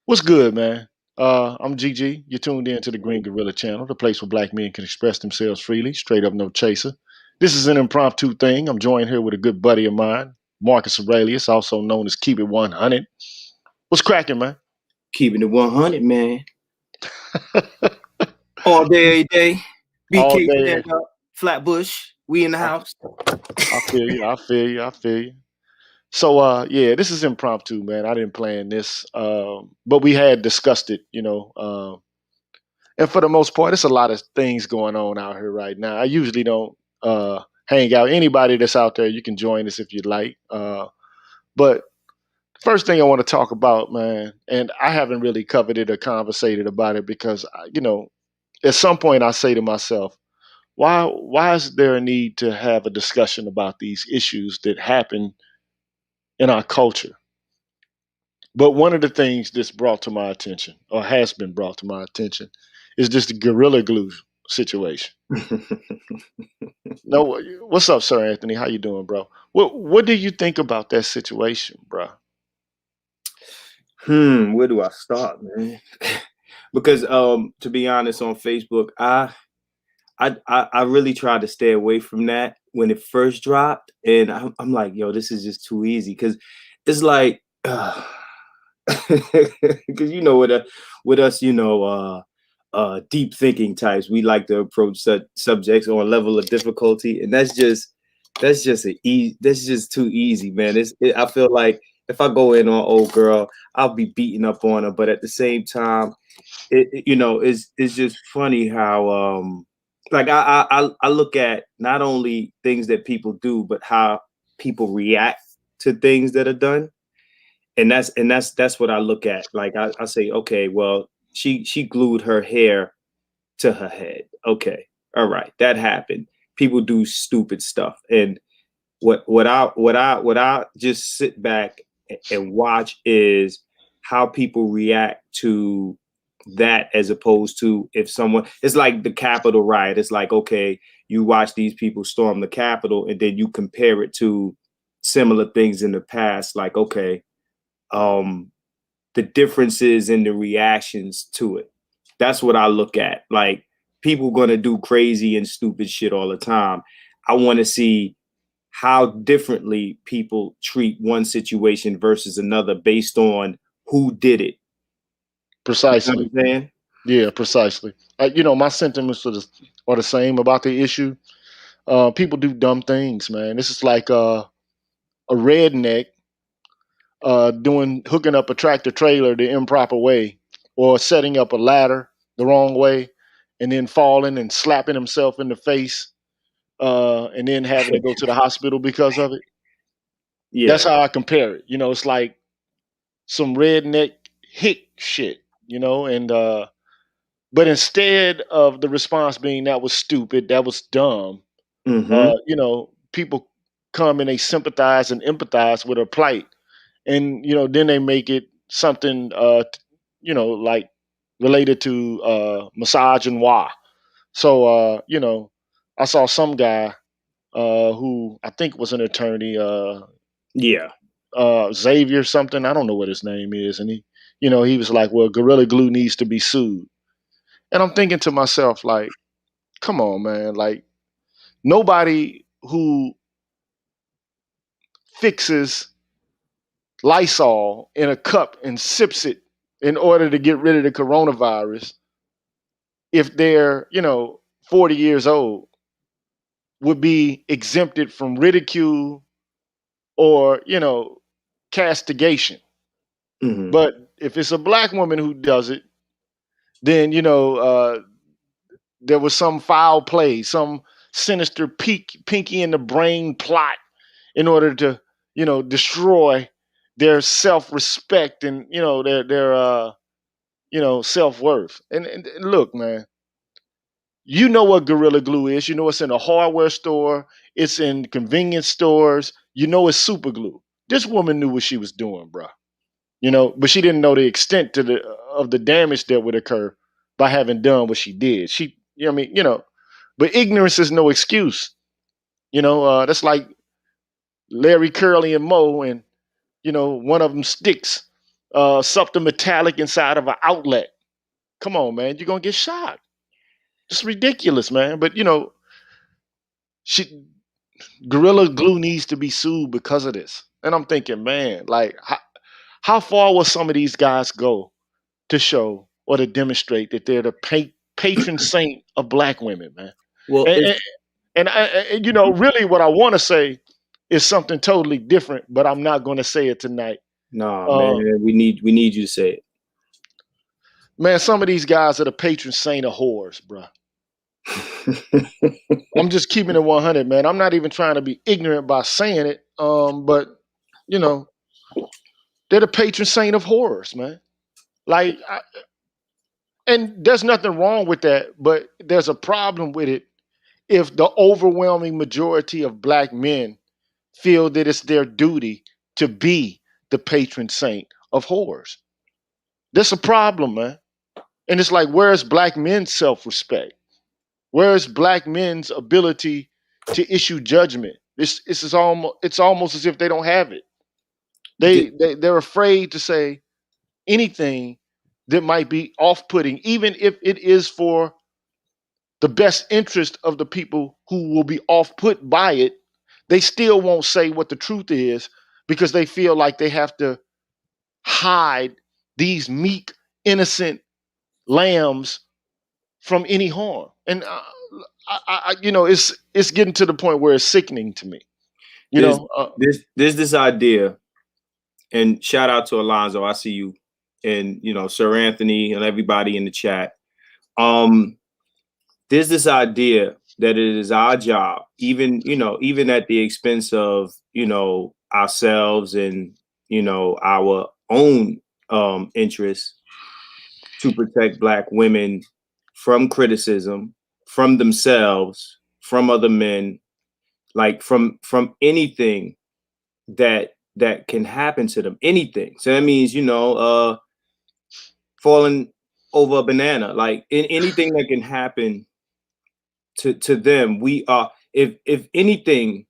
What's good, man? I'm GG. You're tuned in to the Green Gorilla channel, the place where black men can express themselves freely, straight up, no chaser. This is an impromptu thing. I'm joined here with a good buddy of mine, Marcus Aurelius, also known as Keep It 100. What's cracking, man? Keeping it 100, man. All day, every day. All BK day. stand up. Flatbush. We in the I, house. I feel you. I feel you. I feel you. So, yeah, this is impromptu, man. I didn't plan this, but we had discussed it, and for the most part, it's a lot of things going on out here right now. I usually don't hang out. Anybody that's out there, you can join us if you'd like. But first thing I want to talk about, man, and I haven't really covered it or conversated about it because, at some point I say to myself, why is there a need to have a discussion about these issues that happen in our culture? But one of the things that's brought to my attention, or has been brought to my attention, is just the gorilla glue situation. No, what's up, Sir Anthony? How you doing, bro? What do you think about that situation, bro? Where do I start, man? Because to be honest, on Facebook, I really tried to stay away from that when it first dropped. And I'm like, yo, this is just too easy. Cause it's like because with us, deep thinking types, we like to approach such subjects on a level of difficulty, and that's just too easy, man. I feel like if I go in on old girl, I'll be beating up on her, but at the same time, it's just funny how like I look at not only things that people do, but how people react to things that are done, and that's what I look at. Like I say, okay, well, she glued her hair to her head. Okay, all right, that happened. People do stupid stuff, and what I just sit back and watch is how people react to that, as opposed to if someone, it's like the Capitol riot. It's like, okay, you watch these people storm the Capitol, and then you compare it to similar things in the past. Like, okay, um the differences in the reactions to it. That's what I look at. Like, people gonna do crazy and stupid shit all the time. I want to see how differently people treat one situation versus another based on who did it. You know what Precisely. I'm saying? Yeah, precisely. My sentiments are the same about the issue. People do dumb things, man. This is like a redneck doing hooking up a tractor trailer the improper way, or setting up a ladder the wrong way, and then falling and slapping himself in the face, and then having to go to the hospital because of it. That's Yeah. how I compare it. It's like some redneck hick shit, and but instead of the response being that was stupid, that was dumb, Mm-hmm. people come and they sympathize and empathize with her plight, and then they make it something, like related to misogynoir. So I saw some guy who I think was an attorney, Yeah. Xavier something. I don't know what his name is, and he was like, "Well, Gorilla Glue needs to be sued." And I'm thinking to myself, like, come on, man, like nobody who fixes Lysol in a cup and sips it in order to get rid of the coronavirus, if they're 40 years old, would be exempted from ridicule or castigation. Mm-hmm. But if it's a black woman who does it, then there was some foul play, some sinister pinky in the brain plot in order to destroy their self-respect and their self-worth. And look, man, what Gorilla Glue is. It's in a hardware store, it's in convenience stores. It's super glue. This woman knew what she was doing, bro. But she didn't know the extent of the damage that would occur by having done what she did. She, but ignorance is no excuse. That's like Larry, Curly, and Moe, and one of them sticks something metallic inside of an outlet. Come on, man, you're gonna get shot. It's ridiculous, man. But she, Gorilla Glue needs to be sued because of this. And I'm thinking, man, like, how far will some of these guys go to show or to demonstrate that they're the patron saint of black women, man? Well, And, it's really what I want to say is something totally different, but I'm not going to say it tonight. nah, man. We need you to say it. Man, some of these guys are the patron saint of whores, bro. I'm just keeping it 100, man. I'm not even trying to be ignorant by saying it, but you know, they're the patron saint of horrors, man. Like, and there's nothing wrong with that, but there's a problem with it if the overwhelming majority of black men feel that it's their duty to be the patron saint of whores. That's a problem, man. And it's like, where's black men's self-respect? Where's black men's ability to issue judgment? It's almost as if they don't have it. They're afraid to say anything that might be off-putting, even if it is for the best interest of the people who will be off-put by it. They still won't say what the truth is because they feel like they have to hide these meek, innocent lambs from any harm. And it's getting to the point where it's sickening to me. there's there's this idea, and shout out to Alonzo. I see you, and Sir Anthony and everybody in the chat. There's this idea that it is our job, even at the expense of ourselves and our own interests, to protect black women from criticism, from themselves, from other men, like from anything that can happen to them. Anything. So that means falling over a banana, like anything that can happen to them. We are, if anything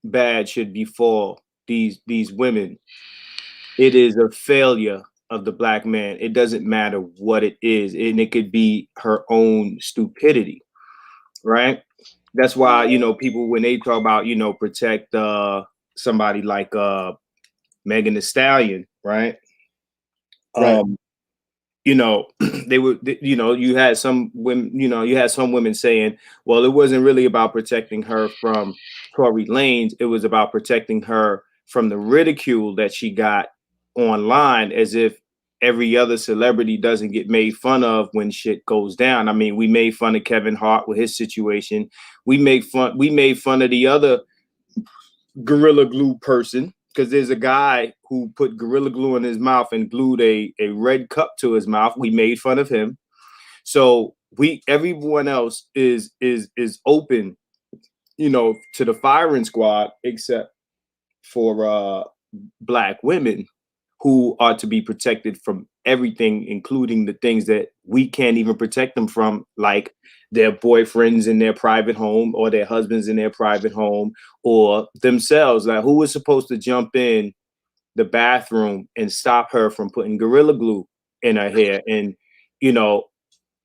bad should befall these women, it is a failure of the black man. It doesn't matter what it is, and it could be her own stupidity, right? That's why people, when they talk about protect somebody like Megan Thee Stallion, right? Right. They were, you had some women saying, well, it wasn't really about protecting her from Tory Lanez. It was about protecting her from the ridicule that she got online, as if every other celebrity doesn't get made fun of when shit goes down. I mean, we made fun of Kevin Hart with his situation. We made fun of the other Gorilla Glue person, because there's a guy who put Gorilla Glue in his mouth and glued a red cup to his mouth. We made fun of him. So everyone else is open, to the firing squad, except for black women, who are to be protected from everything, including the things that we can't even protect them from, like their boyfriends in their private home, or their husbands in their private home, or themselves. Like, who was supposed to jump in the bathroom and stop her from putting Gorilla Glue in her hair? And,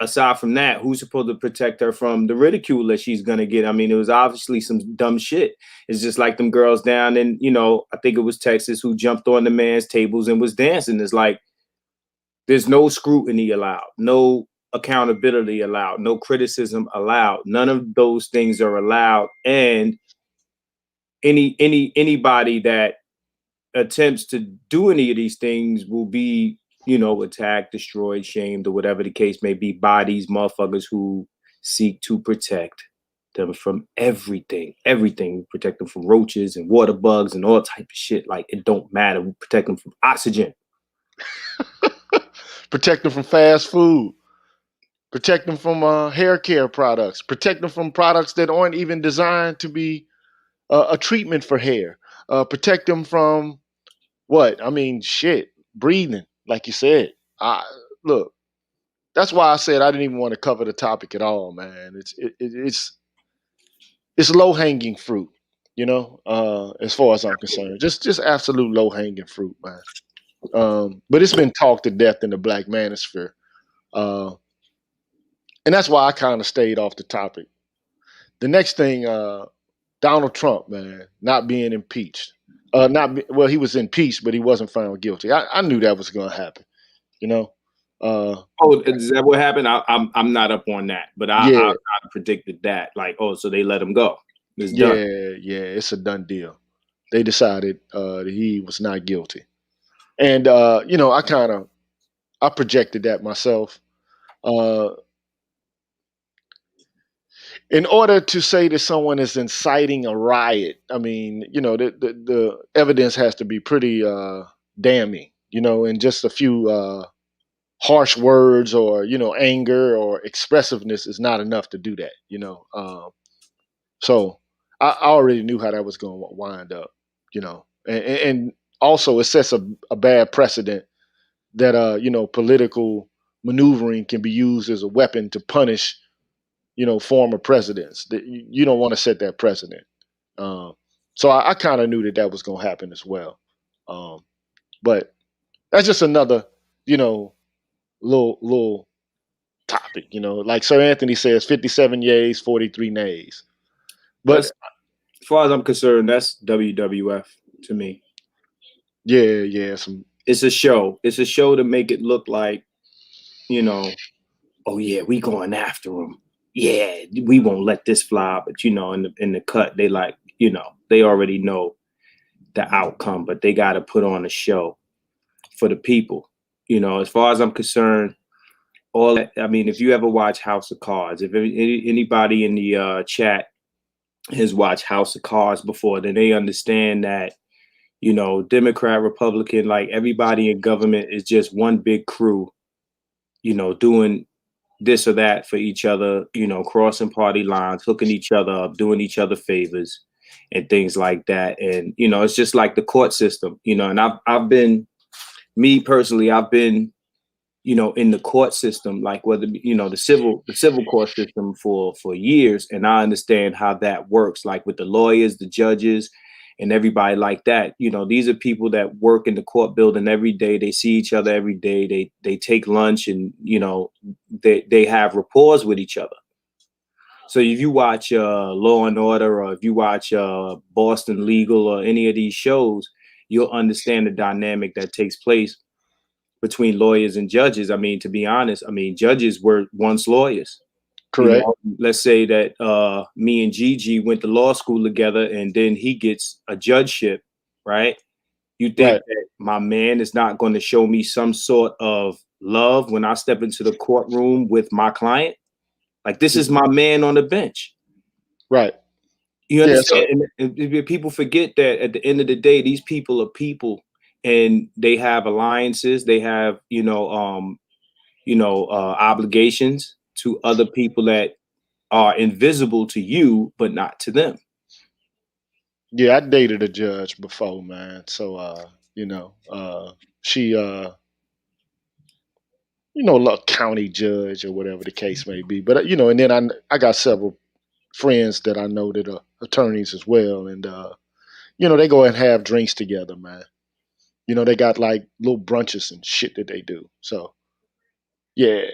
aside from that, who's supposed to protect her from the ridicule that she's gonna get? I mean, it was obviously some dumb shit. It's just like them girls down in, I think it was Texas, who jumped on the man's tables and was dancing. It's like, there's no scrutiny allowed, no accountability allowed, no criticism allowed. None of those things are allowed. And anybody that attempts to do any of these things will be, attacked, destroyed, shamed, or whatever the case may be, by these motherfuckers who seek to protect them from everything. Everything. Protect them from roaches and water bugs and all type of shit. Like, it don't matter. We protect them from oxygen. Protect them from fast food. Protect them from hair care products. Protect them from products that aren't even designed to be a treatment for hair. Protect them from what? I mean, shit, breathing, like you said. Look, that's why I said I didn't even want to cover the topic at all, man. It's low hanging fruit, as far as I'm concerned. Just absolute low hanging fruit, man. But it's been talked to death in the black manosphere. Uh, and that's why I kind of stayed off the topic. The next thing, Donald Trump, man, not being impeached. Well, he was impeached, but he wasn't found guilty. I knew that was going to happen. You know, Oh, is that what happened? I'm not up on that, but I yeah, predicted that. Like, oh, so they let him go. It's done. yeah, it's a done deal. They decided that he was not guilty, and I projected that myself. Uh, in order to say that someone is inciting a riot, I mean, the evidence has to be pretty damning, and just a few harsh words or, anger or expressiveness is not enough to do that. So I already knew how that was going to wind up, and also it sets a bad precedent that, political maneuvering can be used as a weapon to punish former presidents. That you don't want to set that precedent. Um, so I kind of knew that was going to happen as well. Um, but that's just another, little topic. Like Sir Anthony says, 57 yays, 43 nays. But That's, as far as I'm concerned, that's WWF to me. yeah, It's a show. It's a show to make it look like, oh yeah, we going after them. Yeah, we won't let this fly. But in the cut, they like, they already know the outcome, but they got to put on a show for the people. As far as I'm concerned, I mean, if you ever watch House of Cards, if anybody in the chat has watched House of Cards before, then they understand that, Democrat, Republican, like everybody in government is just one big crew, doing this or that for each other, crossing party lines, hooking each other up, doing each other favors and things like that. And, it's just like the court system, and I've been, me personally, I've been, in the court system, like whether, the civil court system for years. And I understand how that works, like with the lawyers, the judges, and everybody like that. These are people that work in the court building every day. They see each other every day. They take lunch and, they have rapport with each other. So if you watch Law and Order, or if you watch Boston Legal, or any of these shows, you'll understand the dynamic that takes place between lawyers and judges. I mean, to be honest, I mean, judges were once lawyers. correct. Let's say that me and Gigi went to law school together, and then he gets a judgeship, right? You think Right. that my man is not going to show me some sort of love when I step into the courtroom with my client? Like, this is my man on the bench. Right. You Yeah. So understand? And people forget that at the end of the day, these people are people, and they have alliances. They have, obligations to other people that are invisible to you, but not to them. yeah, I dated a judge before, man. So she a county judge or whatever the case may be. But and then I got several friends that I know that are attorneys as well, and they go and have drinks together, man. They got like little brunches and shit that they do. So yeah,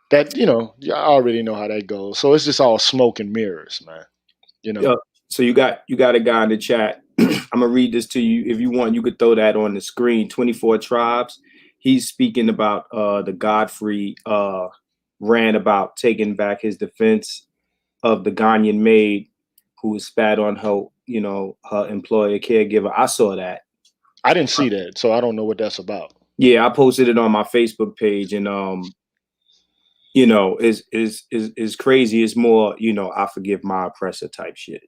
that I already know how that goes. So it's just all smoke and mirrors, man. You Yeah. know. So you got a guy in the chat. I'm gonna read this to you. If you want, you could throw that on the screen. 24 Tribes. He's speaking about the Godfrey ran about taking back his defense of the Ghanaian maid who was spat on her, her employer caregiver. I saw that. I didn't see that, so I don't know what that's about. Yeah, I posted it on my Facebook page, and is crazy. It's more, I forgive my oppressor type shit.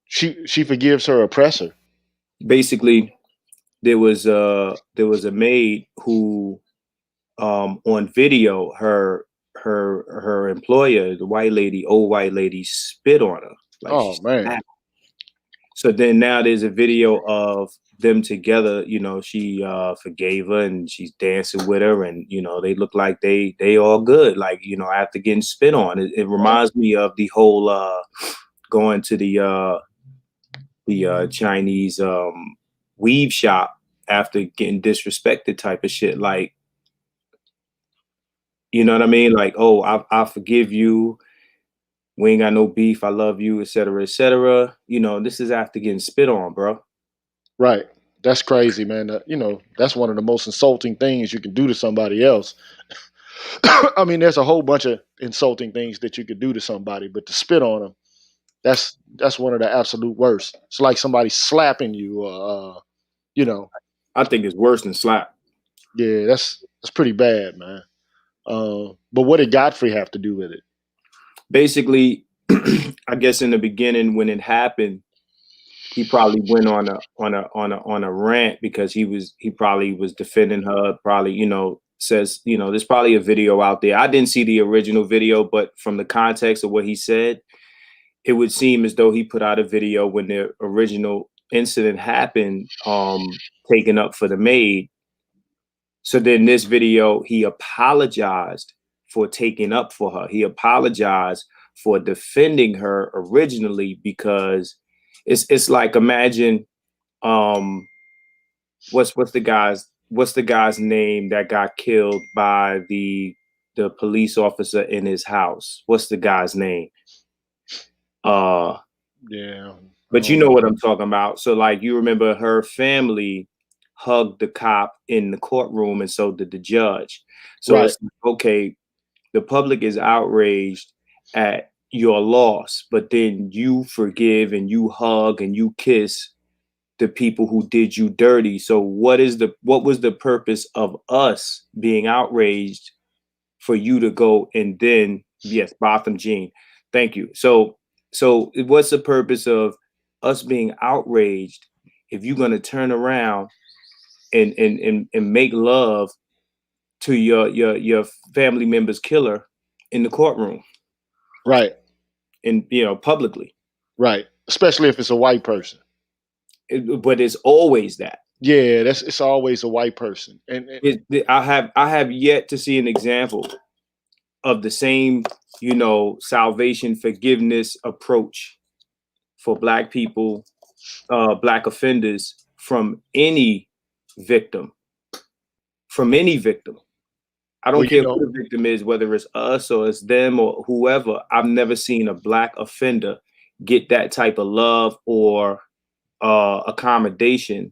She forgives her oppressor. Basically, there was a maid who, on video, her employer, the old white lady, spit on her, like she Oh man. snapped. So then now there's a video of them together. She forgave her, and she's dancing with her, and they look like they all good. Like, after getting spit on, it reminds me of the whole going to the Chinese weave shop, after getting disrespected type of shit. Like, you know what I mean? Like, oh, I forgive you. We ain't got no beef. I love you, et cetera, et cetera. You know, this is after getting spit on, bro. Right. That's crazy, man. That's one of the most insulting things you can do to somebody else. I mean, there's a whole bunch of insulting things that you could do to somebody, but to spit on them, that's one of the absolute worst. It's like somebody slapping you. You know, I think it's worse than slap. yeah, that's pretty bad, man. But what did Godfrey have to do with it? Basically, I guess in the beginning when it happened, he probably went on a rant because he probably was defending her. Probably, says, there's probably a video out there. I didn't see the original video, but from the context of what he said, it would seem as though he put out a video when the original incident happened, taken up for the maid. So then this video, he apologized for taking up for her. He apologized for defending her originally because it's like, imagine, what's the guy's name that got killed by the police officer in his house? What's the guy's name? Yeah, But you know what I'm talking about. So like, you remember her family hugged the cop in the courtroom, and so did the judge. So right, it's like, okay, the public is outraged at your loss, but then you forgive and you hug and you kiss the people who did you dirty. So what was the purpose of us being outraged for you to go and then, yes, Botham Jean, thank you. So what's the purpose of us being outraged if you're gonna turn around and make love to your family member's killer in the courtroom right, and publicly? right. Especially if it's a white person. But it's always that. Yeah, it's always a white person, and I have yet to see an example of the same, salvation forgiveness approach for black people, black offenders from any victim, I well, don't care who the victim is, whether it's us or it's them or whoever. I've never seen a black offender get that type of love or accommodation.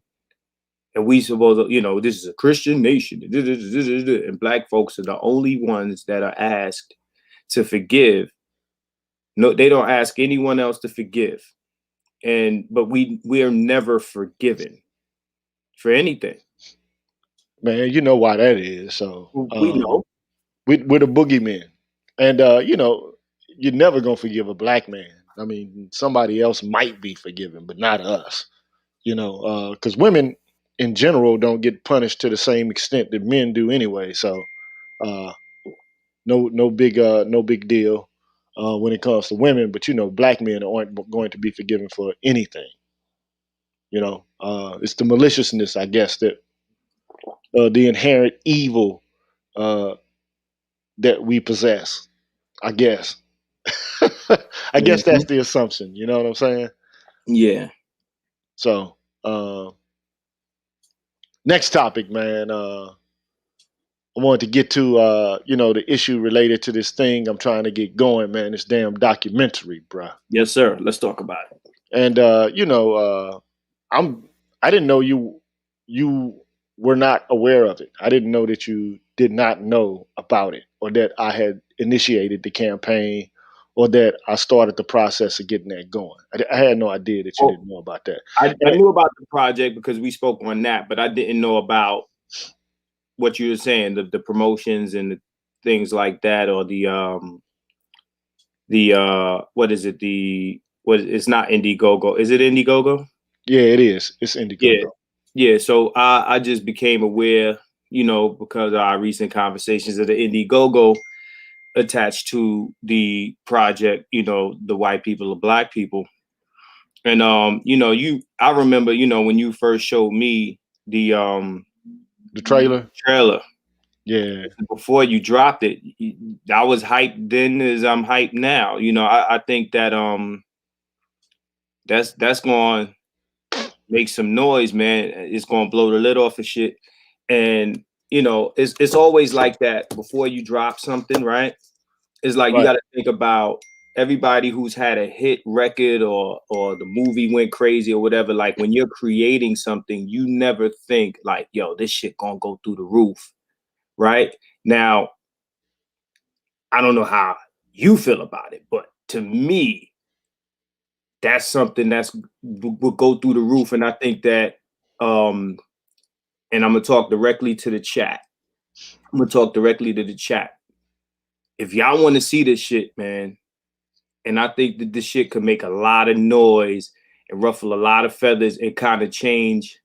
And we supposed to, this is a Christian nation, and black folks are the only ones that are asked to forgive. No, they don't ask anyone else to forgive. But we are never forgiven for anything. man, you know why that is. So We know. we're the boogeymen, and you're never gonna forgive a black man. I mean, somebody else might be forgiven, but not us. Because women in general don't get punished to the same extent that men do anyway. So uh, no big deal when it comes to women. But black men aren't going to be forgiven for anything. It's the maliciousness, I guess, that the inherent evil uh, that we possess. I guess. I guess that's the assumption. You know what I'm saying? Yeah. So, next topic, man. I wanted to get to, the issue related to this thing I'm trying to get going, man. This damn documentary, bruh. Yes, sir. Let's talk about it. And I didn't know you were not aware of it. I didn't know that you did not know about it, or that I had initiated the campaign, or that I started the process of getting that going. I had no idea that you didn't know about that. I knew about the project because we spoke on that, but I didn't know about what you were saying, the promotions and the things like that, or what is it? It's not Indiegogo. Is it Indiegogo? Yeah, it is. It's Indiegogo. Yeah. So I just became aware, because of our recent conversations, of the Indiegogo attached to the project, the white people, the black people. And I remember, when you first showed me the trailer. Yeah. Before you dropped it, I was hyped then as I'm hyped now. I think that that's going, make some noise, man, it's gonna blow the lid off of shit. And you know, it's always like that before you drop something, right? It's like you Right. got to think about everybody who's had a hit record or the movie went crazy or whatever. Like when you're creating something, you never think like, yo, this shit gonna go through the roof, right? Now, I don't know how you feel about it, but to me, that's something that's will go through the roof. And I think that, and I'm gonna talk directly to the chat. I'm gonna talk directly to the chat. If y'all want to see this shit, man, and I think that this shit could make a lot of noise and ruffle a lot of feathers and kind of change,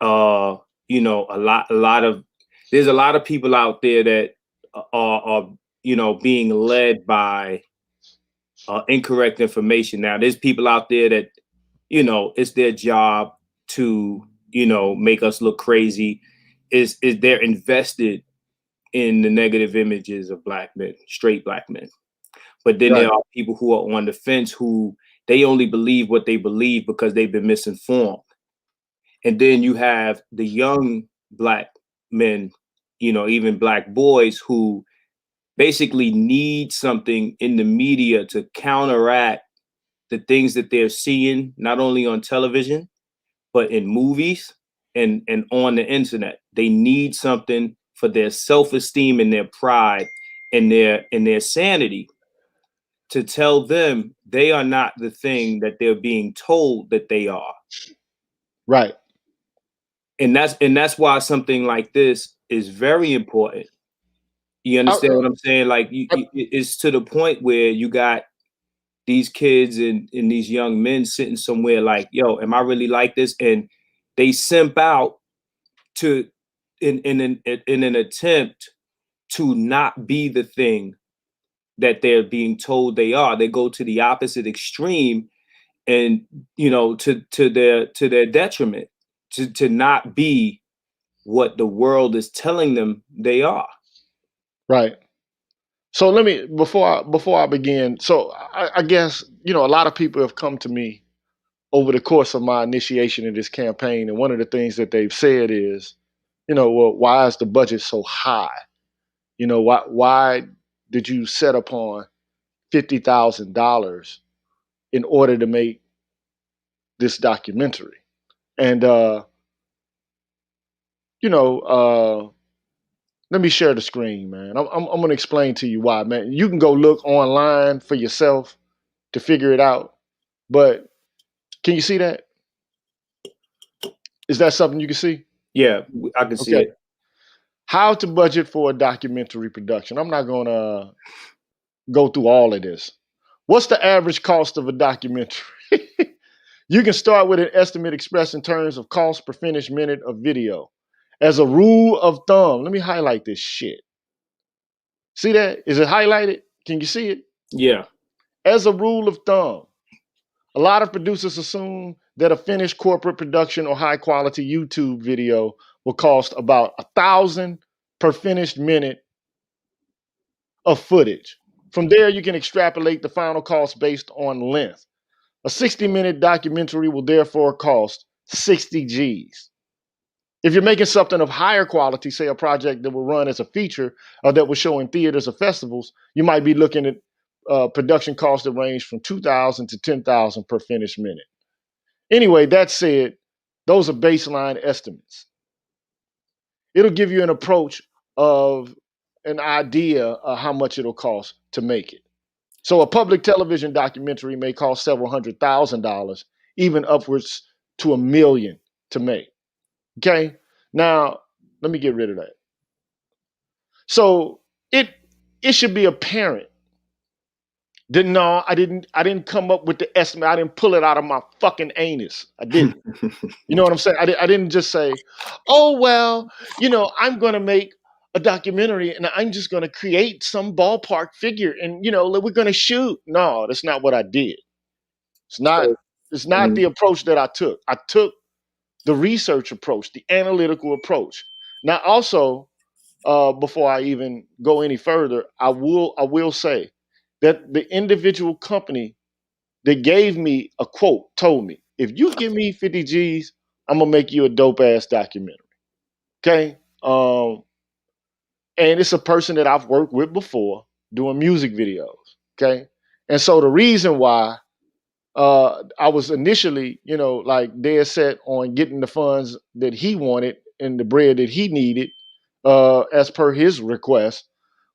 you know, a lot of, there's a lot of people out there that are you know, being led by incorrect information. Now, there's people out there that, you know, it's their job to, you know, make us look crazy. Is they're invested in the negative images of black men, straight black men. But then Right. there are people who are on the fence who they only believe what they believe because they've been misinformed. And then you have the young black men, you know, even black boys who basically need something in the media to counteract the things that they're seeing, not only on television, but in movies and on the internet. They need something for their self-esteem and their pride and their sanity to tell them they are not the thing that they're being told that they are. Right. And that's why something like this is very important. You I, understand what I'm saying? Like I, it's to the point where you got these kids and these young men sitting somewhere like, yo, am I really like this? And they simp out to in an attempt to not be the thing that they're being told they are. They go to the opposite extreme, and you know, to their detriment, to not be what the world is telling them they are. right. So let me before I begin. So I guess you know a lot of people have come to me over the course of my initiation in this campaign, and one of the things that they've said is, you know, well, why is the budget so high? You know, why did you set upon $50,000 in order to make this documentary? And you know, let me share the screen, man. I'm going to explain to you why, man. You can go look online for yourself to figure it out. But can you see that? Is that something you can see? Yeah, I can see Okay. it. How to budget for a documentary production. I'm not going to go through all of this. What's the average cost of a documentary? You can start with an estimate expressed in terms of cost per finished minute of video. As a rule of thumb, let me highlight this shit. See that? Is it highlighted? Can you see it? Yeah. As a rule of thumb, a lot of producers assume that a finished corporate production or high quality YouTube video will cost about 1,000 per finished minute of footage. From there, you can extrapolate the final cost based on length. A 60-minute documentary will therefore cost 60 G's. If you're making something of higher quality, say a project that will run as a feature or that will show in theaters or festivals, you might be looking at production costs that range from 2,000 to 10,000 per finished minute. Anyway, that said, those are baseline estimates. It'll give you an approach of an idea of how much it'll cost to make it. So a public television documentary may cost several $100,000, even upwards to $1 million to make. Okay. Now, let me get rid of that. So it should be apparent. Didn't no, I didn't come up with the estimate. I didn't pull it out of my fucking anus. I didn't. You know what I'm saying? I didn't just say, oh well, you know, I'm gonna make a documentary and I'm just gonna create some ballpark figure and you know, we're gonna shoot. No, that's not what I did. It's not So, it's not mhm. the approach that I took. I took the research approach, the analytical approach. Now also, before I even go any further, I will say that the individual company that gave me a quote told me if you give me 50 G's, I'm gonna make you a dope ass documentary. Okay. And it's a person that I've worked with before doing music videos. Okay. And so the reason why I was initially, like dead set on getting the funds that he wanted and the bread that he needed, as per his request,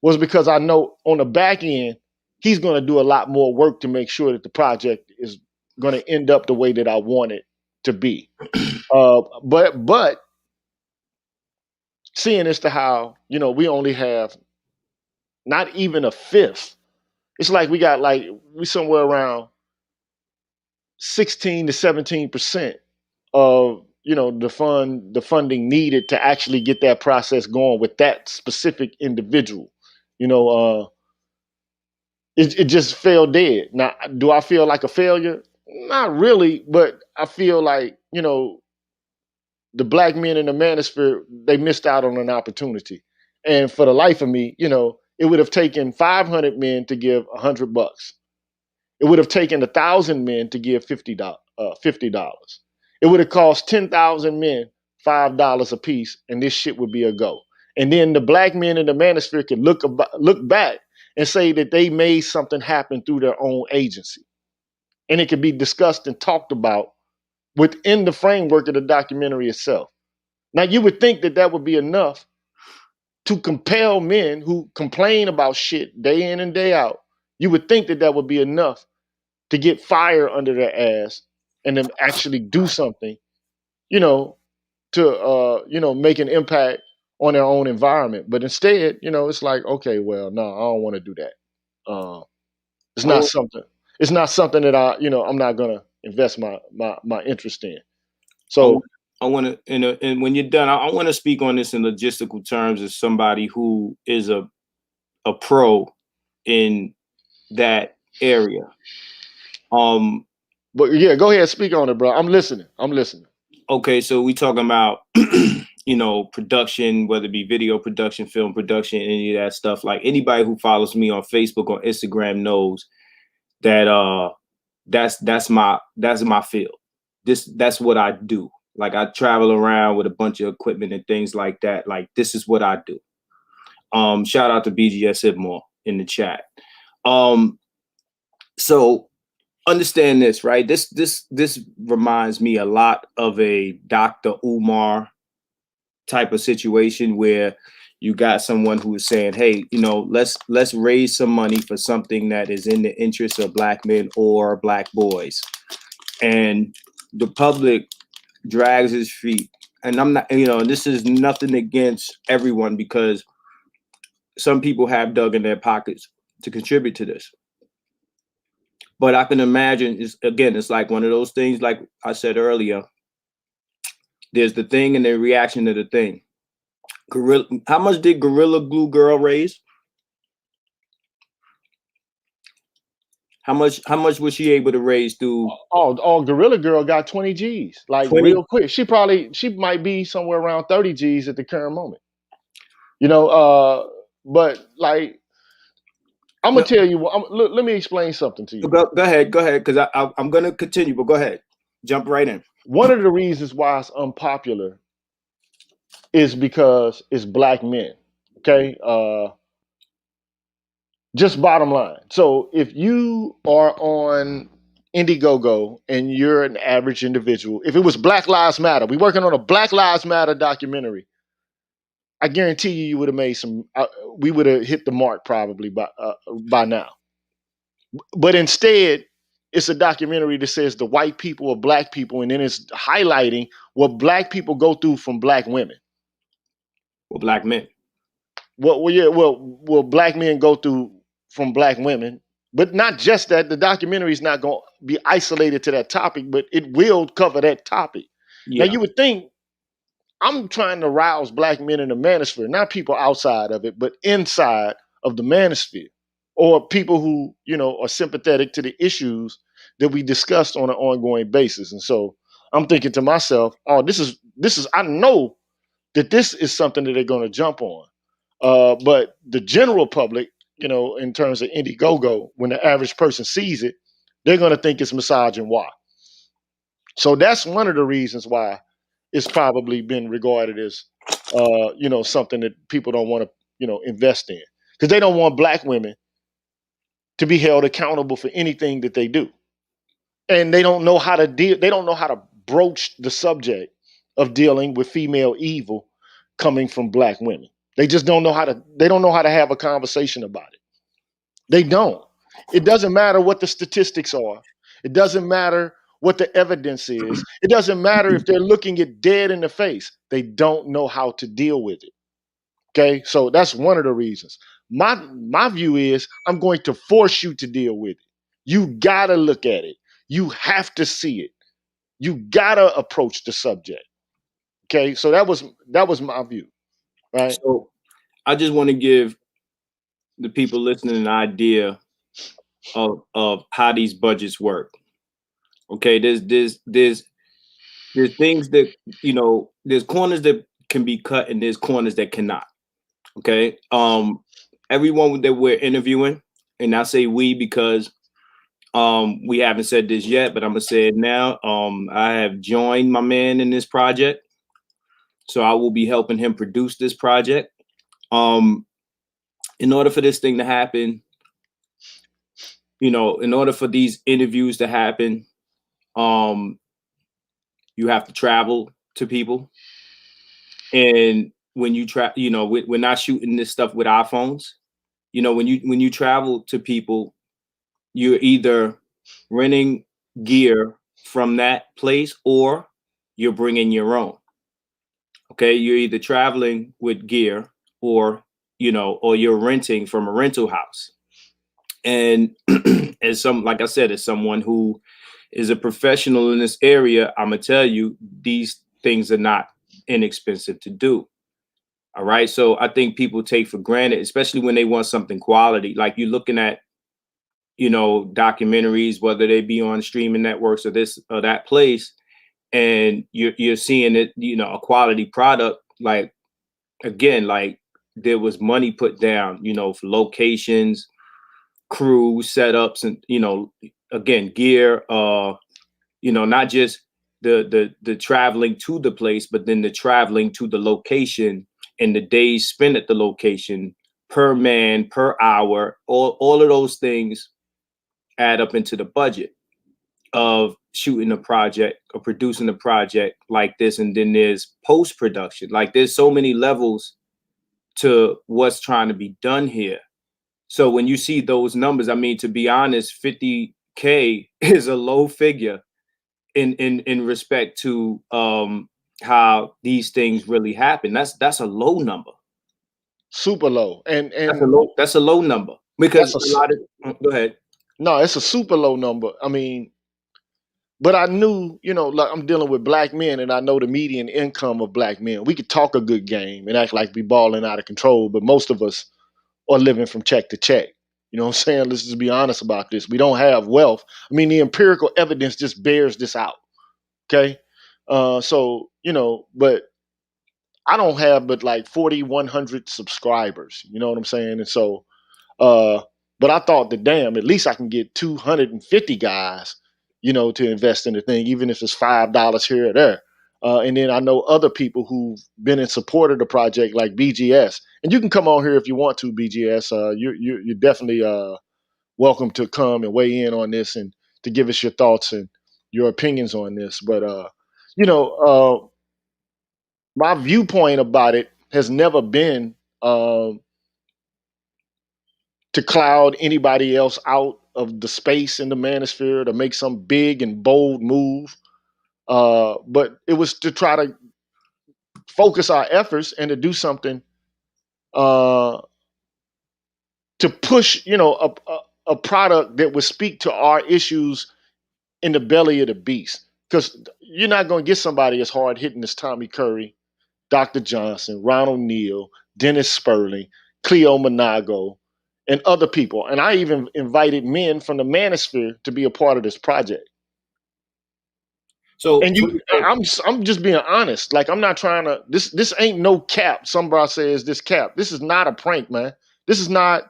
was because I know on the back end, he's going to do a lot more work to make sure that the project is going to end up the way that I want it to be. But seeing as to how, we only have not even a fifth. It's like we somewhere around 16 to 17% of the funding needed to actually get that process going with that specific individual. You know, it just fell dead. Now, do I feel like a failure? Not really, but I feel like the black men in the manosphere, they missed out on an opportunity. And for the life of me, it would have taken 500 men to give $100. It would have taken 1,000 men to give $50. It would have cost 10,000 men $5 a piece, and this shit would be a go. And then the black men in the manosphere can look back and say that they made something happen through their own agency, and it can be discussed and talked about within the framework of the documentary itself. Now, you would think that that would be enough to compel men who complain about shit day in and day out. You would think that that would be enough to get fire under their ass and then actually do something, you know, to make an impact on their own environment. But instead, it's like, okay, well, no, I don't want to do that. It's I not want, something. It's not something that I'm not gonna invest my interest in. I So want, I want to, and when you're done, I want to speak on this in logistical terms as somebody who is a pro in that area. But yeah, go ahead, speak on it, bro. I'm listening. Okay, so we talking about production, whether it be video production, film production, any of that stuff. Like anybody who follows me on Facebook or Instagram knows that that's my field. That's what I do. Like I travel around with a bunch of equipment and things like that. Like this is what I do. Shout out to BGS Ibmore in the chat. So understand this, right? This reminds me a lot of a Dr. Umar type of situation where you got someone who is saying, hey, let's raise some money for something that is in the interest of black men or black boys. And the public drags his feet. And I'm not, this is nothing against everyone because some people have dug in their pockets to contribute to this. But I can imagine, it's like one of those things, like I said earlier, there's the thing and the reaction to the thing. How much did Gorilla Glue Girl raise? How much was she able to raise through? Oh, Gorilla Girl got 20 G's, like 20? real quick. She might be somewhere around 30 G's at the current moment. But like I'm gonna tell you what. Let me explain something to you. Go ahead, because I'm gonna continue, but go ahead, jump right in. One of the reasons why it's unpopular is because it's black men. Okay, just bottom line. So if you are on Indiegogo and you're an average individual, if it was Black Lives Matter, we're working on a Black Lives Matter documentary. I guarantee you would have made some. We would have hit the mark probably by now. But instead, it's a documentary that says the white people are black people, and then it's highlighting what black people go through from black women. Well, black men. Well, black men go through from black women, but not just that. The documentary is not going to be isolated to that topic, but it will cover that topic. Yeah. Now, you would think I'm trying to rouse black men in the manosphere, not people outside of it, but inside of the manosphere, or people who are sympathetic to the issues that we discussed on an ongoing basis. And so I'm thinking to myself, oh, this is I know that this is something that they're going to jump on. But the general public, in terms of Indiegogo, when the average person sees it, they're going to think it's misogyny. Why? So that's one of the reasons why it's probably been regarded as, something that people don't want to, invest in, because they don't want black women to be held accountable for anything that they do, and they don't know how to deal. They don't know how to broach the subject of dealing with female evil coming from black women. They just don't know how to. They don't know how to have a conversation about it. They don't. It doesn't matter what the statistics are. It doesn't matter what the evidence is. It doesn't matter if they're looking it dead in the face. They don't know how to deal with it. Okay, so that's one of the reasons. My view is I'm going to force you to deal with it. You gotta look at it. You have to see it. You gotta approach the subject. Okay, so that was my view, right? So I just want to give the people listening an idea of how these budgets work. Okay, there's things that there's corners that can be cut and there's corners that cannot. Okay, everyone that we're interviewing, and I say we because we haven't said this yet, but I'm gonna say it now. I have joined my man in this project, so I will be helping him produce this project. Um, in order for this thing to happen, in order for these interviews to happen, um, you have to travel to people, and when you we're not shooting this stuff with iPhones. When you travel to people, you're either renting gear from that place or you're bringing your own. Okay, you're either traveling with gear or or you're renting from a rental house. And like I said, as someone who is a professional in this area, I'm gonna tell you these things are not inexpensive to do. All right, so I think people take for granted, especially when they want something quality. Like you're looking at documentaries, whether they be on streaming networks or this or that place, and you're seeing it, a quality product. Like again, like there was money put down, for locations, crew setups, and again, gear. Not just the traveling to the place, but then the traveling to the location and the days spent at the location per man, per hour. All of those things add up into the budget of shooting a project or producing a project like this. And then there's post-production. Like there's so many levels to what's trying to be done here. So when you see those numbers, I mean, to be honest, 50K is a low figure in respect to how these things really happen. That's a low number. Super low, and That's a low number because a lot of go ahead. no, it's a super low number. I mean, but I knew, like I'm dealing with black men, and I know the median income of black men. We could talk a good game and act like we balling out of control, but most of us are living from check to check. You know what I'm saying? Let's just be honest about this. We don't have wealth. I mean, the empirical evidence just bears this out. Okay. So, but I don't have but like 4,100 subscribers. You know what I'm saying? And so, uh, but I thought that damn, at least I can get 250 guys, to invest in the thing, even if it's $5 here or there. And then I know other people who've been in support of the project, like BGS. And you can come on here if you want to, BGS. You're definitely welcome to come and weigh in on this and to give us your thoughts and your opinions on this. But you know, my viewpoint about it has never been to cloud anybody else out of the space in the manosphere to make some big and bold move. But it was to try to focus our efforts and to do something uh, to push, a product that would speak to our issues in the belly of the beast. Because you're not going to get somebody as hard hitting as Tommy Curry, Dr. Johnson, Ronald Neal, Dennis Sperling, Cleo Monago, and other people. And I even invited men from the manosphere to be a part of this project. So And I'm just being honest. Like I'm not trying to. This ain't no cap. Somebody says this cap. This is not a prank, man. This is not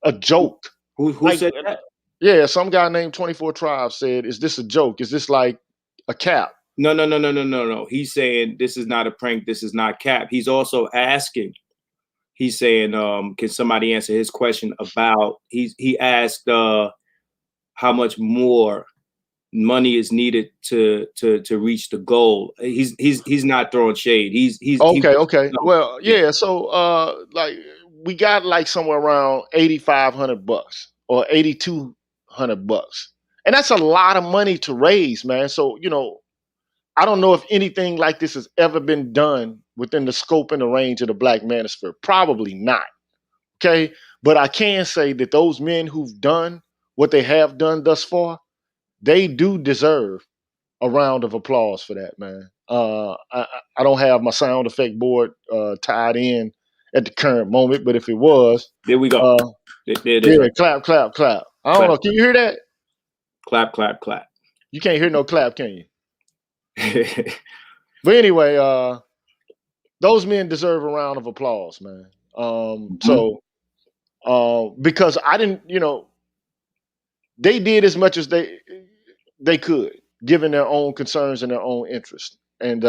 a joke. who Like said that? yeah, some guy named 24 Tribes said, "Is this a joke? Is this like a cap. No. He's saying this is not a prank. This is not cap. He's also asking. He's saying, can somebody answer his question about? He asked how much more money is needed to reach the goal. He's not throwing shade. He Okay. no, Well, yeah. yeah. So, like we got like somewhere around $8,500 or $8,200, and that's a lot of money to raise, man. So, I don't know if anything like this has ever been done within the scope and the range of the Black Manosphere. Probably not. Okay, but I can say that those men who've done what they have done thus far, they do deserve a round of applause for that, man. I don't have my sound effect board tied in at the current moment, but if it was, There we go. uh, There it is, yeah, right? clap, clap, clap. I don't Clap, know. Can you hear that? clap, clap, clap. You can't hear no clap, can you? But anyway, those men deserve a round of applause, man. Mhm. So because I didn't, they did as much as they could, given their own concerns and their own interests. And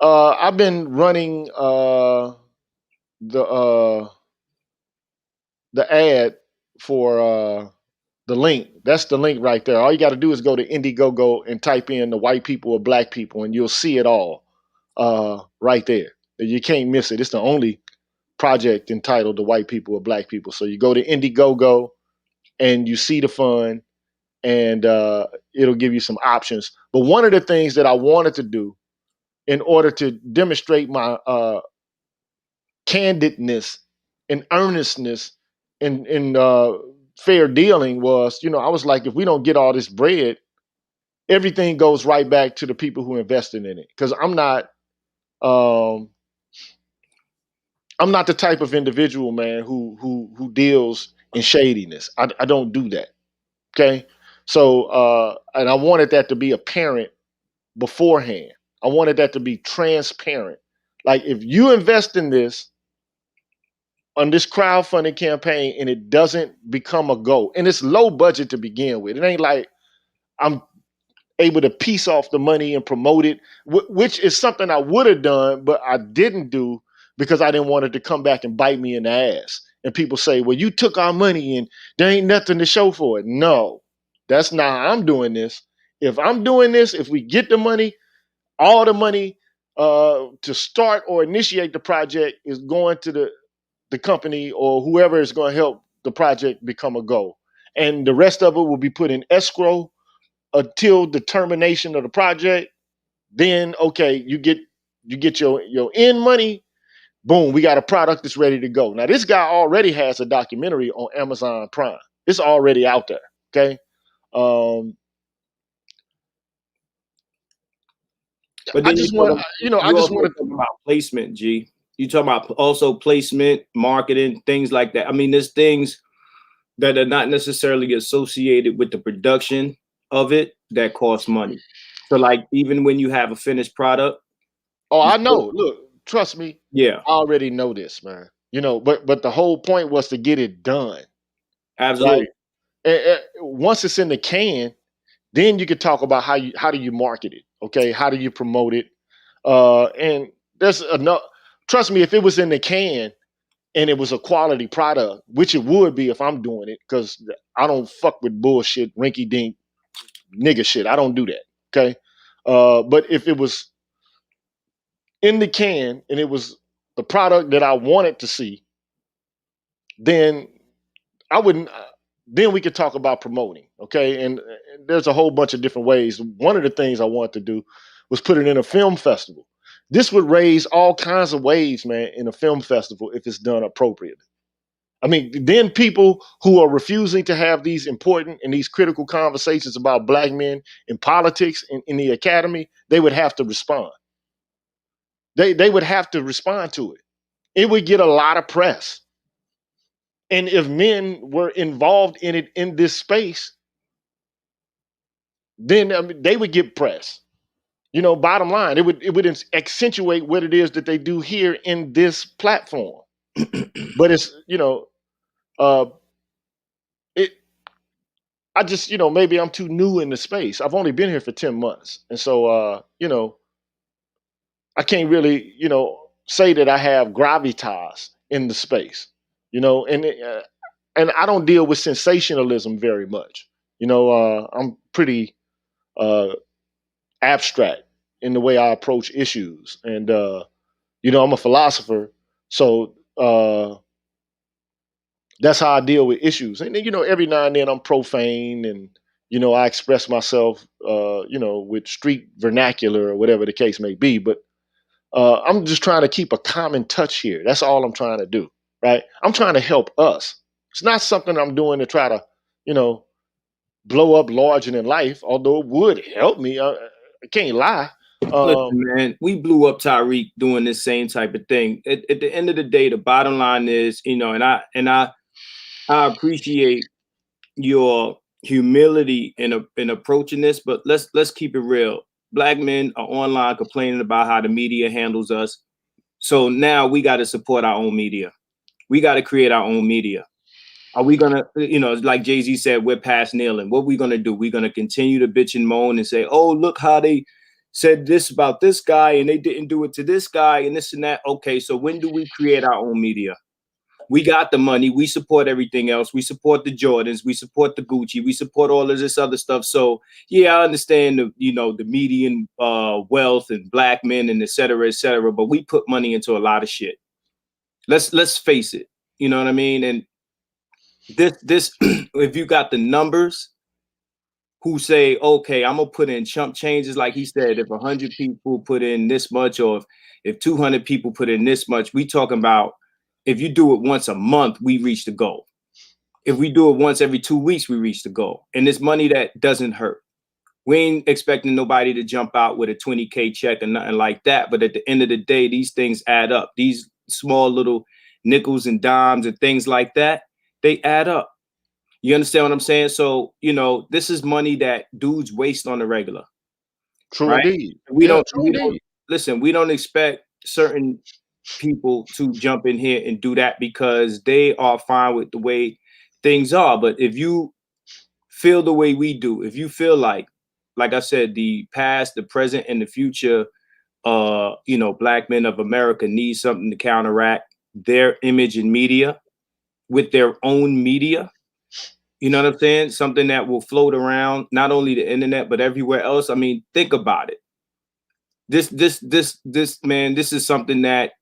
I've been running the uh, the ad for the link. That's the link right there. All you got to do is go to Indiegogo and type in the white people or black people, and you'll see it all right there. You can't miss it. It's the only project entitled "The White People or Black People." So you go to Indiegogo and you see the fund, and it'll give you some options. But one of the things that I wanted to do in order to demonstrate my candidness and earnestness in fair dealing was, I was like, if we don't get all this bread, everything goes right back to the people who invested in it. Because um, I'm not the type of individual, man, who deals in shadiness. I don't do that. Okay, so and I wanted that to be apparent beforehand. I wanted that to be transparent. Like if you invest in this on this crowdfunding campaign and it doesn't become a goal, and it's low budget to begin with. It ain't like I'm able to piece off the money and promote it, which is something I would have done, but I didn't do because I didn't want it to come back and bite me in the ass. And people say, well, you took our money and there ain't nothing to show for it. No, that's not how I'm doing this. If I'm doing this, if we get the money, all the money to start or initiate the project is going to the company or whoever is going to help the project become a goal. And the rest of it will be put in escrow until the termination of the project. Then okay, you get your end money. Boom, we got a product that's ready to go. Now this guy already has a documentary on Amazon Prime. It's already out there. Okay. Um, But I then just want, I you just also want to. talking about placement, G. You talking about also placement, marketing, things like that. I mean, there's things that are not necessarily associated with the production of it that cost money. So like even when you have a finished product, Oh, you I still, know. Look, trust me. yeah, I already know this, man. But the whole point was to get it done, right? absolutely. Once it's in the can, then you could talk about how do you market it, okay? How do you promote it? And there's enough. Trust me, if it was in the can and it was a quality product, which it would be if I'm doing it, because I don't fuck with bullshit, rinky dink nigga shit. I don't do that, okay? But if it was in the can and it was the product that I wanted to see, then I wouldn't. Then we could talk about promoting, okay? And there's a whole bunch of different ways. One of the things I wanted to do was put it in a film festival. This would raise all kinds of waves, man, in a film festival if it's done appropriately. I mean, then people who are refusing to have these important and these critical conversations about black men in politics and in the academy, they would have to respond. They would have to respond to it. It would get a lot of press. And if men were involved in it in this space, then I mean, they would get press. Bottom line, it would accentuate what it is that they do here in this platform. But it's uh, it I just, maybe I'm too new in the space. I've only been here for 10 months. And so, I can't really, say that I have gravitas in the space, and I don't deal with sensationalism very much. I'm pretty uh, abstract in the way I approach issues, and I'm a philosopher, so that's how I deal with issues. And then, every now and then I'm profane, and I express myself, with street vernacular or whatever the case may be. But I'm just trying to keep a common touch here. That's all I'm trying to do, right? I'm trying to help us. It's not something I'm doing to try to, you know, blow up larger than life. Although it would help me. I can't lie. Listen, man, we blew up Tyreek doing this same type of thing. At the end of the day, the bottom line is, I appreciate your humility in approaching this, but let's keep it real. Black men are online complaining about how the media handles us. So now we got to support our own media. We got to create our own media. Are we gonna, like Jay-Z said, we're past kneeling. What are we gonna do? We're gonna continue to bitch and moan and say, oh, look how they said this about this guy and they didn't do it to this guy and this and that. Okay, so when do we create our own media? We got the money. We support everything else. We support the Jordans. We support the Gucci. We support all of this other stuff. So yeah, I understand the median wealth and black men and et cetera, but we put money into a lot of shit. Let's face it. You know what I mean? And this if you got the numbers who say, okay, I'm gonna put in chump changes, like he said, if 100 people put in this much, or if 200 people put in this much, we talking about if you do it once a month, we reach the goal. If we do it once every 2 weeks, we reach the goal. And it's money that doesn't hurt. We ain't expecting nobody to jump out with a 20K check or nothing like that. But at the end of the day, these things add up. These small little nickels and dimes and things like that, they add up. You understand what I'm saying? So, this is money that dudes waste on the regular, True right? indeed. We Yeah, don't, true we don't indeed. listen, we don't expect certain people to jump in here and do that because they are fine with the way things are. But if you feel the way we do, if you feel like I said, the past, the present, and the future, black men of America need something to counteract their image in media with their own media. You know what I'm saying? Something that will float around not only the internet but everywhere else. I mean, think about it. This man, this is something that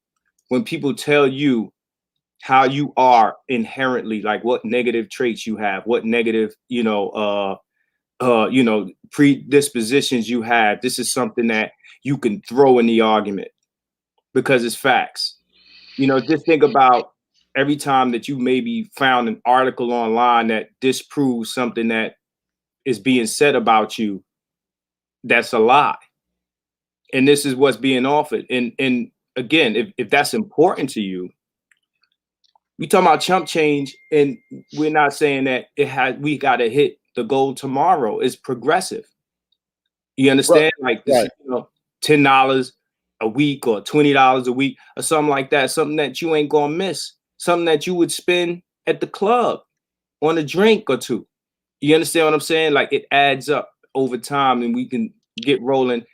when people tell you how you are inherently, like what negative traits you have, what negative, predispositions you have, this is something that you can throw in the argument because it's facts. Just think about every time that you maybe found an article online that disproves something that is being said about you, that's a lie. And this is what's being offered. And again, if that's important to you, we talking about chump change, and we're not saying that we gotta hit the goal tomorrow. It's progressive. You Right, understand? Like this is, right. $10 a week or $20 a week or something like that, something that you ain't gonna miss, something that you would spend at the club on a drink or two. You understand what I'm saying? Like it adds up over time and we can get rolling.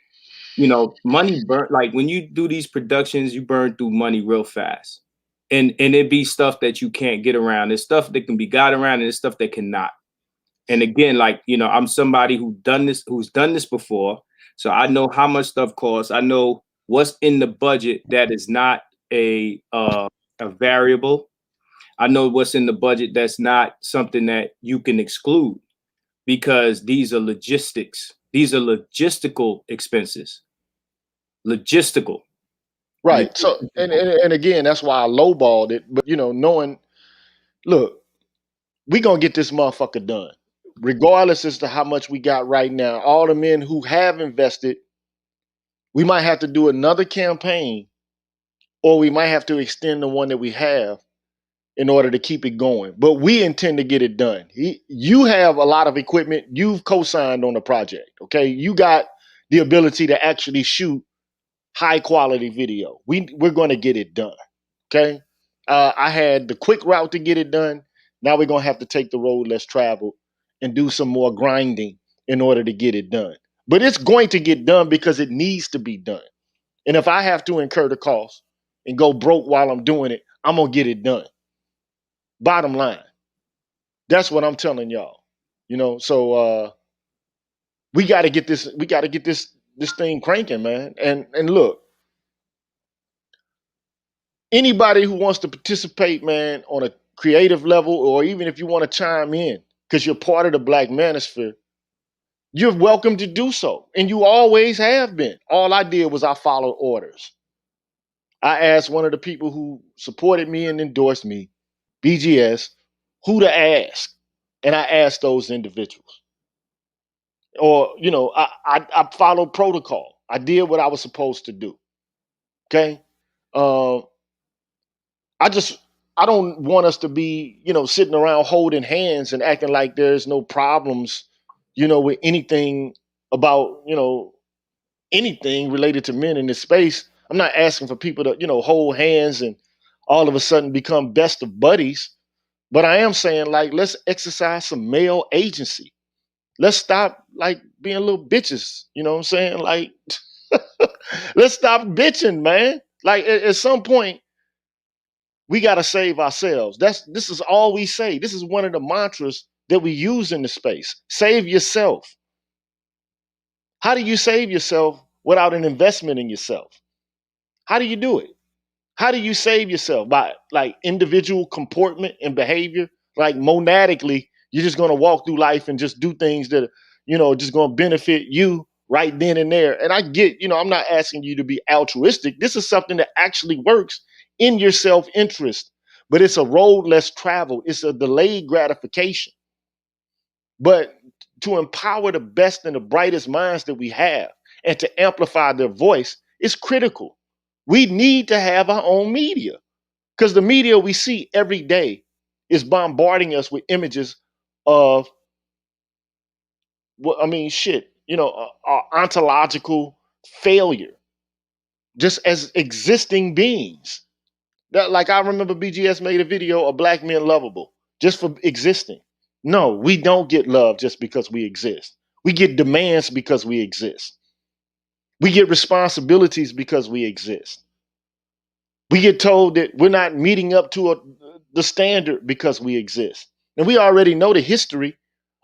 Money burn, like when you do these productions, you burn through money real fast. And it be stuff that you can't get around. There's stuff that can be got around and there's stuff that cannot. And again, like, I'm somebody who's done this before. So I know how much stuff costs. I know what's in the budget that is not a variable. I know what's in the budget that's not something that you can exclude because these are logistics. These are logistical expenses. Logistical. Right. So, and, Logistical. and and again, that's why I lowballed it. But knowing, look, we gonna get this motherfucker done, regardless as to how much we got right now. All the men who have invested, we might have to do another campaign, or we might have to extend the one that we have in order to keep it going. But we intend to get it done. You have a lot of equipment. You've co-signed on the project. Okay, you got the ability to actually shoot high quality video. We're going to get it done. Okay. I had the quick route to get it done. Now we're gonna have to take the road less traveled and do some more grinding in order to get it done. But it's going to get done because it needs to be done. And if I have to incur the cost and go broke while I'm doing it, I'm gonna get it done. Bottom line. That's what I'm telling y'all. So we gotta get this thing cranking, man. And look, anybody who wants to participate, man, on a creative level, or even if you want to chime in, because you're part of the Black Manosphere, you're welcome to do so. And you always have been. All I did was I followed orders. I asked one of the people who supported me and endorsed me, BGS, who to ask. And I asked those individuals. Or, I followed protocol. I did what I was supposed to do. Okay. Uh, I just I don't want us to be, sitting around holding hands and acting like there's no problems, with anything about, anything related to men in this space. I'm not asking for people to, hold hands and all of a sudden become best of buddies. But I am saying, like, let's exercise some male agency. Let's stop like being little bitches. You know what I'm saying? Like, let's stop bitching, man. Like at some point, we got to save ourselves. This is all we say. This is one of the mantras that we use in the space. Save yourself. How do you save yourself without an investment in yourself? How do you do it? How do you save yourself? By like individual comportment and behavior? Like monadically, you're just going to walk through life and just do things that, just going to benefit you right then and there. And I get, I'm not asking you to be altruistic. This is something that actually works in your self interest, but it's a road less traveled. It's a delayed gratification. But to empower the best and the brightest minds that we have and to amplify their voice is critical. We need to have our own media because the media we see every day is bombarding us with images of, well, I mean, shit, our ontological failure just as existing beings. That, like, I remember BGS made a video of Black men lovable just for existing. No, we don't get love just because we exist. We get demands because we exist. We get responsibilities because we exist. We get told that we're not meeting up to the standard because we exist. And we already know the history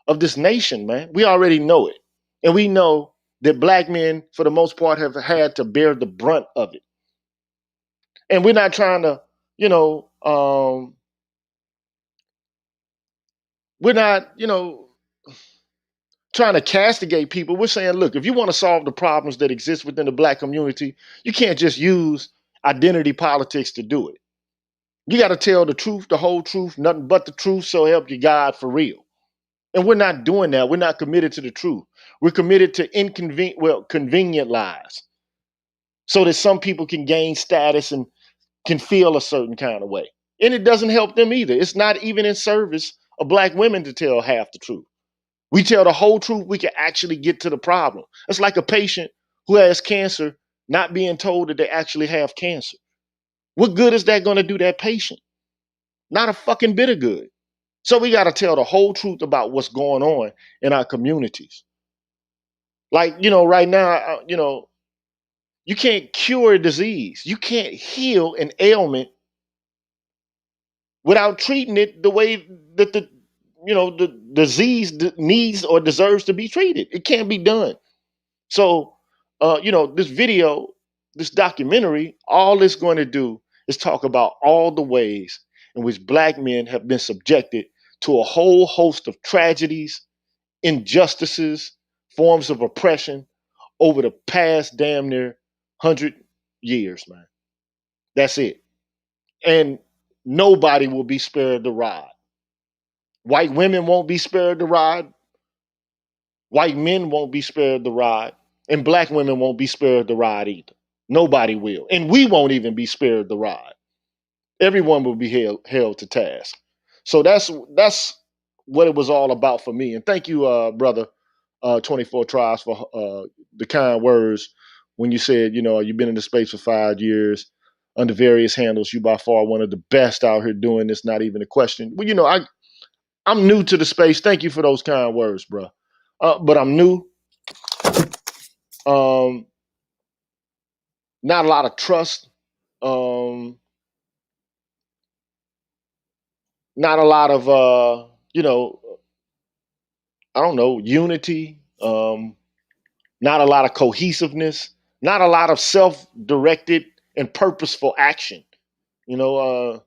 of this nation, man. We already know it. And we know that Black men, for the most part, have had to bear the brunt of it. And we're not trying to, we're not, trying to castigate people. We're saying, look, if you want to solve the problems that exist within the Black community, you can't just use identity politics to do it. You got to tell the truth, the whole truth, nothing but the truth, so help you God for real. And we're not doing that. We're not committed to the truth. We're committed to convenient lies so that some people can gain status and can feel a certain kind of way. And it doesn't help them either. It's not even in service of Black women to tell half the truth. We tell the whole truth, we can actually get to the problem. It's like a patient who has cancer not being told that they actually have cancer. What good is that going to do that patient? Not a fucking bit of good. So we got to tell the whole truth about what's going on in our communities. Like, right now, you can't cure a disease. You can't heal an ailment without treating it the way that the disease needs or deserves to be treated. It can't be done. So, this video, this documentary, all it's going to do is talk about all the ways in which Black men have been subjected to a whole host of tragedies, injustices, forms of oppression over the past damn near 100 years, man. That's it. And nobody will be spared the rod. White women won't be spared the rod. White men won't be spared the rod. And Black women won't be spared the rod either. Nobody will. And we won't even be spared the rod. Everyone will be held to task. So that's what it was all about for me. And thank you, brother, 24 Tribes, for the kind words when you said, you've been in the space for 5 years under various handles. You by far one of the best out here doing this, not even a question. Well, I'm new to the space. Thank you for those kind words, bro. But I'm new. Um, Not a lot of trust. Um, Not a lot of I don't know, unity. Not a lot of cohesiveness. Not a lot of self-directed and purposeful action. You know,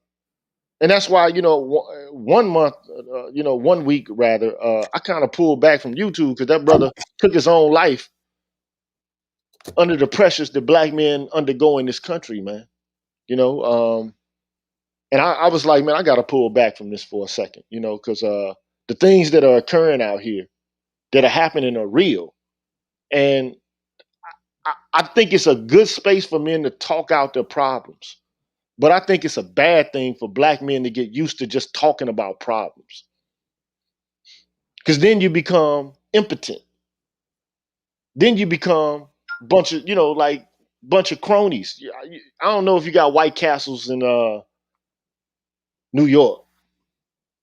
and that's why one month, 1 week rather, I kind of pulled back from YouTube because that brother took his own life under the pressures that black men undergo in this country, man. You know, and I was like, man, I got to pull back from this for a second, because the things that are occurring out here that are happening are real, and I think it's a good space for men to talk out their problems. But I think it's a bad thing for black men to get used to just talking about problems. Because then you become impotent. Then you become bunch of, like bunch of cronies. I don't know if you got White Castles in New York.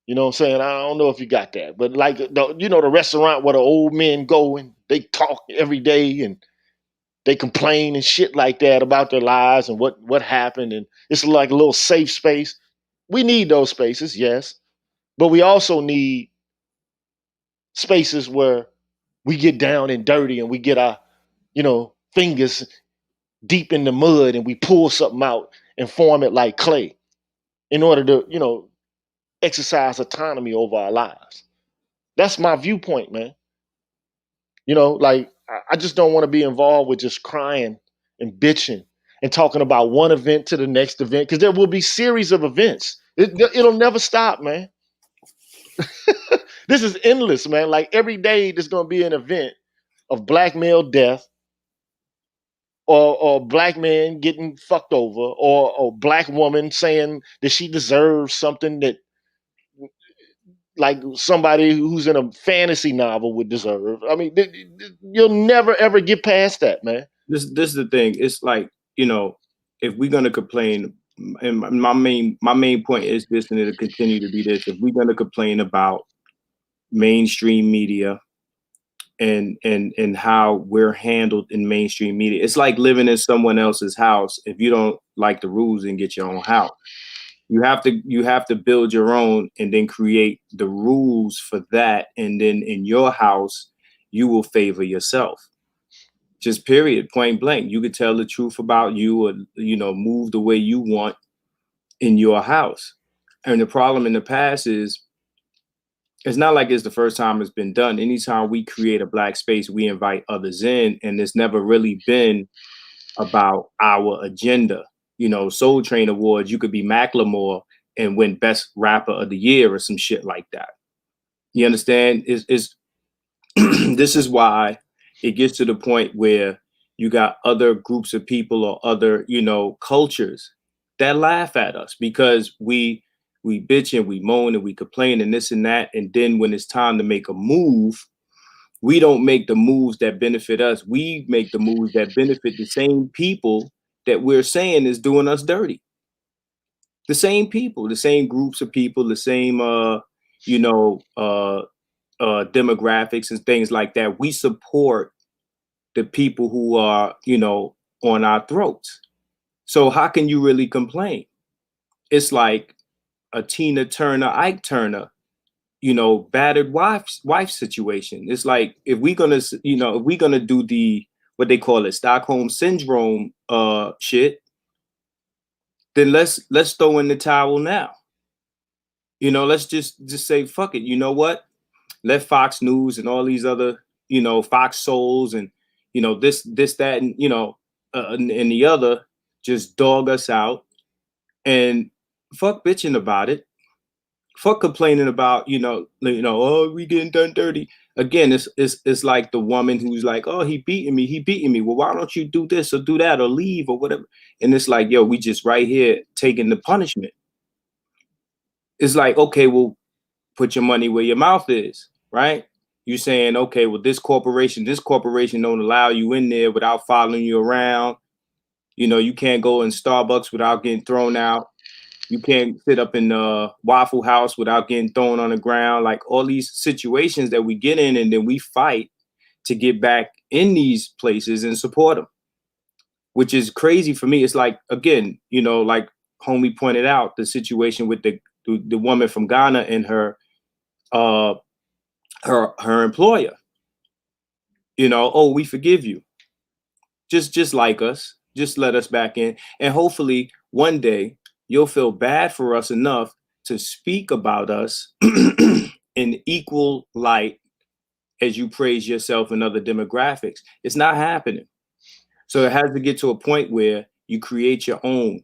You know what I'm saying? I don't know if you got that. But like the restaurant where the old men go and they talk every day and they complain and shit like that about their lives and what happened. And it's like a little safe space. We need those spaces, yes. But we also need spaces where we get down and dirty and we get our, fingers deep in the mud and we pull something out and form it like clay in order to, exercise autonomy over our lives. That's my viewpoint, man. Like I just don't want to be involved with just crying and bitching and talking about one event to the next event because there will be series of events. It'll never stop, man. This is endless, man. Like every day there's going to be an event of black male death or black man getting fucked over or black woman saying that she deserves something that like somebody who's in a fantasy novel would deserve. I mean, you'll never ever get past that, man. This is the thing. It's like, if we're gonna complain, and my main point is this, and it'll continue to be this. If we're gonna complain about mainstream media and how we're handled in mainstream media, it's like living in someone else's house. If you don't like the rules, and get your own house. You have to build your own and then create the rules for that, and then in your house you will favor yourself. Just period, point blank. You could tell the truth about you, or move the way you want in your house. And the problem in the past is it's not like it's the first time it's been done. Anytime we create a black space, we invite others in, and it's never really been about our agenda. Soul Train Awards, you could be Macklemore and win Best Rapper of the Year or some shit like that. You understand? Is This is why it gets to the point where you got other groups of people or other, cultures that laugh at us because we bitch and we moan and we complain and this and that. And then when it's time to make a move, we don't make the moves that benefit us. We make the moves that benefit the same people that we're saying is doing us dirty. The same people, the same groups of people, the same you know, demographics and things like that. We support the people who are, on our throats. So how can you really complain? It's like a Tina Turner, Ike Turner, battered wife situation. It's like if we're gonna do the what they call it, Stockholm syndrome shit, then let's throw in the towel now. Let's just say fuck it. You know what? Let Fox News and all these other, Fox Souls and this that and and the other just dog us out, and fuck bitching about it. Fuck complaining about, oh, we getting done dirty. Again, it's like the woman who's like, oh, he beating me. Well, why don't you do this or do that or leave or whatever? And it's like, yo, we just right here taking the punishment. It's like, okay, well, put your money where your mouth is, right? You saying, okay, well, this corporation don't allow you in there without following you around. You can't go in Starbucks without getting thrown out. You can't sit up in the Waffle House without getting thrown on the ground. Like all these situations that we get in, and then we fight to get back in these places and support them, which is crazy for me. It's like, again, like homie pointed out, the situation with the woman from Ghana and uh her employer. Oh, we forgive you. Just like us. Just let us back in. And hopefully one day you'll feel bad for us enough to speak about us in equal light as you praise yourself and other demographics. It's not happening. So it has to get to a point where you create your own,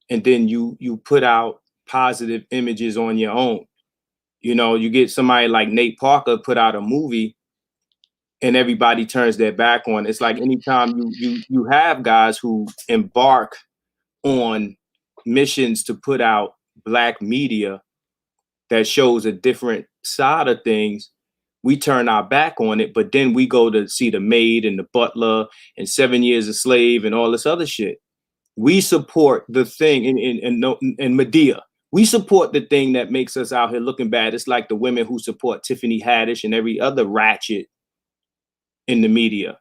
and then you put out positive images on your own. You get somebody like Nate Parker put out a movie and everybody turns their back on it. It's like anytime you have guys who embark on missions to put out Black media that shows a different side of things, we turn our back on it, but then we go to see The Maid and The Butler and 7 Years a Slave and all this other shit. We support the thing in Medea. We support the thing that makes us out here looking bad. It's like the women who support Tiffany Haddish and every other ratchet in the media.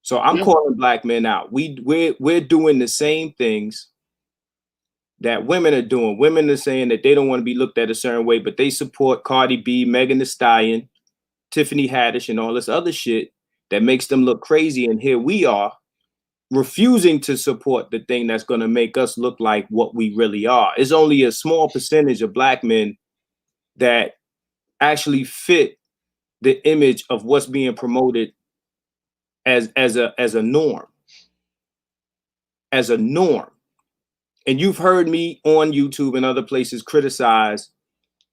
So I'm calling Black men out. We're doing the same things that women are doing. Women are saying that they don't want to be looked at a certain way, but they support Cardi B, Megan Thee Stallion, Tiffany Haddish, and all this other shit that makes them look crazy. And here we are refusing to support the thing that's going to make us look like what we really are. It's only a small percentage of Black men that actually fit the image of what's being promoted as a norm. As a norm. And you've heard me on YouTube and other places criticize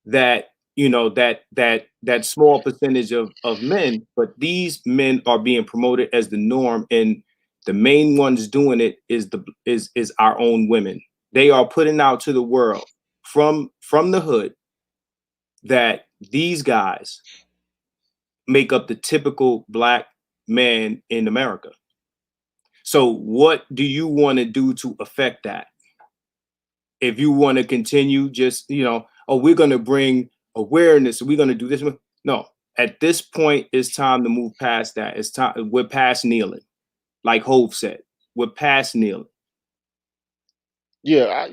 that, that small percentage of men, but these men are being promoted as the norm, and the main ones doing it is our own women. They are putting out to the world from the hood that these guys make up the typical Black man in America. So what do you want to do to affect that? If you want to continue just, we're going to bring awareness, we're going to do this. No, at this point, it's time to move past that. It's time. We're past kneeling. Like Hove said, we're past kneeling. Yeah,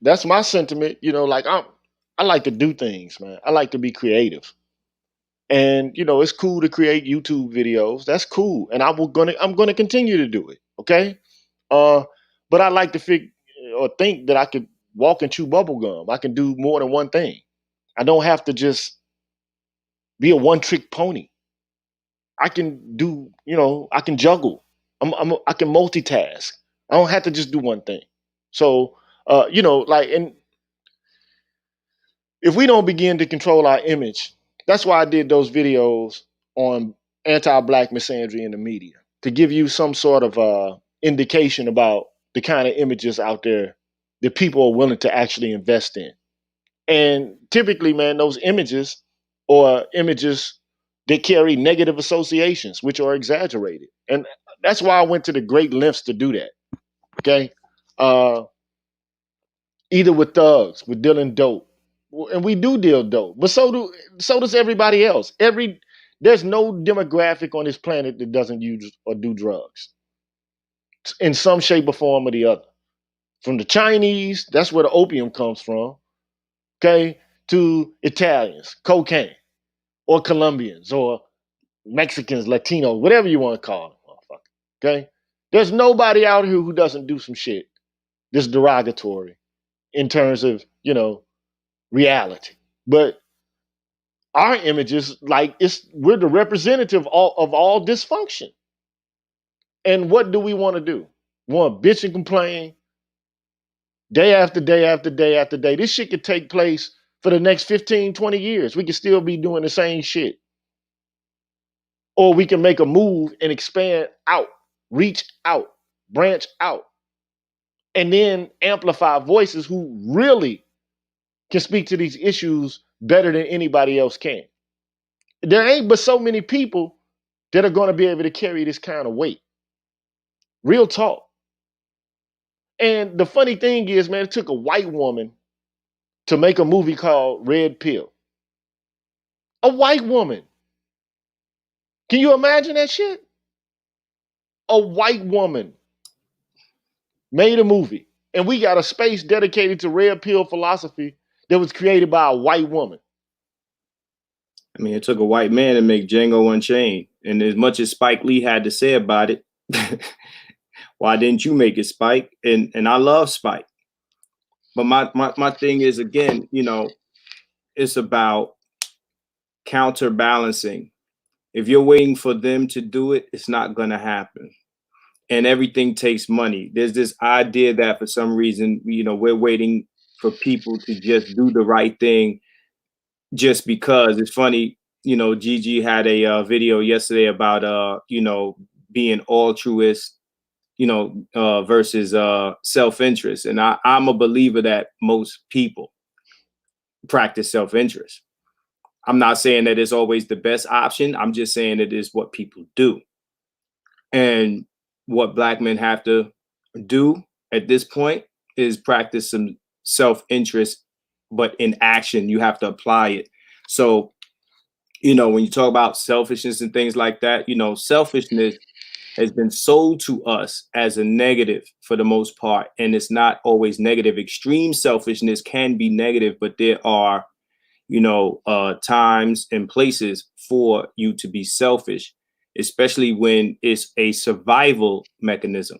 that's my sentiment. Like I like to do things, man. I like to be creative. And it's cool to create YouTube videos. That's cool. And I'm gonna continue to do it. Okay. Uh, but I like to think that I could walk and chew bubble gum. I can do more than one thing. I don't have to just be a one trick pony. I can do, I can juggle. I can multitask. I don't have to just do one thing. So, and if we don't begin to control our image, that's why I did those videos on anti-black misandry in the media, to give you some sort of indication about the kind of images out there that people are willing to actually invest in. And typically, man, those images or images that carry negative associations, which are exaggerated. And that's why I went to the great lengths to do that. Okay. Uh, Either with thugs, with dealing dope. And we do deal dope, but so does everybody else. There's no demographic on this planet that doesn't use or do drugs in some shape or form or the other. From the Chinese, that's where the opium comes from, okay, to Italians, cocaine, or Colombians, or Mexicans, Latinos, whatever you want to call them, motherfucker. Okay? There's nobody out here who doesn't do some shit that's derogatory in terms of, reality. But our images, like we're the representative of all dysfunction. And what do we want to do? Want to bitch and complain day after day after day after day. This shit could take place for the next 15, 20 years. We could still be doing the same shit. Or we can make a move and expand out, reach out, branch out, and then amplify voices who really can speak to these issues better than anybody else can. There ain't but so many people that are going to be able to carry this kind of weight. Real talk. And the funny thing is, man, it took a white woman to make a movie called Red Pill. A white woman. Can you imagine that shit? A white woman made a movie. And we got a space dedicated to red pill philosophy that was created by a white woman. I mean, it took a white man to make Django Unchained. And as much as Spike Lee had to say about it, why didn't you make it, Spike? And I love Spike. But my thing is, again, you know, it's about counterbalancing. If you're waiting for them to do it, it's not going to happen. And everything takes money. There's this idea that for some reason, you know, we're waiting for people to just do the right thing just because. It's funny, you know, Gigi had a video yesterday about, you know, being altruist, you know, versus self-interest. And I'm a believer that most people practice self-interest. I'm not saying that it's always the best option. I'm just saying it is what people do. And what Black men have to do at this point is practice some self-interest, but in action, you have to apply it. So, you know, when you talk about selfishness and things like that, you know, selfishness has been sold to us as a negative for the most part. And it's not always negative. Extreme selfishness can be negative, but there are, you know, times and places for you to be selfish, especially when it's a survival mechanism.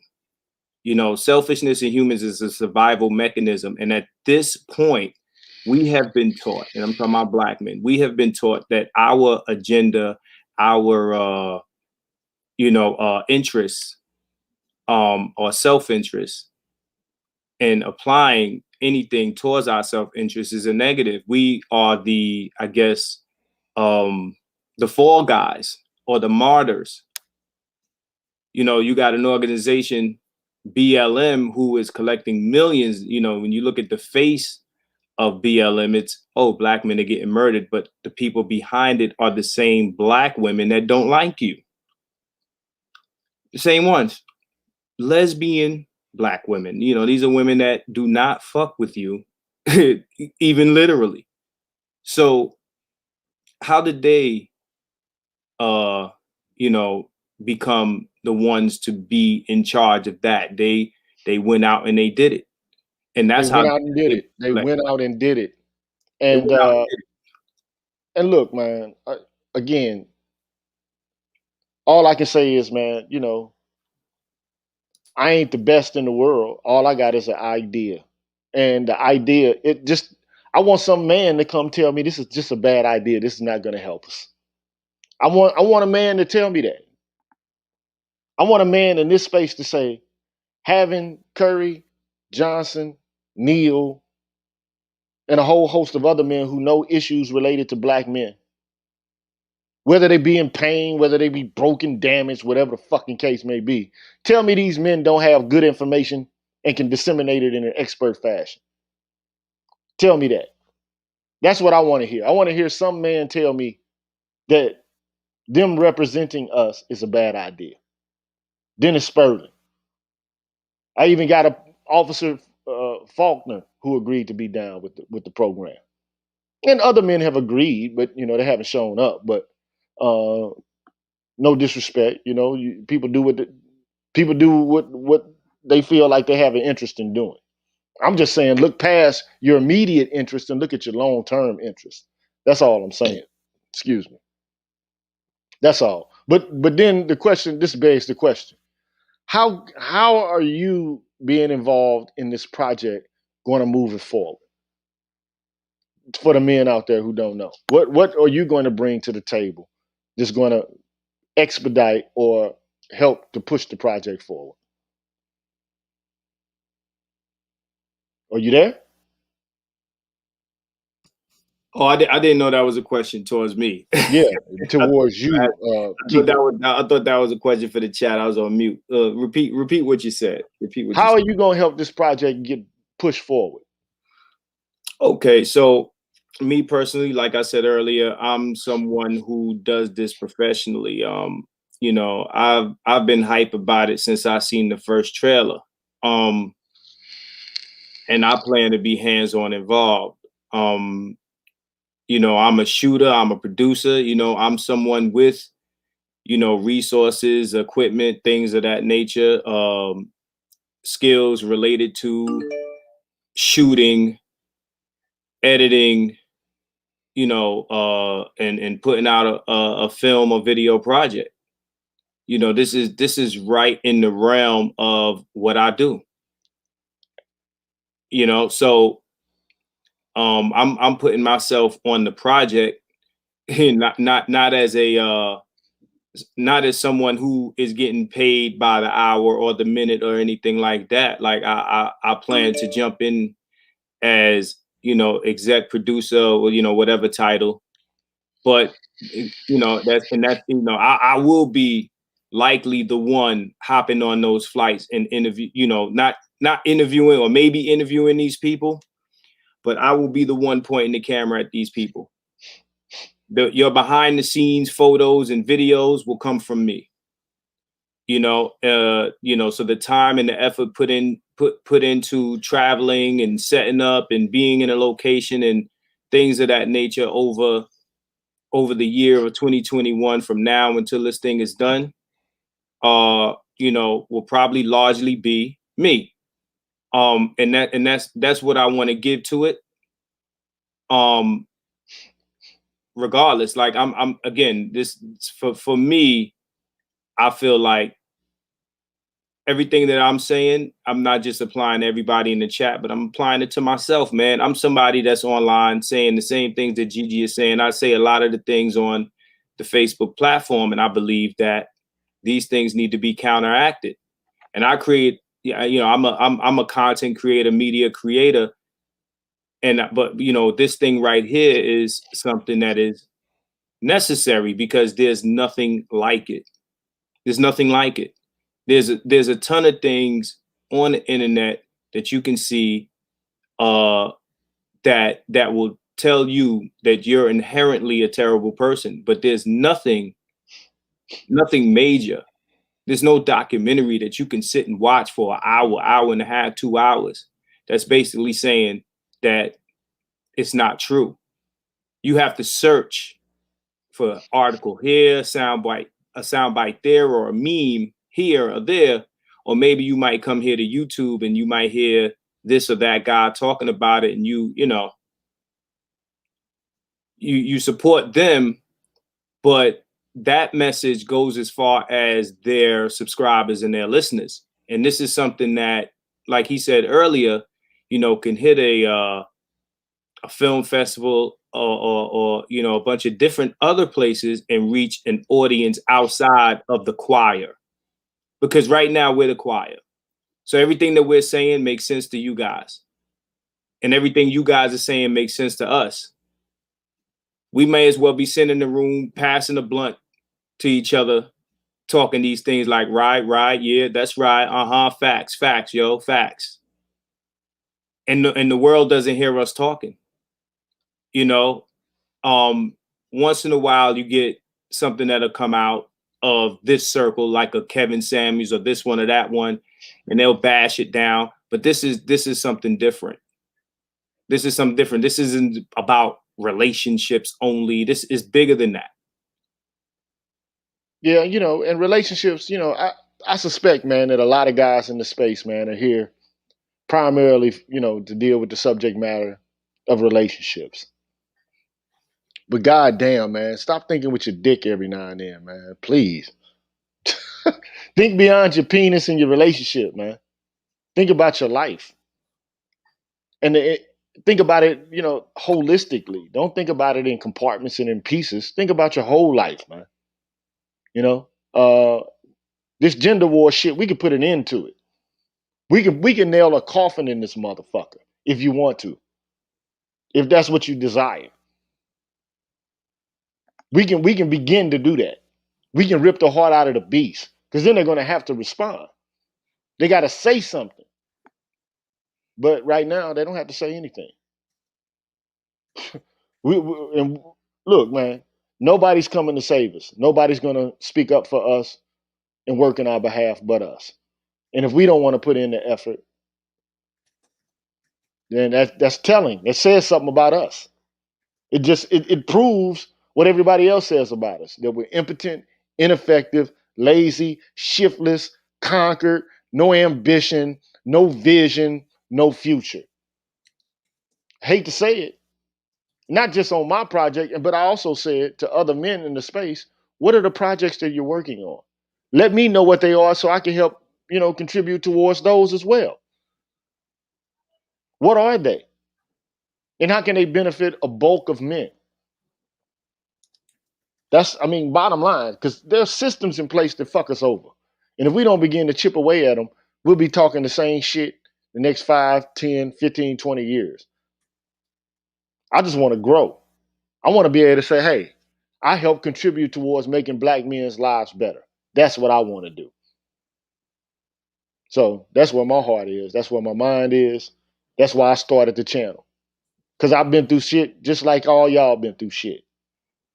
You know, selfishness in humans is a survival mechanism. And at this point, we have been taught, and I'm talking about Black men, we have been taught that our agenda, our, you know, interests or self-interest and applying anything towards our self-interest is a negative. We are the, I guess, the fall guys or the martyrs. You know, you got an organization, BLM, who is collecting millions. You know, when you look at the face of BLM, it's, oh, Black men are getting murdered, but the people behind it are the same Black women that don't like you. The same ones. Lesbian Black women. You know, these are women that do not fuck with you, even literally. So how did they you know, become the ones to be in charge of that? They went out and they did it. And They that's how went out and did they it. They collect. went out and did it. They And went out and did it. look, man. Again, all I can say is, man, you know, I ain't the best in the world. All I got is an idea, and the idea, it just, I want some man to come tell me this is just a bad idea. This is not going to help us. I want a man to tell me that. I want a man in this space to say, having Curry, Johnson, Neal, and a whole host of other men who know issues related to Black men, whether they be in pain, whether they be broken, damaged, whatever the fucking case may be. Tell me these men don't have good information and can disseminate it in an expert fashion. Tell me that. That's what I want to hear. I want to hear some man tell me that them representing us is a bad idea. Dennis Spurling. I even got a officer Faulkner who agreed to be down with the program, and other men have agreed, but you know they haven't shown up. But uh, no disrespect, you know, people do what they feel like they have an interest in doing. I'm just saying, look past your immediate interest and look at your long term interest. That's all I'm saying. Excuse me. That's all. But then the question, this begs the question: how are you being involved in this project going to move it forward? For the men out there who don't know, what are you going to bring to the table? Just going to expedite or help to push the project forward? Are you there? Oh, I didn't know that was a question towards me. Yeah, I towards you, keep. I thought that was a question for the chat. I was on mute. Repeat what you said. Repeat what you How said. are you going to help this project get pushed forward? Okay, so me personally, like I said earlier, I'm someone who does this professionally. You know, I've been hype about it since I seen the first trailer. Um, and I plan to be hands-on involved. I'm a shooter, I'm a producer, I'm someone with, resources, equipment, things of that nature, skills related to shooting, editing, and putting out a film or video project. This is right in the realm of what I do. So I'm putting myself on the project, not as a not as someone who is getting paid by the hour or the minute or anything like that. Like I plan to jump in as exec producer or whatever title, but I will be likely the one hopping on those flights and interview, not interviewing or maybe interviewing these people, but I will be the one pointing the camera at these people. Your behind the scenes photos and videos will come from me. So the time and the effort put into traveling and setting up and being in a location and things of that nature over the year of 2021 from now until this thing is done, will probably largely be me. And that's what I want to give to it. Regardless, like I'm again, this for me, I feel like everything that I'm saying, I'm not just applying to everybody in the chat, but I'm applying it to myself, man. I'm somebody that's online saying the same things that Gigi is saying. I say a lot of the things on the Facebook platform, and I believe that these things need to be counteracted. And I create, I'm a content creator, media creator, but this thing right here is something that is necessary because there's nothing like it. There's nothing like it. There's a ton of things on the internet that you can see that will tell you that you're inherently a terrible person, but there's nothing major. There's no documentary that you can sit and watch for an hour and a half, 2 hours. That's basically saying that it's not true. You have to search for an article here, a soundbite there, or a meme here or there, or maybe you might come here to YouTube and you might hear this or that guy talking about it, and you support them, but that message goes as far as their subscribers and their listeners. And this is something that, like he said earlier, can hit a film festival or a bunch of different other places and reach an audience outside of the choir. Because right now we're the choir. So everything that we're saying makes sense to you guys. And everything you guys are saying makes sense to us. We may as well be sitting in the room, passing a blunt to each other, talking these things like, right, yeah, that's right, facts, yo, facts. And the world doesn't hear us talking. Once in a while you get something that'll come out of this circle, like a Kevin Samuels or this one or that one, and they'll bash it down. But this is something different. This is something different. This isn't about relationships only. This is bigger than that. Yeah, and relationships, I suspect, man, that a lot of guys in the space, man, are here primarily, to deal with the subject matter of relationships. But goddamn, man, stop thinking with your dick every now and then, man. Please. Think beyond your penis and your relationship, man. Think about your life. And think about it, holistically. Don't think about it in compartments and in pieces. Think about your whole life, man. This gender war shit, we could put an end to it. We can nail a coffin in this motherfucker if you want to. If that's what you desire. We can begin to do that. We can rip the heart out of the beast. Because then they're gonna have to respond. They gotta say something. But right now they don't have to say anything. And look, man, nobody's coming to save us. Nobody's gonna speak up for us and work on our behalf but us. And if we don't want to put in the effort, then that's telling. It says something about us. It proves what everybody else says about us, that we're impotent, ineffective, lazy, shiftless, conquered, no ambition, no vision, no future. I hate to say it, not just on my project, but I also say it to other men in the space. What are the projects that you're working on? Let me know what they are so I can help, contribute towards those as well. What are they? And how can they benefit a bulk of men? Bottom line, because there's systems in place that fuck us over. And if we don't begin to chip away at them, we'll be talking the same shit the next 5, 10, 15, 20 years. I just want to grow. I want to be able to say, hey, I help contribute towards making black men's lives better. That's what I want to do. So that's where my heart is. That's where my mind is. That's why I started the channel. Because I've been through shit just like all y'all been through shit.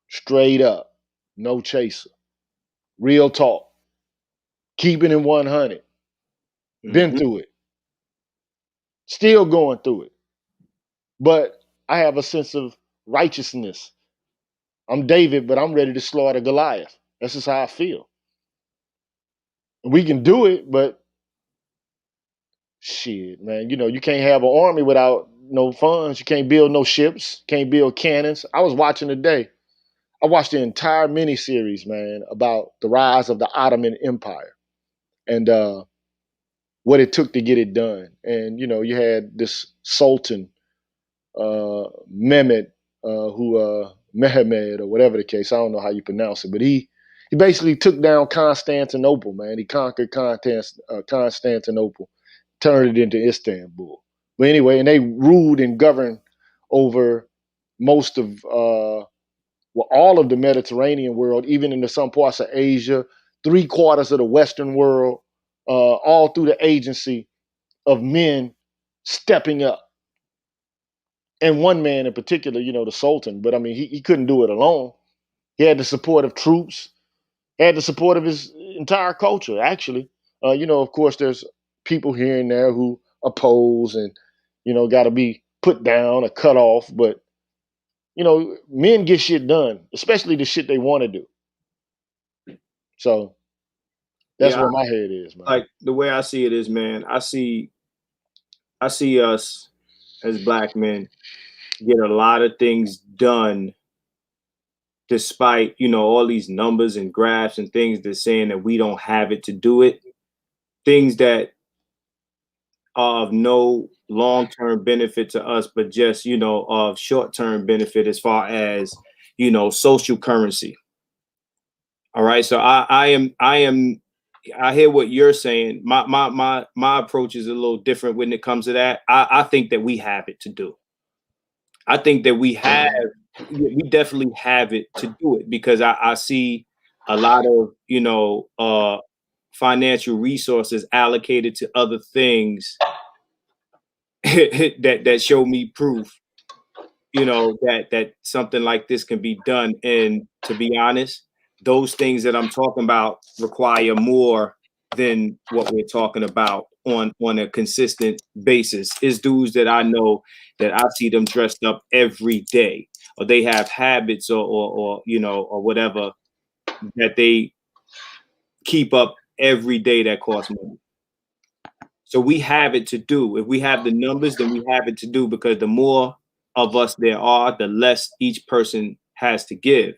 Straight up. No chaser. Real talk. Keeping it 100. Been through it. Still going through it. But I have a sense of righteousness. I'm David, but I'm ready to slaughter Goliath. That's just how I feel. We can do it, but shit, man, you can't have an army without no funds. You can't build no ships, can't build cannons. I was watching today. I watched the entire miniseries, man, about the rise of the Ottoman Empire and what it took to get it done. And you had this Sultan, Mehmet, Mehmed or whatever the case. I don't know how you pronounce it, but he basically took down Constantinople, man. He conquered Constantinople, turned it into Istanbul. But anyway, and they ruled and governed over most of all of the Mediterranean world, even into some parts of Asia, 3/4 of the Western world, all through the agency of men stepping up. And one man in particular, the Sultan, but he couldn't do it alone. He had the support of troops, had the support of his entire culture, actually. Of course, there's people here and there who oppose and, got to be put down or cut off. But, men get shit done, especially the shit they want to do. So that's Yeah, where my head is, man. like the way I see it is, man, I see us as black men get a lot of things done despite, all these numbers and graphs and things that saying that we don't have it to do it. Things that are of no long-term benefit to us, but just, of short-term benefit as far as, social currency. All right. So I hear what you're saying. My approach is a little different when it comes to that. I think that we have it to do. I think that we definitely have it to do it because I see a lot of financial resources allocated to other things that show me proof, that something like this can be done. And to be honest, those things that I'm talking about require more than what we're talking about on a consistent basis. Is dudes that I know that I see them dressed up every day, or they have habits or whatever that they keep up every day that costs money. So we have it to do. If we have the numbers, then we have it to do because the more of us there are, the less each person has to give.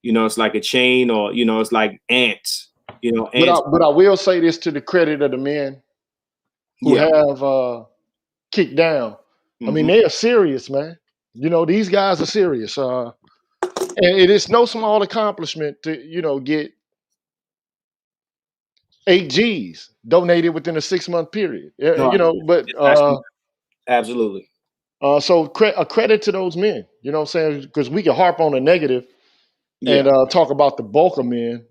It's like a chain or, it's like ants, ants. But I will say this to the credit of the men who Yeah. have kicked down. They are serious, man. These guys are serious. And it is no small accomplishment to, get 8 G's donated within a 6-month period. No, But absolutely. so a credit to those men. You know what I'm saying? Because we can harp on the negative Yeah. and talk about the bulk of men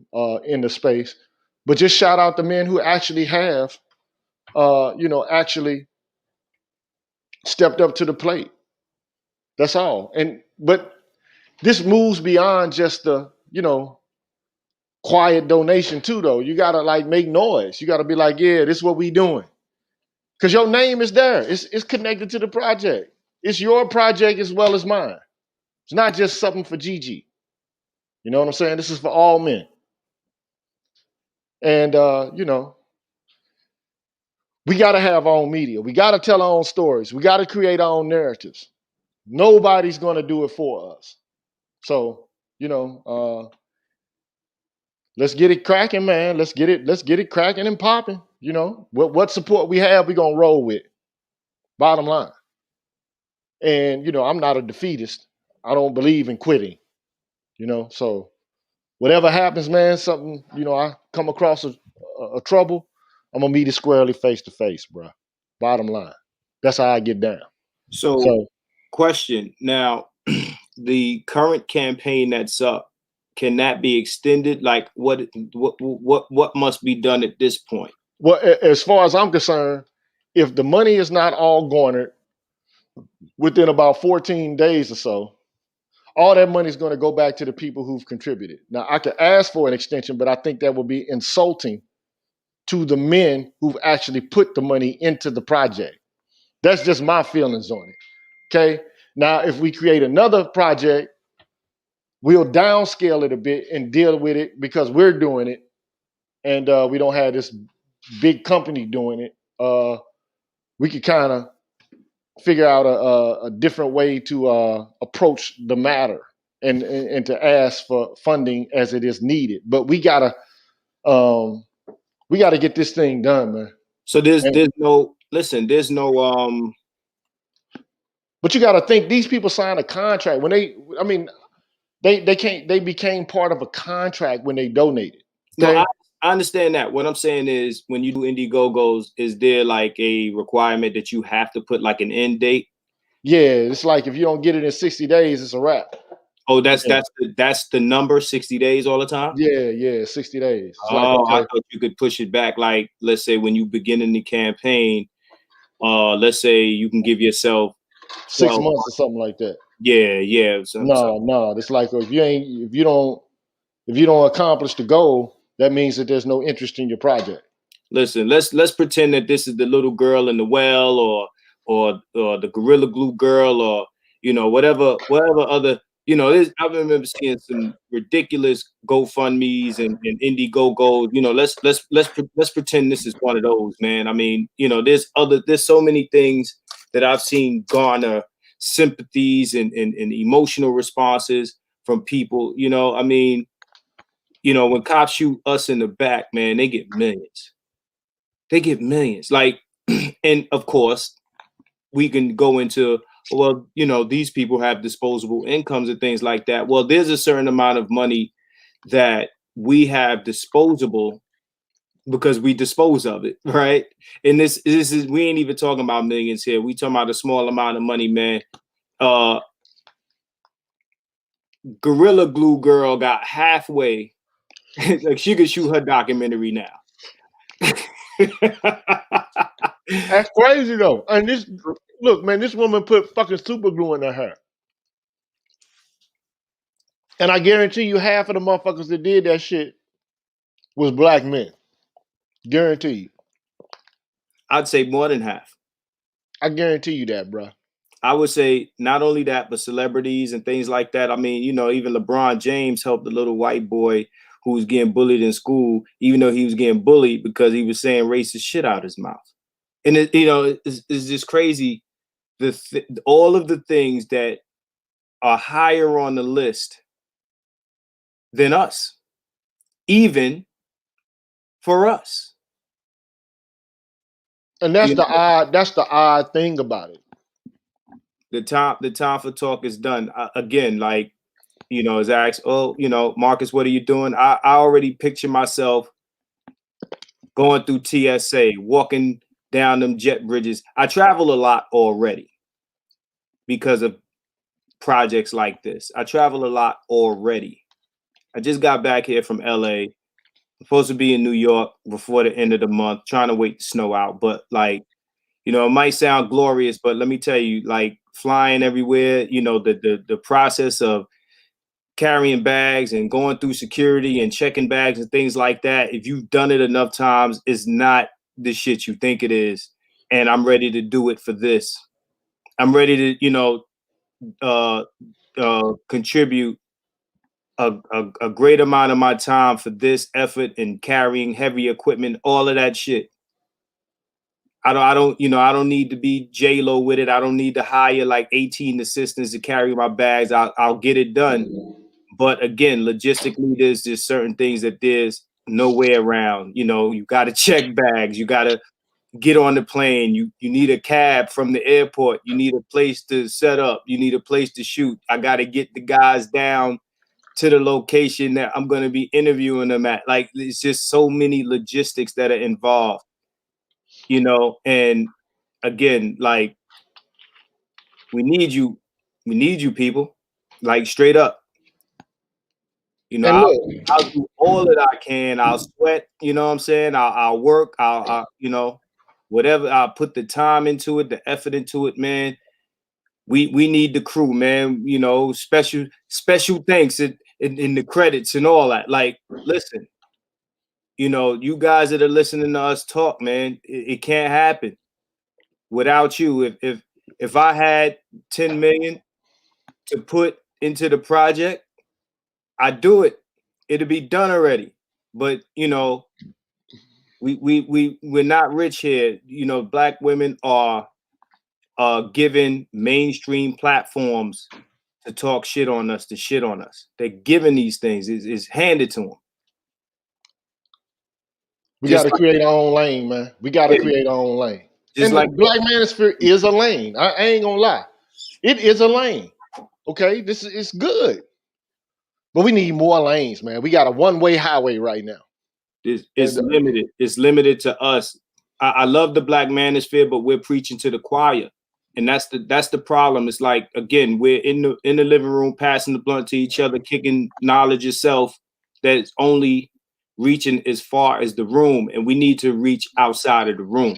in the space, but just shout out the men who actually have, actually stepped up to the plate. That's all. But this moves beyond just the, quiet donation too, though. You gotta like make noise. You gotta be like, yeah, this is what we doing. Because your name is there. It's connected to the project. It's your project as well as mine. It's not just something for Gigi. You know what I'm saying? This is for all men. And we gotta have our own media. We gotta tell our own stories. We gotta create our own narratives. Nobody's gonna do it for us. So, let's get it cracking, man. Let's get it cracking and popping. What support we have, we're gonna roll with. Bottom line. And I'm not a defeatist. I don't believe in quitting. So whatever happens, man, something, I come across a trouble, I'm gonna meet it squarely face to face, bro. Bottom line. That's how I get down. So, So question now, the current campaign that's up, can that be extended? Like what must be done at this point? well, as far as I'm concerned, if the money is not all garnered within about 14 days or so, all that money is going to go back to the people who've contributed. Now, I could ask for an extension, but I think that would be insulting to the men who've actually put the money into the project. That's just my feelings on it. Okay. Now, if we create another project, we'll downscale it a bit and deal with it because we're doing it, and we don't have this big company doing it. We could kind of figure out a different way to approach the matter and to ask for funding as it is needed. But we gotta get this thing done, man. So there's no But you got to think these people signed a contract when they became part of a contract when they donated. Okay? No, I understand that. What I'm saying is, when you do Indiegogos, is there like a requirement that you have to put like an end date? Yeah, it's like if you don't get it in 60 days, it's a wrap. Oh, that's the number, 60 days all the time? Yeah, 60 days. It's I thought you could push it back. Like, let's say when you begin in the campaign, let's say you can give yourself 6 months or something like that. Yeah. No. It's like if you don't accomplish the goal, that means that there's no interest in your project. Listen, let's pretend that this is the little girl in the well, or the Gorilla Glue girl, or whatever other. I remember seeing some ridiculous GoFundMe's and Indiegogo. Let's pretend this is one of those, man. I mean, there's so many things that I've seen garner sympathies and emotional responses from people. I mean, when cops shoot us in the back, man, they get millions. They get millions. Like, and of course, we can go into, well, these people have disposable incomes and things like that. Well, there's a certain amount of money that we have disposable because we dispose of it, right? And this is, we ain't even talking about millions here. We talking about a small amount of money, man. Gorilla Glue girl got halfway. Like, she could shoot her documentary now. That's crazy though. And look, man, this woman put fucking super glue in her hair. And I guarantee you half of the motherfuckers that did that shit was black men. Guarantee you. I'd say more than half. I guarantee you that, bro. I would say not only that, but celebrities and things like that. I mean, even LeBron James helped a little white boy who was getting bullied in school, even though he was getting bullied because he was saying racist shit out his mouth. And it's just crazy. All of the things that are higher on the list than us, even for us. And that's the odd thing about it. The time for talk is done. Again, like, is asked, oh, Marcus, what are you doing? I already picture myself going through TSA, walking down them jet bridges. I travel a lot already because of projects like this. I travel a lot already. I just got back here from LA. I'm supposed to be in New York before the end of the month, trying to wait the snow out. But like, it might sound glorious, but let me tell you, like, flying everywhere, the process of carrying bags and going through security and checking bags and things like that, if you've done it enough times, it's not the shit you think it is. and I'm ready to do it for this. I'm ready to, contribute a great amount of my time for this effort and carrying heavy equipment, all of that shit. I don't need to be J-Lo with it. I don't need to hire like 18 assistants to carry my bags. I'll get it done. But again, logistically, there's just certain things that there's no way around. You got to check bags. You got to get on the plane. You need a cab from the airport. You need a place to set up. You need a place to shoot. I got to get the guys down to the location that I'm going to be interviewing them at. Like, it's just so many logistics that are involved, and again, like, we need you people, like, straight up. And look, I'll do all that I can. I'll sweat, you know what I'm saying? I'll work, whatever. I'll put the time into it, the effort into it, man. We need the crew, man. Special thanks in the credits and all that. Like, listen, you guys that are listening to us talk, man, it can't happen without you. If I had 10 million to put into the project, I'd do it. It'll be done already. But we're not rich here. Black women are given mainstream platforms to talk shit on us, to shit on us. They're given these things. It's handed to them. we got to create our own lane, man. We got to create our own lane. And the Black Manosphere is a lane. I ain't gonna lie. It is a lane. Okay, it's good. But we need more lanes, man. We got a one-way highway right now. It's limited. It's limited to us. I love the Black Manosphere, but we're preaching to the choir. And that's the problem. It's like, again, we're in the living room passing the blunt to each other, kicking knowledge itself that's only reaching as far as the room, and we need to reach outside of the room.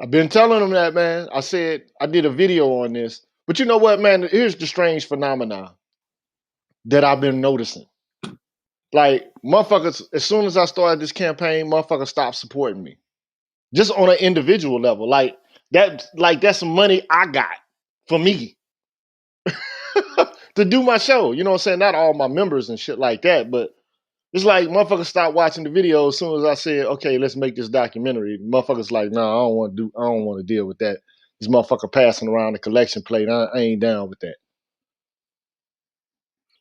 I've been telling them that, man. I said I did a video on this. But you know what, man? Here's the strange phenomenon that I've been noticing. Like, motherfuckers, as soon as I started this campaign, motherfuckers stopped supporting me. Just on an individual level. That's some money I got for me to do my show. You know what I'm saying? Not all my members and shit like that, but it's like motherfuckers stopped watching the video as soon as I said, okay, let's make this documentary. Motherfuckers like, no, I don't want to deal with that. This motherfucker passing around the collection plate. I ain't down with that.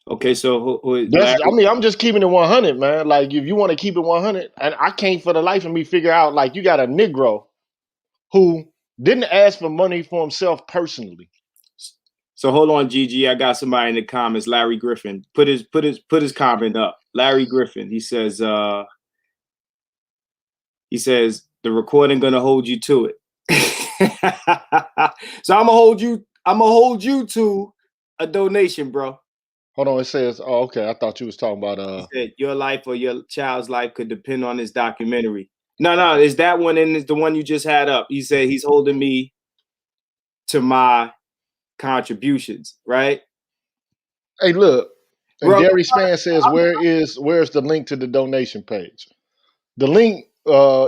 Okay, so I'm just keeping it 100, man. Like, if you want to keep it 100, and I can't for the life of me figure out, like, you got a Negro who didn't ask for money for himself personally. So hold on, Gigi. I got somebody in the comments. Larry Griffin put his comment up. Larry Griffin. He says the recording gonna hold you to it. So I'm gonna hold you to a donation, bro. Hold on, it says, oh, okay. I thought you was talking about He said, your life or your child's life could depend on this documentary. No, is that one, and it's the one you just had up. He said he's holding me to my contributions, right? Hey, look. And Bro, Derry Span says, where's the link to the donation page? The link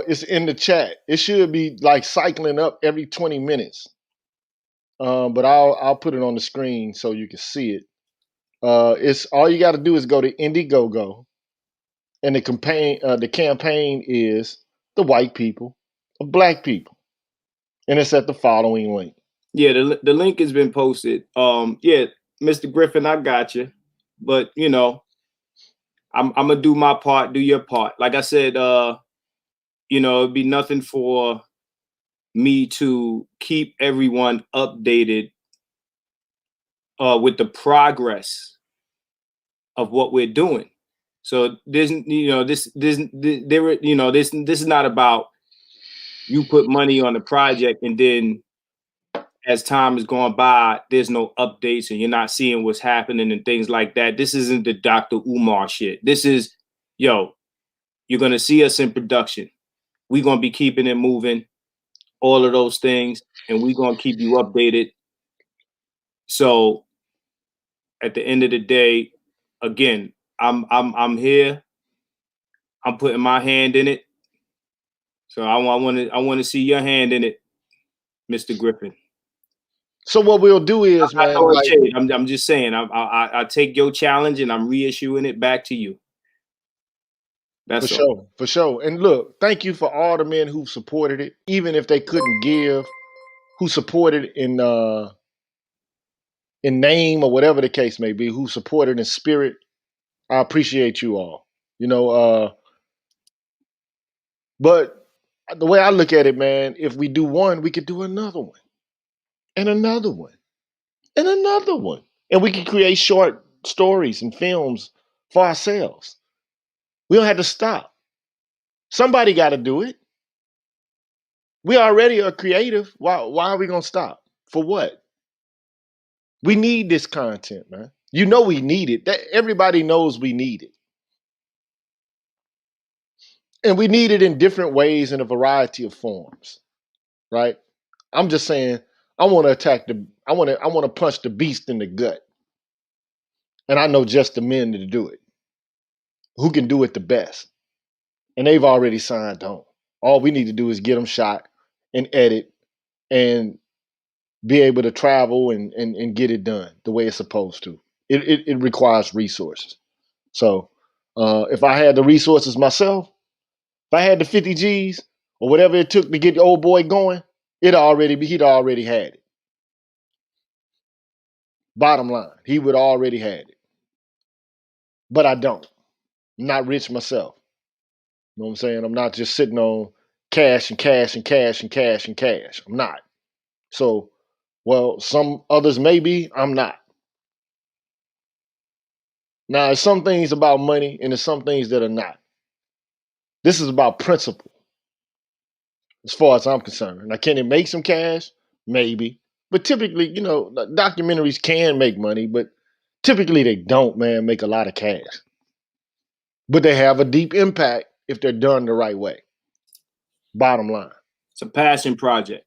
is in the chat. It should be like cycling up every 20 minutes. But I'll put it on the screen so you can see it. It's all you got to do is go to Indiegogo, and the campaign is the white people of black people, and it's at the following link. Yeah, the link has been posted. Yeah, Mr. Griffin, I got you, but I'm gonna do my part, do your part. Like I said, it'd be nothing for me to keep everyone updated with the progress of what we're doing. So this is not about you put money on the project and then as time is going by, there's no updates and you're not seeing what's happening and things like that. This isn't the Dr. Umar shit. This is, you're going to see us in production. We're going to be keeping it moving, all of those things, and we're going to keep you updated. So at the end of the day, again, I'm here. I'm putting my hand in it. So I want to see your hand in it, Mr. Griffin. So what we'll do is, I man, know it's like, shade. I'm just saying. I take your challenge and I'm reissuing it back to you. for That's all. sure, for sure. And look, thank you for all the men who supported it, even if they couldn't give, who supported in name or whatever the case may be, who supported in spirit. I appreciate you all. You know, but the way I look at it, man, if we do one, we could do another one, and another one, and another one. And we can create short stories and films for ourselves. We don't have to stop. Somebody got to do it. We already are creative. Why are we going to stop? For what? We need this content, man. You know we need it. Everybody knows we need it. And we need it in different ways in a variety of forms, right? I'm just saying I want to I want to punch the beast in the gut. And I know just the men to do it. Who can do it the best? And they've already signed on. All we need to do is get them shot and edit and be able to travel and get it done the way it's supposed to. It requires resources. So if I had the resources myself, if I had the 50 G's or whatever it took to get the old boy going, he'd already had it. Bottom line, he would already had it. But I don't. I'm not rich myself. You know what I'm saying? I'm not just sitting on cash and cash and cash and cash and cash. I'm not. So, well, some others may be, I'm not. Now, there's some things about money and there's some things that are not. This is about principle, as far as I'm concerned. Now, can it make some cash? Maybe. But typically, documentaries can make money, but typically they don't, man, make a lot of cash. But they have a deep impact if they're done the right way. Bottom line. It's a passion project.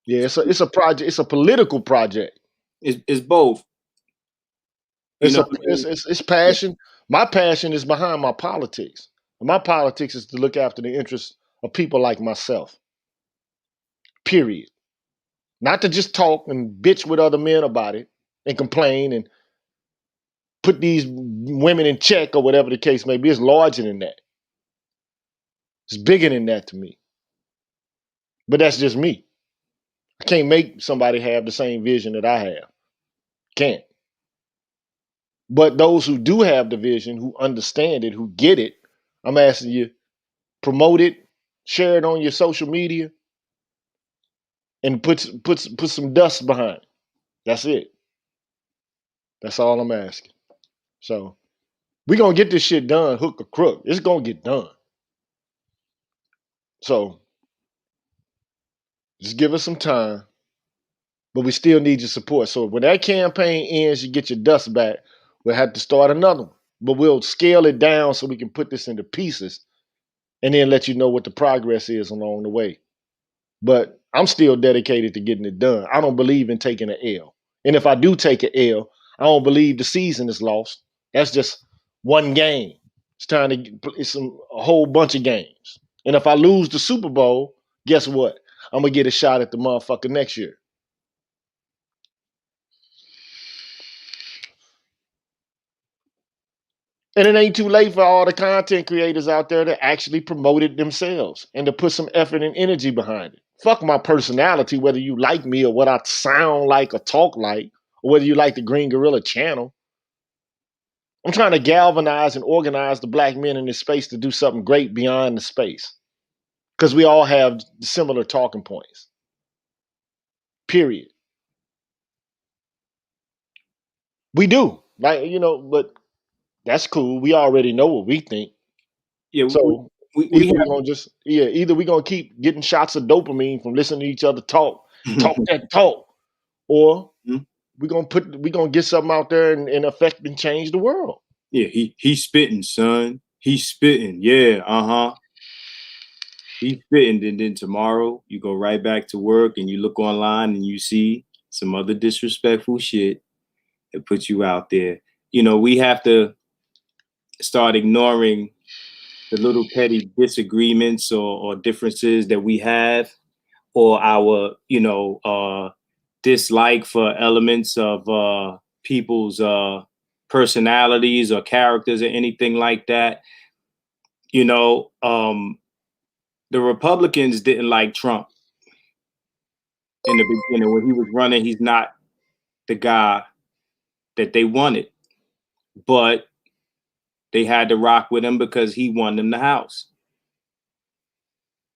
Yeah, it's a project, it's a political project. It's both. You It's know a what I mean? it's passion. My passion is behind my politics. And my politics is to look after the interests of people like myself. Period. Not to just talk and bitch with other men about it and complain and put these women in check or whatever the case may be. It's larger than that. It's bigger than that to me. But that's just me. I can't make somebody have the same vision that I have. Can't. But those who do have the vision, who understand it, who get it, I'm asking you, promote it, share it on your social media, and put some dust behind it. That's it. That's all I'm asking. So we're gonna get this shit done, hook or crook. It's gonna get done. So just give us some time, but we still need your support. So when that campaign ends, you get your dust back. We'll have to start another one, but we'll scale it down so we can put this into pieces and then let you know what the progress is along the way. But I'm still dedicated to getting it done. I don't believe in taking an L. And if I do take an L, I don't believe the season is lost. That's just one game. It's time to it's a whole bunch of games. And if I lose the Super Bowl, guess what? I'm gonna get a shot at the motherfucker next year. And it ain't too late for all the content creators out there to actually promote it themselves and to put some effort and energy behind it. Fuck my personality, whether you like me or what I sound like or talk like, or whether you like the Green Gorilla channel. I'm trying to galvanize and organize the black men in this space to do something great beyond the space. Because we all have similar talking points. Period. We do. But that's cool. We already know what we think. Yeah, So we either we're gonna keep getting shots of dopamine from listening to each other talk have. that talk, or we're gonna get something out there and affect and change the world. Yeah, he's spitting, son. He's spitting. Yeah, he's spitting. And then tomorrow you go right back to work and you look online and you see some other disrespectful shit that puts you out there. We have to start ignoring the little petty disagreements or differences that we have, or our, dislike for elements of people's personalities or characters or anything like that. You know, the Republicans didn't like Trump in the beginning when he was running. He's not the guy that they wanted, but they had to rock with him because he won them the House.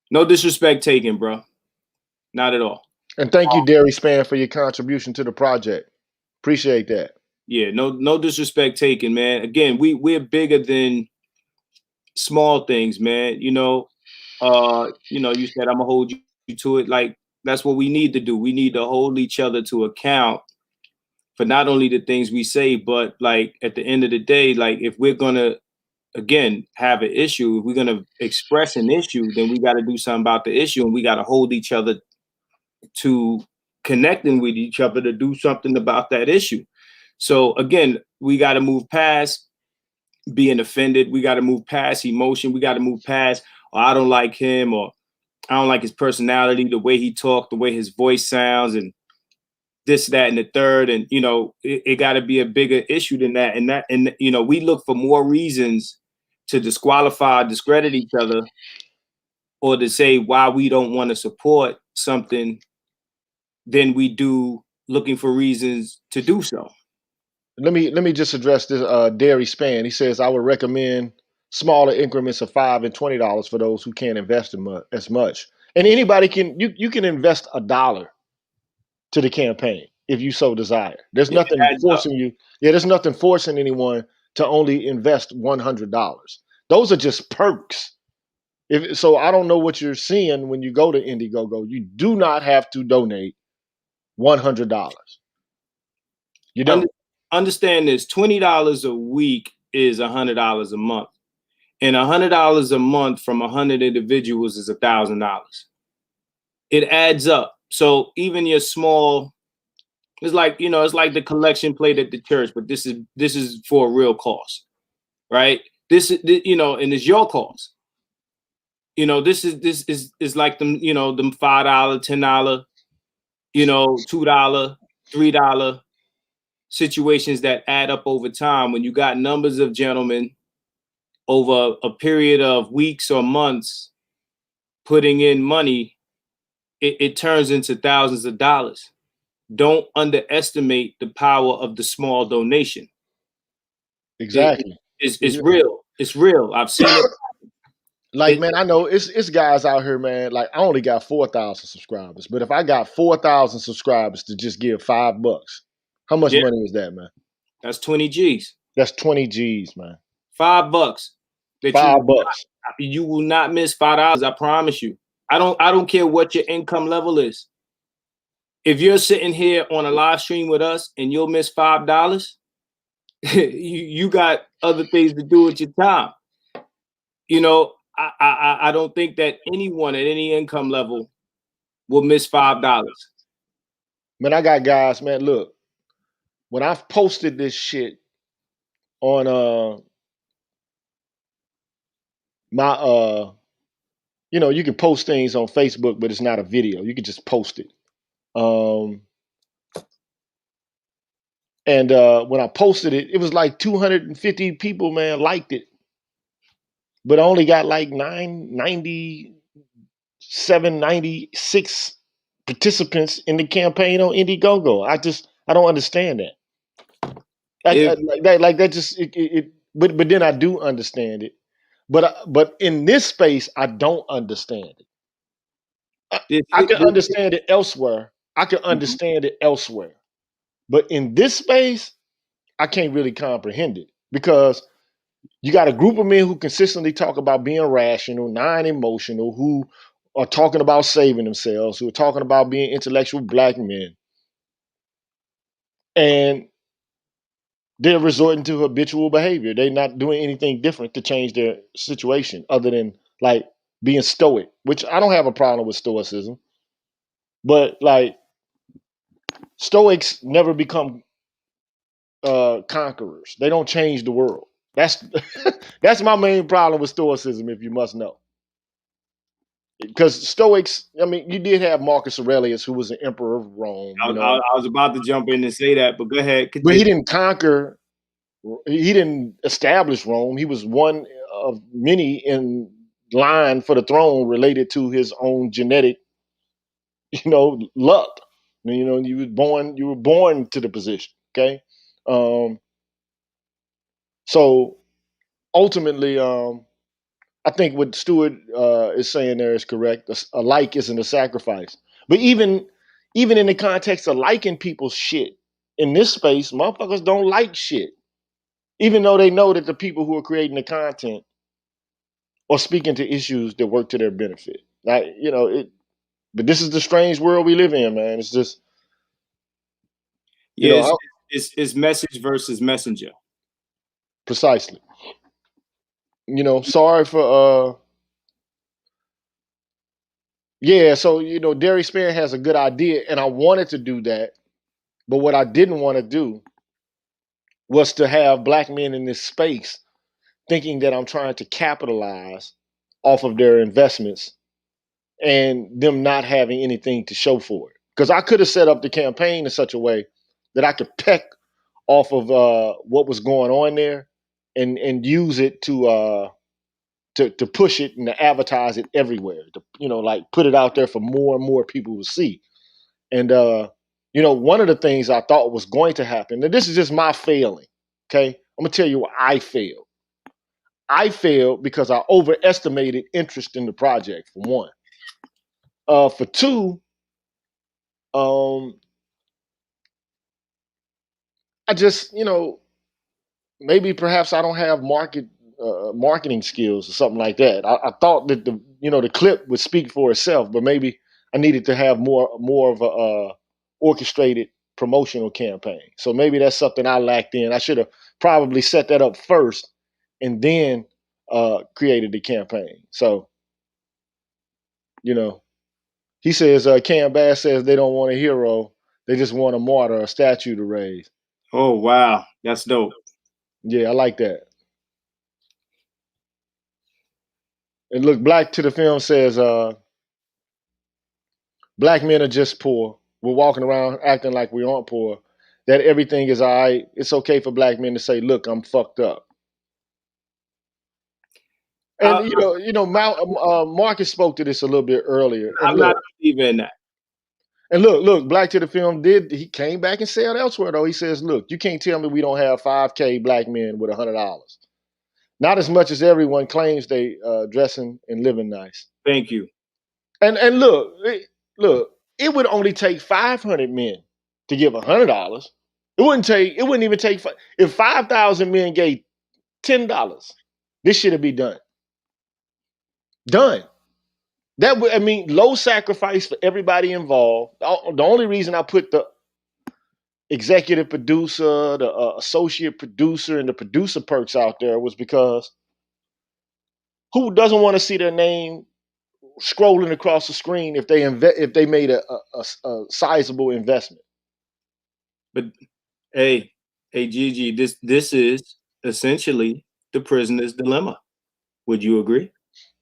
No disrespect taken, bro. Not at all. And thank you, Derry Span, for your contribution to the project. Appreciate that. Yeah, no disrespect taken, man. Again, we're bigger than small things, man. You said I'm gonna hold you to it. Like, that's what we need to do. We need to hold each other to account for not only the things we say, but like at the end of the day, like if we're gonna again have an issue, if we're gonna express an issue, then we got to do something about the issue, and we got to hold each other to connecting with each other to do something about that issue. So again, we got to move past being offended. We got to move past emotion. We got to move past, oh, I don't like him, or I don't like his personality, the way he talked, the way his voice sounds, and this, that, and the third. And it got to be a bigger issue than that. And we look for more reasons to disqualify, discredit each other, or to say why we don't want to support something than we do looking for reasons to do so. Let me just address this Derry Span. He says I would recommend smaller increments of $5 and $20 for those who can't invest as much. And anybody you can invest $1 to the campaign if you so desire. There's It nothing adds up. forcing you. Yeah, there's nothing forcing anyone to only invest $100. Those are just perks. So I don't know what you're seeing when you go to Indiegogo. You do not have to donate $100. You Under, don't. Understand this: $20 a week is $100 a month, and $100 a month from 100 individuals is $1,000. It adds up. So even your small, it's like the collection plate at the church, but this is for a real cause, right? This is and it's your cause. This is like them $5, $10, $2, $3 situations that add up over time. When you got numbers of gentlemen over a period of weeks or months putting in money, it turns into thousands of dollars. Don't underestimate the power of the small donation. Exactly. It's real. It's real. I've seen it. Like, man, I know it's guys out here, man. Like, I only got 4,000 subscribers, but if I got 4,000 subscribers to just give $5, how much Yeah, money is that, man? that's 20 G's. That's 20 G's, man. $5 that $5. you will not miss $5. I promise you. I don't care what your income level is. If you're sitting here on a live stream with us and you'll miss $5, you got other things to do with your time. I don't think that anyone at any income level will miss $5. Man, I got guys, man. Look, when I've posted this shit on my you can post things on Facebook, but it's not a video. You can just post it. And when I posted it, it was like 250 people, man, liked it. But I only got like 997, 96 participants in the campaign on Indiegogo. I don't understand that. If Like that just but then I do understand it. But in this space, I don't understand it. this, I can this, understand it elsewhere. I can understand it elsewhere. But in this space, I can't really comprehend it because you got a group of men who consistently talk about being rational, non-emotional, who are talking about saving themselves, who are talking about being intellectual black men. And they're resorting to habitual behavior. They're not doing anything different to change their situation other than like being stoic, which I don't have a problem with stoicism. But like stoics never become conquerors. They don't change the world. That's that's my main problem with Stoicism, if you must know. Because Stoics, I mean, you did have Marcus Aurelius, who was an emperor of Rome, I, I, I was about to jump in and say that, but go ahead, but he continue. didn't conquer. He didn't establish Rome. He was one of many in line for the throne, related to his own genetic, luck. You were born to the position. Okay, um, so ultimately, I think what Stewart is saying there is correct. A like isn't a sacrifice. But even in the context of liking people's shit, in this space, motherfuckers don't like shit. Even though they know that the people who are creating the content are speaking to issues that work to their benefit. But this is the strange world we live in, man. It's just, you Yeah, know, it's message versus messenger. precisely. Sorry for yeah, so Derry Span has a good idea, and I wanted to do that, but what I didn't want to do was to have black men in this space thinking that I'm trying to capitalize off of their investments and them not having anything to show for it. Because I could have set up the campaign in such a way that I could peck off of what was going on there and use it to push it and to advertise it everywhere. To like put it out there for more and more people to see. And one of the things I thought was going to happen, and this is just my failing. Okay, I'm gonna tell you why I failed. I failed because I overestimated interest in the project. For one, for two, um, I just maybe perhaps I don't have marketing skills or something like that. I thought that the clip would speak for itself, but maybe I needed to have more of a orchestrated promotional campaign. So maybe that's something I lacked in. I should have probably set that up first and then created the campaign. So you know, he says Cam Bass says they don't want a hero, they just want a martyr, a statue to raise. Oh wow, that's dope. Yeah, I like that. And look, Black to the Film says, black men are just poor. We're walking around acting like we aren't poor. That everything is all right. It's okay for black men to say, "Look, I'm fucked up." And I, Marcus spoke to this a little bit earlier. And I'm not look, believing that. Black to the Film he came back and said elsewhere though. He says, "Look, you can't tell me we don't have 5K black men with $100. Not as much as everyone claims they dressing and living nice." Thank you. And look, it would only take 500 men to give $100. It wouldn't even take if 5,000 men gave $10. This should be done. Done. That would, I mean, low sacrifice for everybody involved. The only reason I put the executive producer, the associate producer, and the producer perks out there was because who doesn't want to see their name scrolling across the screen if they made a sizable investment? But hey, Gigi, this is essentially the prisoner's dilemma. Would you agree?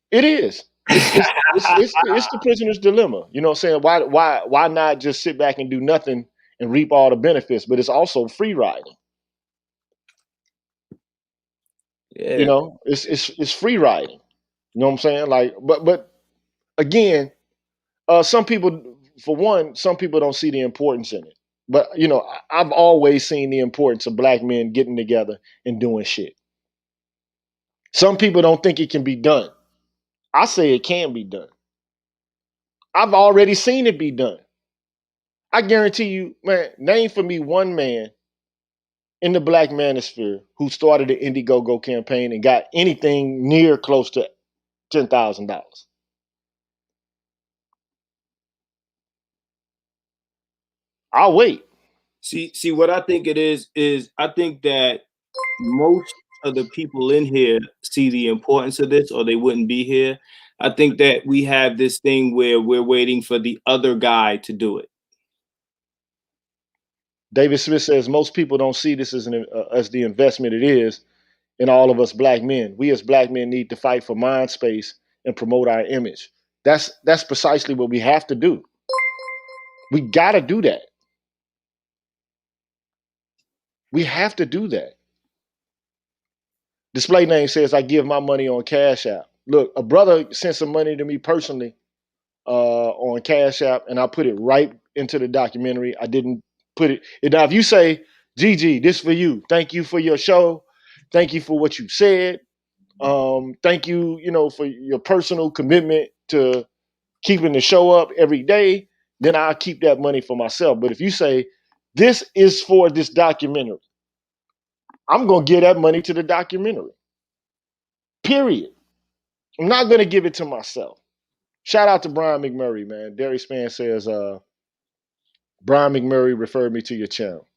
It is. It's the prisoner's dilemma. You know what I'm saying? Why not just sit back and do nothing and reap all the benefits? But it's also free riding. Yeah. It's free riding. You know what I'm saying? Like, but again, some people, for one, some people don't see the importance in it. But I've always seen the importance of black men getting together and doing shit. Some people don't think it can be done. I say it can be done. I've already seen it be done. I guarantee you, man, name for me one man in the black manosphere who started an Indiegogo campaign and got anything near close to $10,000. I'll wait. See what I think it is I think that most of the people in here see the importance of this or they wouldn't be here. I think that we have this thing where we're waiting for the other guy to do it. David Smith says most people don't see this as the investment it is. in all of us black men. We as black men need to fight for mind space and promote our image. That's precisely what we have to do. We got to do that. We have to do that. Display name says I give my money on Cash App. Look, a brother sent some money to me personally on Cash App, and I put it right into the documentary. I didn't put it. Now, if you say, "Gigi, this for you. Thank you for your show. Thank you for what you said. Thank you, for your personal commitment to keeping the show up every day," then I'll keep that money for myself. But if you say, "This is for this documentary," I'm gonna give that money to the documentary. Period. I'm not gonna give it to myself. Shout out to Brian McMurray, man. Derry Span says, Brian McMurray referred me to your channel.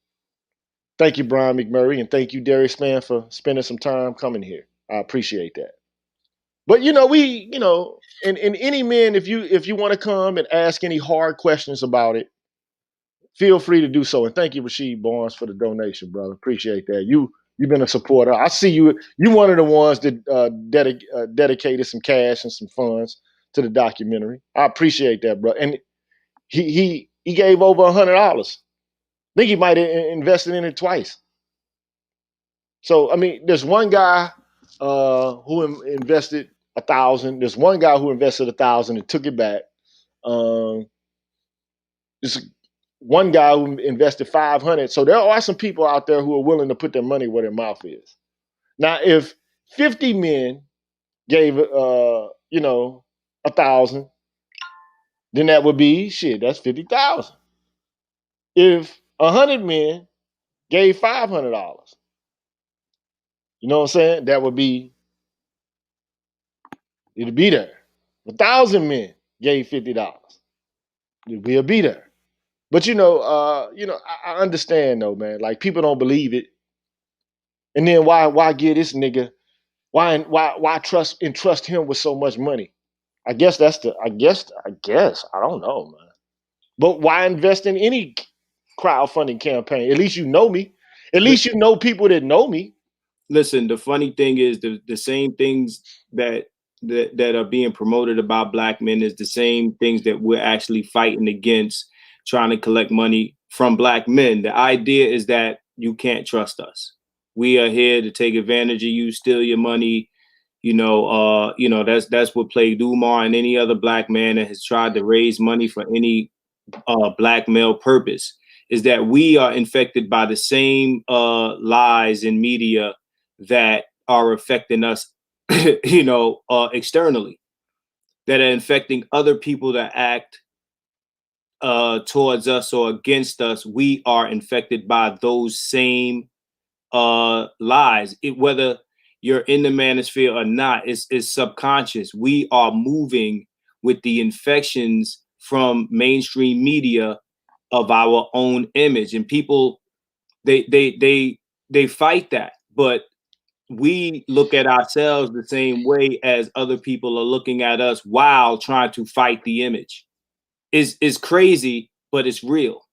Thank you, Brian McMurray, and thank you, Derry Span, for spending some time coming here. I appreciate that. But and any men, if you want to come and ask any hard questions about it, feel free to do so. And thank you, Rasheed Barnes, for the donation, brother. Appreciate that. You've been a supporter. I see you. You one of the ones that dedicated some cash and some funds to the documentary. I appreciate that, bro. And he gave over $100. I think he might have invested in it twice. So I mean, there's one guy who invested 1,000. There's one guy who invested 1,000 and took it back. There's one guy who invested 500. So there are some people out there who are willing to put their money where their mouth is. Now, if 50 men gave 1,000, then that would be shit. That's 50,000. If 100 men gave $500, you know what I'm saying? That would be it'll be there. 1,000 men gave $50, we'll be there. But I understand though, man. Like people don't believe it, and then why give this nigga why entrust him with so much money? I guess that's the I guess I don't know, man. But why invest in any crowdfunding campaign? At least you know me. At least you know people that know me. Listen, the funny thing is the same things that are being promoted about black men is the same things that we're actually fighting against, trying to collect money from black men. The idea is that you can't trust us. We are here to take advantage of you, steal your money. That's what plagued Umar and any other black man that has tried to raise money for any black male purpose, is that we are infected by the same lies in media that are affecting us, externally, that are infecting other people that act towards us or against us. We are infected by those same lies. Whether you're in the manosphere or not, it's subconscious. We are moving with the infections from mainstream media of our own image, and people they fight that, but we look at ourselves the same way as other people are looking at us while trying to fight the image. Is crazy, but it's real.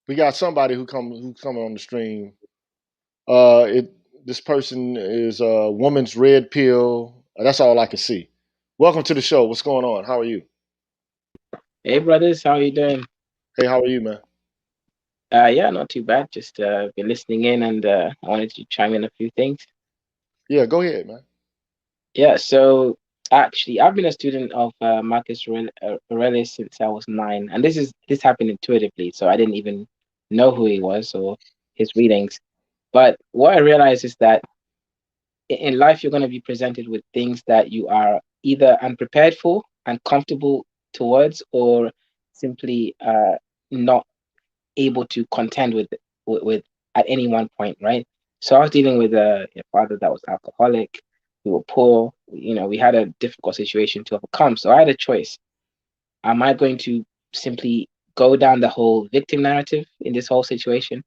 We got somebody who's coming on the stream. This person is a woman's red pill. That's all I can see. Welcome to the show. What's going on? How are you? Hey brothers, how are you doing? Hey, how are you, man? Yeah, not too bad. Just been listening in, and I wanted to chime in a few things. Yeah, go ahead, man. Yeah, so actually, I've been a student of Marcus Aurelius since I was 9, and this happened intuitively, so I didn't even know who he was or his readings. But what I realized is that in life, you're going to be presented with things that you are either unprepared for, uncomfortable towards, or simply not able to contend with at any one point, right? So I was dealing with a father that was alcoholic. We were poor. We had a difficult situation to overcome. So I had a choice. Am I going to simply go down the whole victim narrative in this whole situation,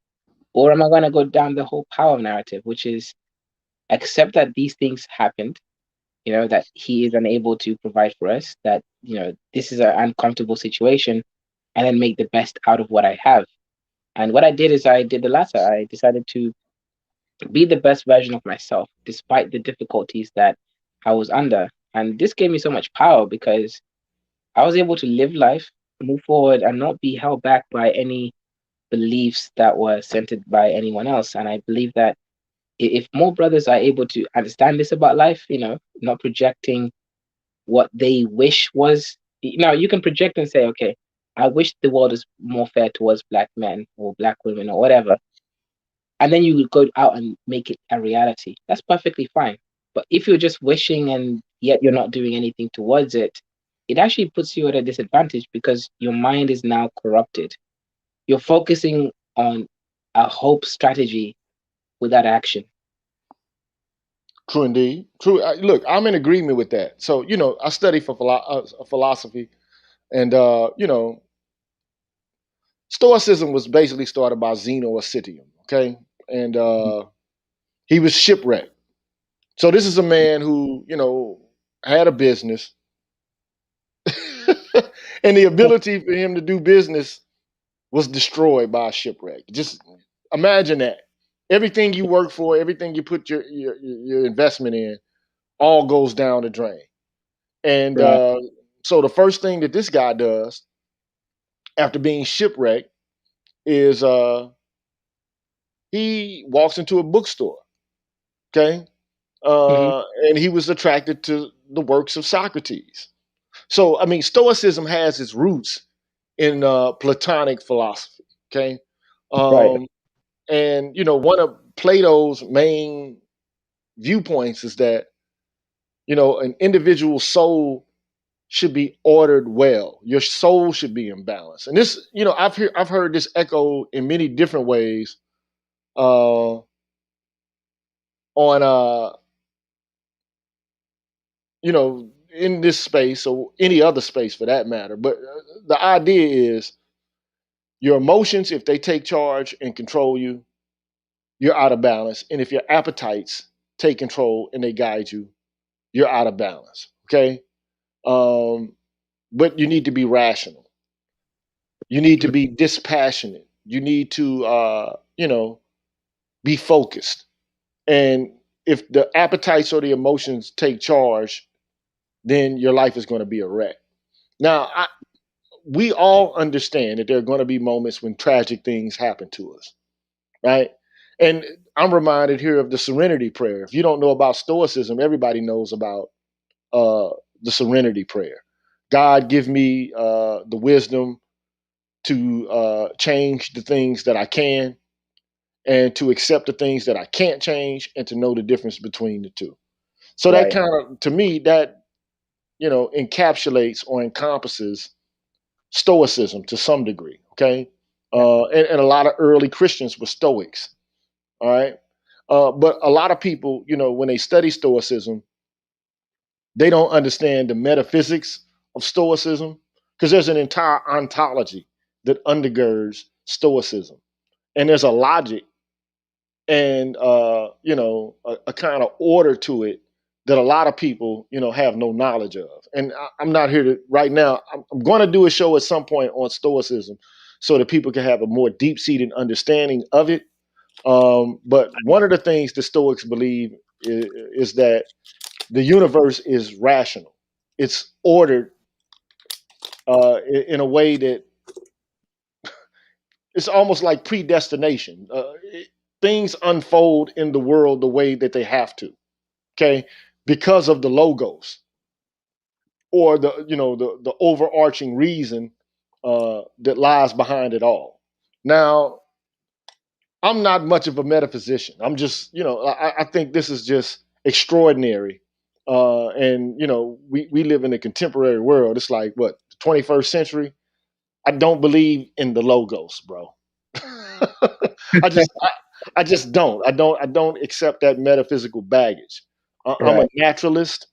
or am I going to go down the whole power narrative, which is accept that these things happened, that he is unable to provide for us, that this is an uncomfortable situation, and then make the best out of what I have. And what I did is I did the latter. I decided to be the best version of myself despite the difficulties that I was under. And this gave me so much power because I was able to live life, move forward, and not be held back by any beliefs that were centered by anyone else. And I believe that if more brothers are able to understand this about life, not projecting what they wish was, you can project and say, okay, I wish the world is more fair towards black men or black women or whatever. And then you go out and make it a reality. That's perfectly fine. But if you're just wishing and yet you're not doing anything towards it, it actually puts you at a disadvantage because your mind is now corrupted. You're focusing on a hope strategy without action. True indeed. True. Look, I'm in agreement with that. So, I study for philosophy, and Stoicism was basically started by Zeno of Citium. Okay, and he was shipwrecked. So this is a man who, had a business, and the ability for him to do business was destroyed by a shipwreck. Just imagine that. Everything you work for, everything you put your investment in, all goes down the drain. And Right. so the first thing that this guy does after being shipwrecked is he walks into a bookstore. Okay, Hmm. and he was attracted to the works of Socrates. So I mean, Stoicism has its roots in Platonic philosophy. Okay, Right. um, and one of Plato's main viewpoints is that an individual soul should be ordered well. Your soul should be in balance. And this, I've heard this echoed in many different ways on in this space or any other space for that matter. But the idea is your emotions, if they take charge and control you, you're out of balance. And if your appetites take control and they guide you, you're out of balance. Okay. Um, but you need to be rational. You need to be dispassionate. You need to, be focused. And if the appetites or the emotions take charge, then your life is going to be a wreck. Now, we all understand that there are going to be moments when tragic things happen to us, right? And I'm reminded here of the Serenity Prayer. If you don't know about Stoicism, everybody knows about uh, the Serenity Prayer. God, give me the wisdom to change the things that I can, and to accept the things that I can't change, and to know the difference between the two. So that Right. kind of, to me, that encapsulates or encompasses Stoicism to some degree. Okay, Yeah. and a lot of early Christians were Stoics. All right, but a lot of people, when they study Stoicism, they don't understand the metaphysics of Stoicism because there's an entire ontology that undergirds Stoicism, and there's a logic and a kind of order to it that a lot of people have no knowledge of. And I'm not here to right now. I'm going to do a show at some point on Stoicism so that people can have a more deep-seated understanding of it. But one of the things the Stoics believe is that the universe is rational. It's ordered in a way that it's almost like predestination. Things unfold in the world the way that they have to. Okay, because of the logos or the overarching reason that lies behind it all. Now, I'm not much of a metaphysician. I'm just, I think this is just extraordinary. And we live in a contemporary world. It's like what, the 21st century. I don't believe in the logos, bro. I just I just don't. I don't accept that metaphysical baggage. I'm a Right. naturalist.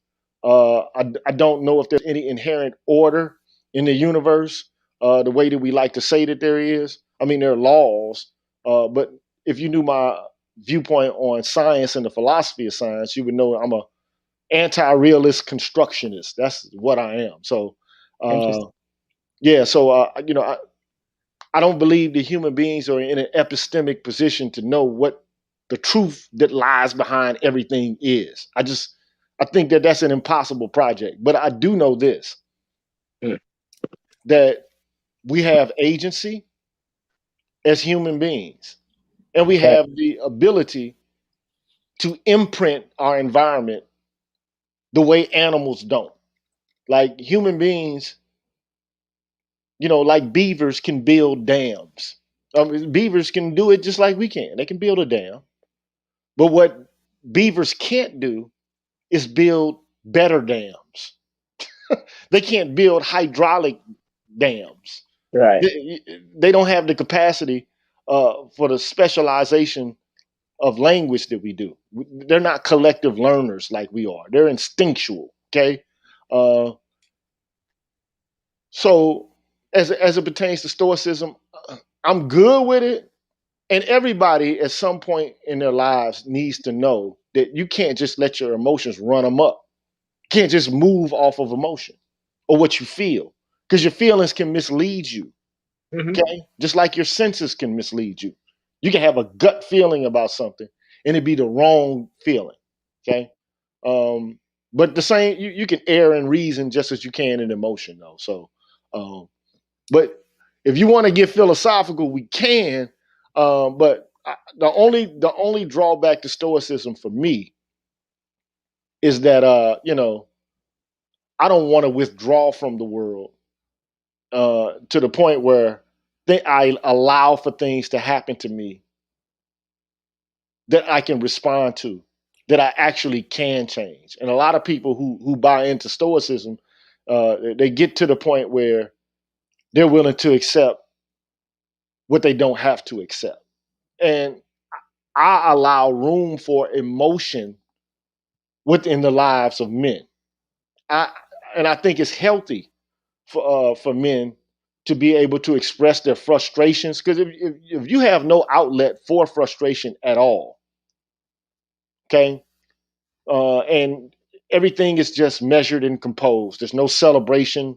I don't know if there's any inherent order in the universe, the way that we like to say that there is. I mean, there are laws, but if you knew my viewpoint on science and the philosophy of science, you would know I'm a anti-realist constructionist. That's what I am. So, uh, Interesting. yeah. So, I don't believe the human beings are in an epistemic position to know what the truth that lies behind everything is. I think that that's an impossible project. But I do know this, Mm. that we have agency as human beings, and we Okay. have the ability to imprint our environment the way animals don't. Like human beings, like beavers can build dams. Beavers can do it just like we can. They can build a dam. But what beavers can't do is build better dams. They can't build hydraulic dams. Right. They don't have the capacity for the specialization of language that we do. They're not collective learners like we are. They're instinctual. Okay, uh, so as it pertains to stoicism, I'm good with it. And everybody at some point in their lives needs to know that you can't just let your emotions run them up. You can't just move off of emotion or what you feel, because your feelings can mislead you. Hmm. Okay, just like your senses can mislead you. You can have a gut feeling about something and it be the wrong feeling. Okay, um, but the same, you can err in reason just as you can in emotion, though. So, um, but if you want to get philosophical, we can. But the only drawback to stoicism for me is that I don't want to withdraw from the world to the point where I allow for things to happen to me that I can respond to, that I actually can change. And a lot of people who buy into stoicism, they get to the point where they're willing to accept what they don't have to accept. And I allow room for emotion within the lives of men. I and I think it's healthy for men to be able to express their frustrations, because if you have no outlet for frustration at all, okay, and everything is just measured and composed. There's no celebration,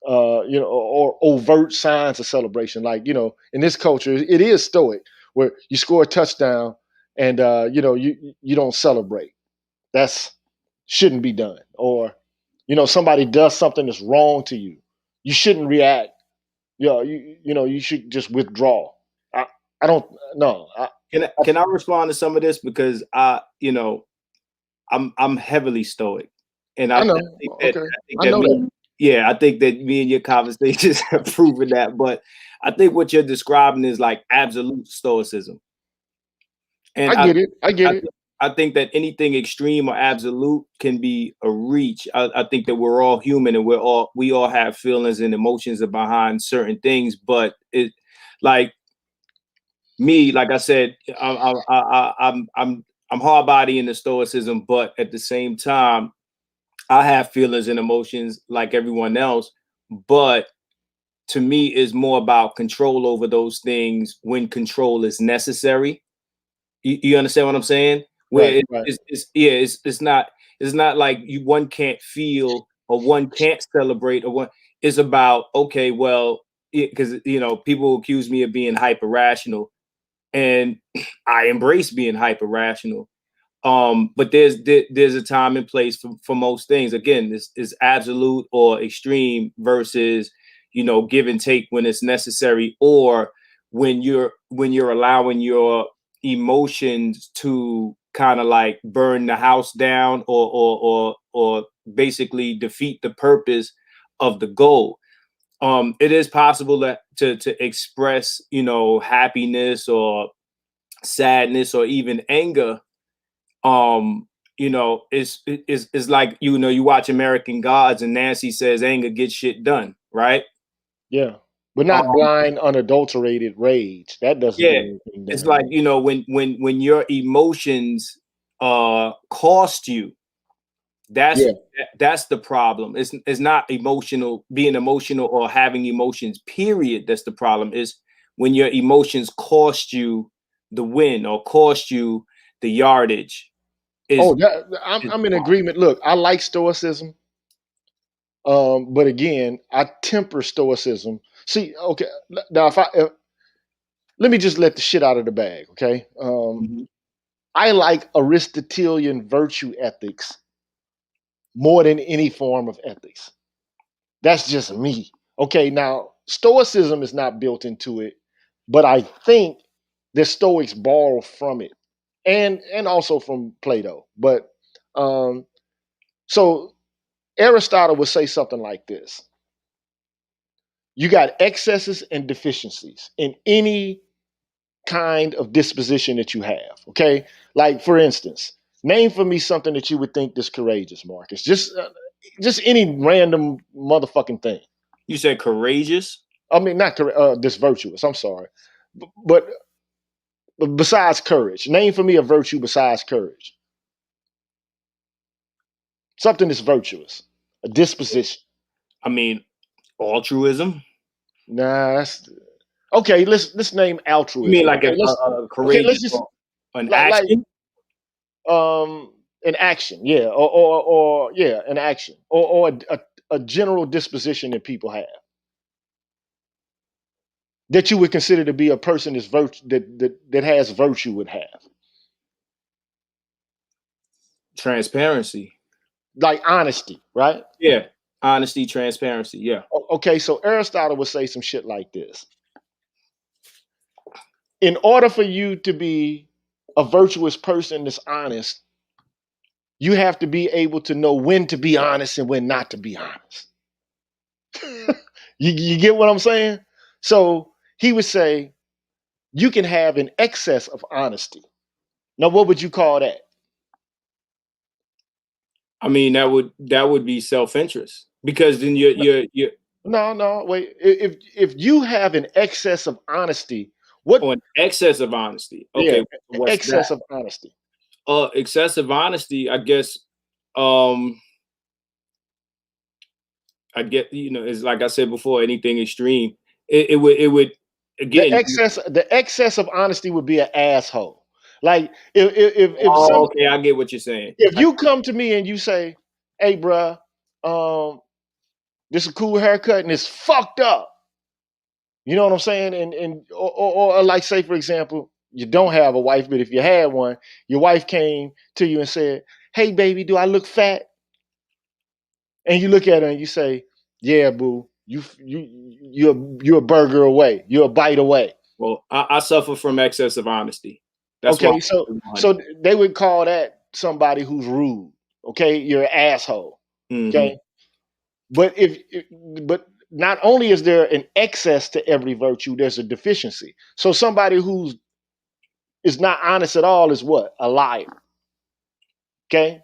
or overt signs of celebration. Like, in this culture, it is stoic, where you score a touchdown and you don't celebrate. That's shouldn't be done. Or, somebody does something that's wrong to you, you shouldn't react. You should just withdraw. I, I don't know. Can I respond to some of this, because I'm heavily stoic, and I I know. think that Okay, I think I that know that. me yeah I think that me and your conversations have proven that. But I think what you're describing is like absolute stoicism, and I get it. I get I, it. I think that anything extreme or absolute can be a reach. I think that we're all human, and we all have feelings and emotions behind certain things. But it, like me, like I said, I'm hard body in the stoicism, but at the same time, I have feelings and emotions like everyone else. But to me, it's more about control over those things when control is necessary. You understand what I'm saying? Where Right. Right. it's not like one can't feel or one can't celebrate or one. It's about, okay, well, because people accuse me of being hyper rational, and I embrace being hyper rational. But there's a time and place for most things. Again, this is absolute or extreme versus give and take when it's necessary, or when you're allowing your emotions to kind of like burn the house down, or basically defeat the purpose of the goal. It is possible to express happiness or sadness or even anger. It's like, you watch American Gods and Nancy says anger gets shit done, right? Yeah. But not um blind, unadulterated rage. That doesn't get yeah, anything it's done. like, when your emotions cost you, that's Yeah. that's the problem. It's not being emotional or having emotions, period. That's the problem, is when your emotions cost you the win or cost you the yardage. is Oh, I'm in agreement. Look, I like stoicism, but again, I temper stoicism. See, okay, now let me just let the shit out of the bag, okay? Mhm. I like Aristotelian virtue ethics more than any form of ethics. That's just me. Okay, now Stoicism is not built into it, but I think the Stoics borrow from it, and also from Plato. But um, so Aristotle would say something like this: you got excesses and deficiencies in any kind of disposition that you have. Okay, like for instance, name for me something that you would think is courageous, Marcus. Just any random motherfucking thing. You said courageous. I mean, not this virtuous. I'm sorry, but besides courage, name for me a virtue besides courage. Something that's virtuous, a disposition. I mean, altruism. Nah, that's okay. Let's name You mean altruism. like Okay, a okay. Let's courageous just an like action? an action, yeah, or yeah, an action, or a general disposition that people have that you would consider to be a person that's that has virtue would have, Transparency. like honesty, right? Yeah. Honesty, transparency. Yeah. Okay, so Aristotle would say some shit like this: in order for you to be a virtuous person that's honest, you have to be able to know when to be honest and when not to be honest. You get what I'm saying? So he would say you can have an excess of honesty. Now, what would you call that? I mean, that would be self-interest because then you're No, wait. If you have an excess of honesty, what? on excess of honesty. Yeah, Okay, what's that? excess of honesty. Excessive honesty, I guess. Um, I get, it's like I said before, anything extreme. It would again. The excess of honesty would be an asshole. Like Oh, okay, I get what you're saying. if you come to me and you say, "Hey, bruh, this is a cool haircut and it's fucked up," you know what I'm saying? Or like say for example, you don't have a wife, but if you had one, your wife came to you and said, "Hey, baby, do I look fat?" And you look at her and you say, "Yeah, boo, you're a burger away. You're a bite away." Well, I suffer from excess of honesty. That's why. Okay, so they would call that somebody who's rude. Okay, you're an asshole. Mm-hmm. Okay, but but not only is there an excess to every virtue, there's a deficiency. So somebody who's is not honest at all is what? A liar. Okay,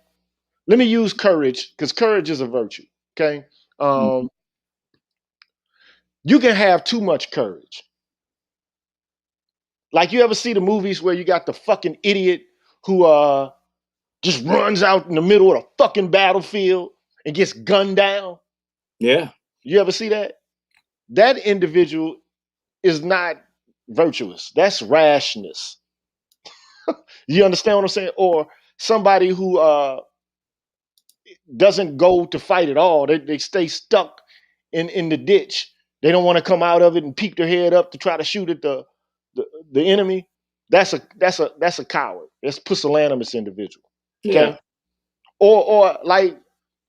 let me use courage because courage is a virtue. Okay, um, you can have too much courage. Like you ever see the movies where you got the fucking idiot who just runs out in the middle of the fucking battlefield and gets gunned down? Yeah. You ever see that? That individual is not virtuous. That's rashness. You understand what I'm saying? Or somebody who doesn't go to fight at all. They stay stuck in the ditch. They don't want to come out of it and peek their head up to try to shoot at the enemy. That's a coward. That's pusillanimous individual. Yeah. Okay. Or like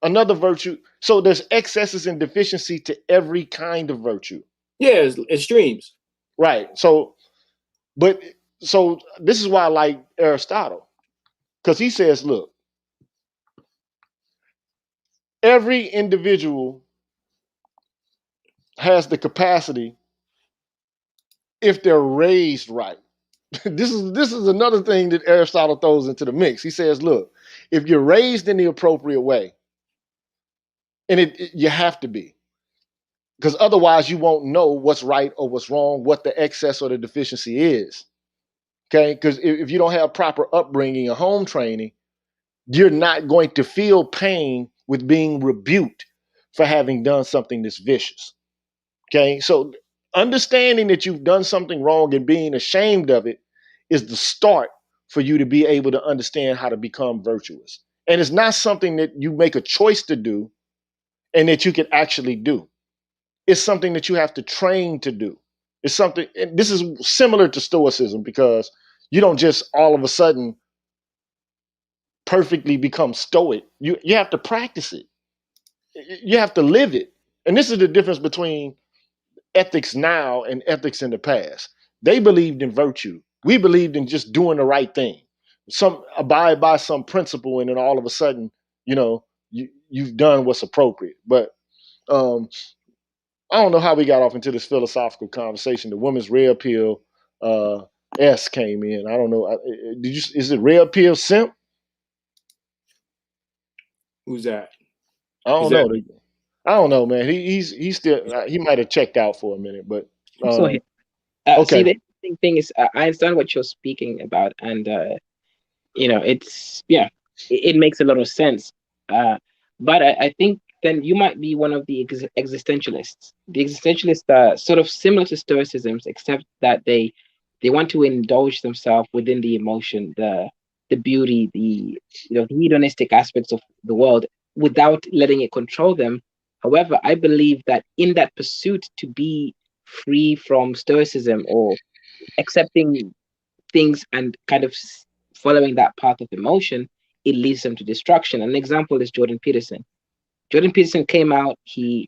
another virtue. So there's excesses and deficiency to every kind of virtue. Yeah, it's extremes. Right. So this is why I like Aristotle. Because he says, look, every individual has the capacity if they're raised right. This is another thing that Aristotle throws into the mix. He says, look, if you're raised in the appropriate way, and you have to be, because otherwise you won't know what's right or what's wrong, what the excess or the deficiency is. Okay, because if you don't have proper upbringing or home training, you're not going to feel pain with being rebuked for having done something that's vicious. Okay, so understanding that you've done something wrong and being ashamed of it is the start for you to be able to understand how to become virtuous. And it's not something that you make a choice to do and that you can actually do. It's something that you have to train to do. It's something, and this is similar to Stoicism because you don't just all of a sudden perfectly become stoic. You have to practice it. You have to live it. And this is the difference between ethics now and ethics in the past. They believed in virtue. We believed in just doing the right thing. Some abide by some principle, and then all of a sudden, you've done what's appropriate. But um, I don't know how we got off into this philosophical conversation. The women's red pill S came in. I don't know. Did you? Is it red pill simp? Who's that? I don't Is know. that I don't know, man. He's still he might have checked out for a minute, but So see, okay. the interesting thing is, I understand what you're speaking about, and it's yeah, it makes a lot of sense. Uh, but I think then you might be one of the existentialists. The existentialists are sort of similar to Stoicism, except that they want to indulge themselves within the emotion, the beauty, the hedonistic aspects of the world without letting it control them. However, I believe that in that pursuit to be free from Stoicism or accepting things and kind of following that path of emotion, it leads them to destruction. An example is Jordan Peterson. Jordan Peterson came out. The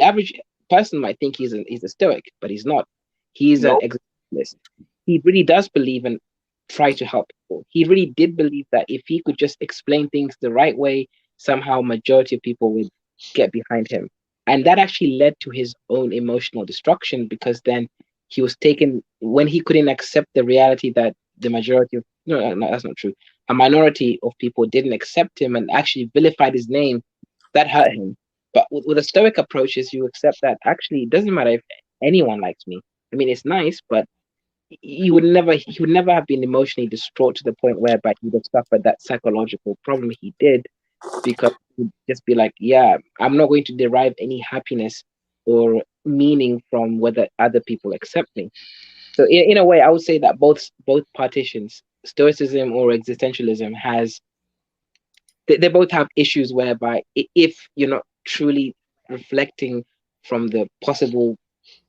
average person might think he's a stoic, but he's not. He's an no? existentialist. He really does believe and try to help people. He really did believe that if he could just explain things the right way, somehow majority of people would get behind him. And that actually led to his own emotional destruction, because then he was taken when he couldn't accept the reality that the majority of no, that's not true. A minority of people didn't accept him and actually vilified his name. That hurt him. But with a stoic approach, is you accept that actually it doesn't matter if anyone likes me. I mean, it's nice, but he would never have been emotionally distraught to the point whereby he would have suffered that psychological problem he did, because he'd just be like, yeah, I'm not going to derive any happiness or meaning from whether other people accept me. So in a way, I would say that both partitions, stoicism or existentialism, they both have issues whereby if you're not truly reflecting from the possible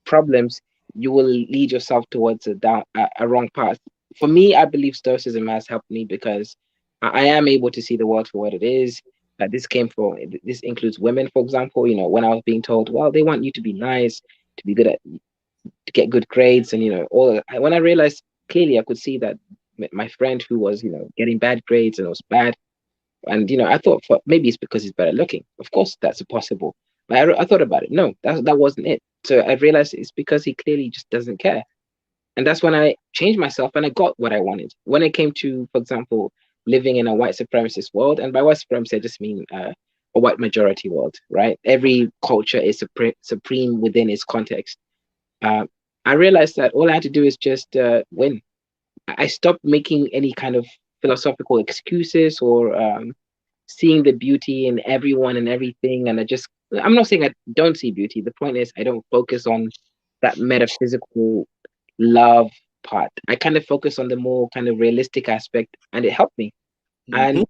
problems, you will lead yourself towards a wrong path. For me, I believe stoicism has helped me because I am able to see the world for what it is. This includes women, for example. When I was being told, well, they want you to be nice, to be good at, to get good grades, and when I realized clearly, I could see that my friend who was getting bad grades and it was bad, and I thought maybe it's because he's better looking. Of course, that's possible. But I thought about it. No, that wasn't it. So I realized it's because he clearly just doesn't care. And that's when I changed myself and I got what I wanted. When it came to, for example, living in a white supremacist world, and by white supremacy, I just mean a white majority world, right? Every culture is supreme within its context. Uh, I realized that all I had to do is just win. I stopped making any kind of philosophical excuses or seeing the beauty in everyone and everything. And I'm not saying I don't see beauty. The point is, I don't focus on that metaphysical love part. I kind of focus on the more kind of realistic aspect, and it helped me. Mhm. And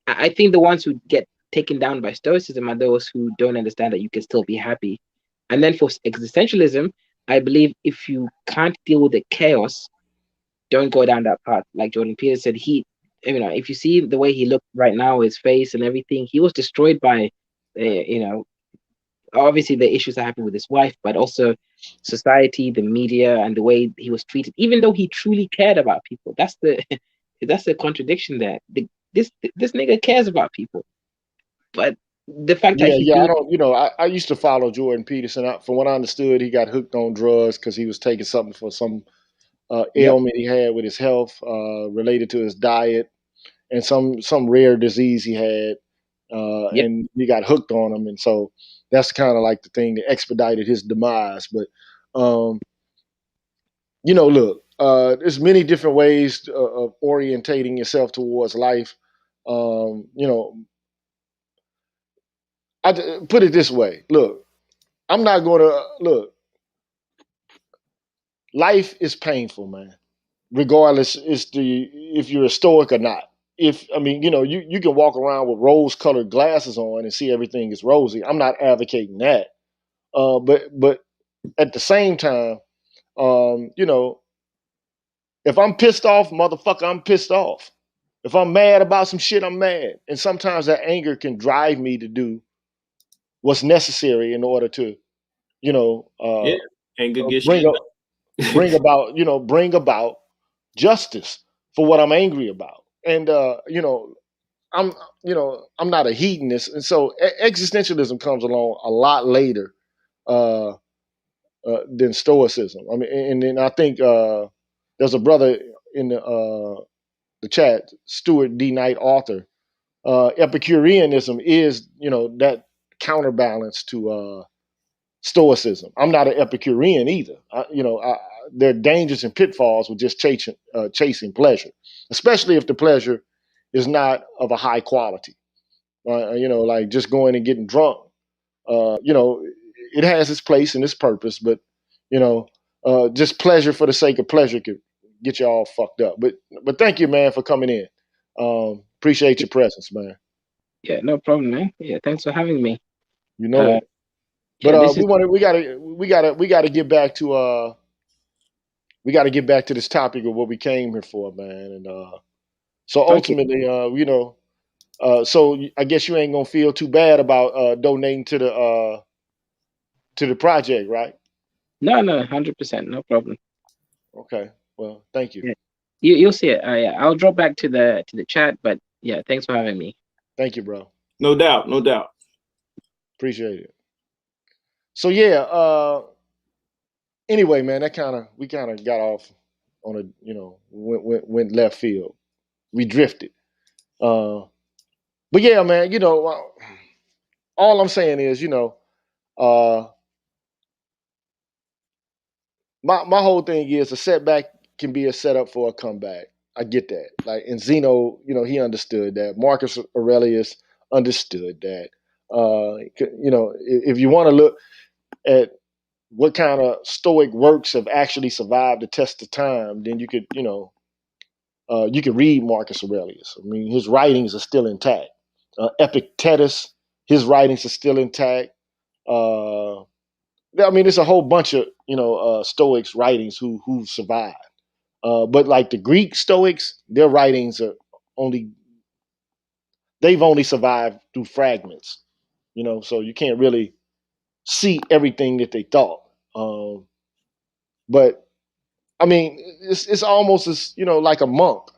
I think the ones who get taken down by stoicism are those who don't understand that you can still be happy. And then for existentialism, I believe if you can't deal with the chaos, don't go down that path. Like Jordan Peterson, if you see the way he looked right now, his face and everything, he was destroyed by, obviously the issues that happened with his wife, but also society, the media, and the way he was treated. Even though he truly cared about people, that's the that's the contradiction there. This nigga cares about people, but the fact that Yeah, he yeah. I did, don't. I used to follow Jordan Peterson. From what I understood, he got hooked on drugs because he was taking something for some yep, ailment he had with his health, related to his diet, and some rare disease he had, yep, and he got hooked on them, and so that's kind of like the thing that expedited his demise. But um, look, there's many different ways of orientating yourself towards life. Um, you know, put it this way. Look, I'm not going to look. Life is painful, man. Regardless, if you're a stoic or not. If I mean, you can walk around with rose-colored glasses on and see everything is rosy. I'm not advocating that, but at the same time, um, you know, if I'm pissed off, motherfucker, I'm pissed off. If I'm mad about some shit, I'm mad. And sometimes that anger can drive me to do what's necessary in order to, you know, Yeah, anger gets bring shit up, bring done. about, bring about justice for what I'm angry about. And I'm, I'm not a hedonist, and so existentialism comes along a lot later uh, than Stoicism. I mean, and then I think there's a brother in the chat, Stuart D. Knight, author. Epicureanism is, that counterbalance to Stoicism. I'm not an Epicurean either. There are dangers and pitfalls with just chasing pleasure, especially if the pleasure is not of a high quality. Like just going and getting drunk. It has its place and its purpose, but you know, just pleasure for the sake of pleasure could get you all fucked up. But thank you, man, for coming in. Appreciate your presence, man. Yeah, no problem, man. Yeah, thanks for having me. You know Uh, it. But yeah, this is we gotta get back to this topic of what we came here for, man. And so okay. ultimately, so I guess you ain't gonna feel too bad about donating to the project, right? No, no, 100%, no problem. Okay. Well, thank you. Yeah, you'll see it. Yeah, I'll drop back to the chat, but yeah, thanks for having me. Thank you, bro. No doubt, no doubt. Appreciate it. So yeah, anyway, man, we kind of got off on a, went left field. We drifted. Uh, but yeah, man, all I'm saying is, uh, my whole thing is a setback can be a setup for a comeback. I get that. Like, and Zeno, he understood that. Marcus Aurelius understood that. If you want to look at what kind of Stoic works have actually survived the test of time, then you could read Marcus Aurelius. I mean, his writings are still intact. Epictetus, his writings are still intact. Uh, I mean, there's a whole bunch of Stoics writings who survived. But like the Greek Stoics, their writings are only they've only survived through fragments. So you can't really see everything that they thought. But I mean, it's almost as like a monk,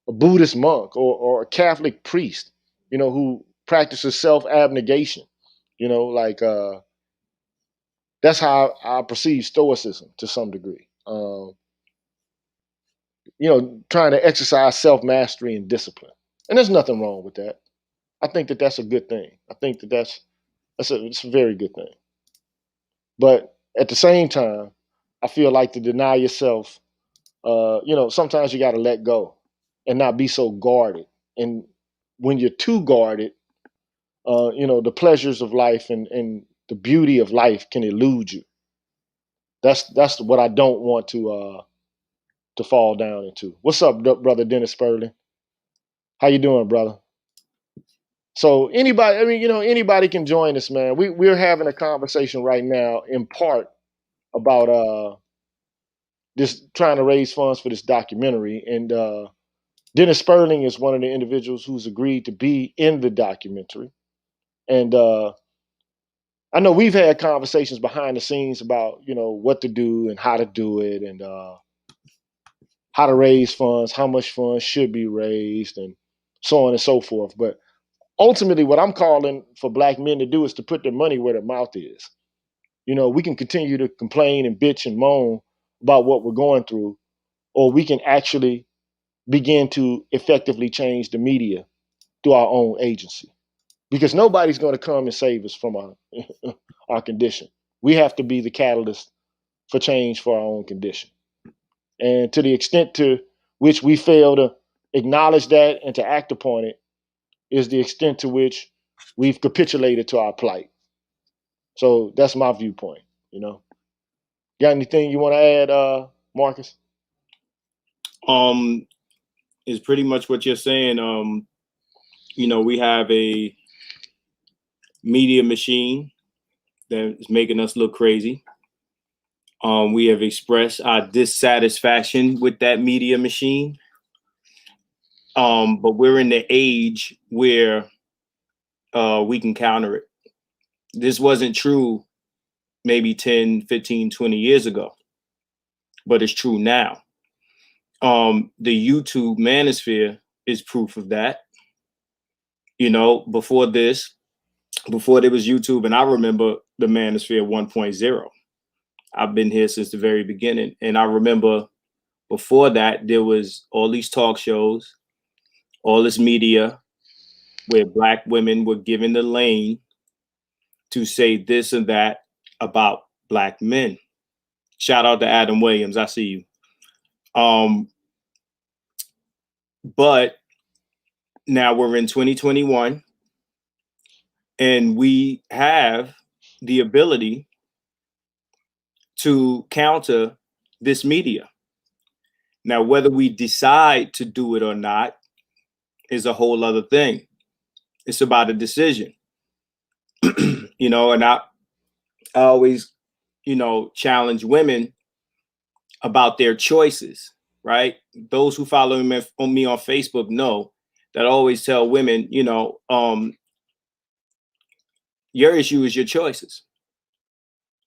a Buddhist monk, or a Catholic priest, who practices self abnegation. Like that's how I perceive Stoicism to some degree. Trying to exercise self mastery and discipline, and there's nothing wrong with that. I think that that's a good thing. I think that it's a very good thing. But at the same time, I feel like to deny yourself, sometimes you got to let go and not be so guarded. And when you're too guarded, the pleasures of life and the beauty of life can elude you. That's what I don't want to fall down into. What's up, brother Dennis Spurling? How you doing, brother? So anybody, I mean, anybody can join us, man. We're having a conversation right now, in part about this trying to raise funds for this documentary, and Dennis Spurling is one of the individuals who's agreed to be in the documentary, and I know we've had conversations behind the scenes about what to do and how to do it, and how to raise funds, how much funds should be raised, and so on and so forth. But ultimately, what I'm calling for Black men to do is to put their money where their mouth is. We can continue to complain and bitch and moan about what we're going through, or we can actually begin to effectively change the media through our own agency. Because nobody's going to come and save us from our condition. We have to be the catalyst for change for our own condition. And to the extent to which we fail to acknowledge that and to act upon it is the extent to which we've capitulated to our plight. So that's my viewpoint, Got anything you want to add, Marcus? Is pretty much what you're saying. We have a media machine that is making us look crazy. We have expressed our dissatisfaction with that media machine. But we're in the age where we can counter it. This wasn't true maybe 10, 15, 20 years ago, but it's true now. The YouTube manosphere is proof of that. You know, before there was YouTube, and I remember the manosphere 1.0. I've been here since the very beginning. And I remember before that, there was all these talk shows, all this media where Black women were given the lane to say this and that about Black men. Shout out to Adam Williams. I see you. But now we're in 2021 and we have the ability to counter this media. Now, whether we decide to do it or not is a whole other thing. It's about a decision, you know, and I always, you know, challenge women about their choices, right? Those who follow me on Facebook know that I always tell women, you know, your issue is your choices.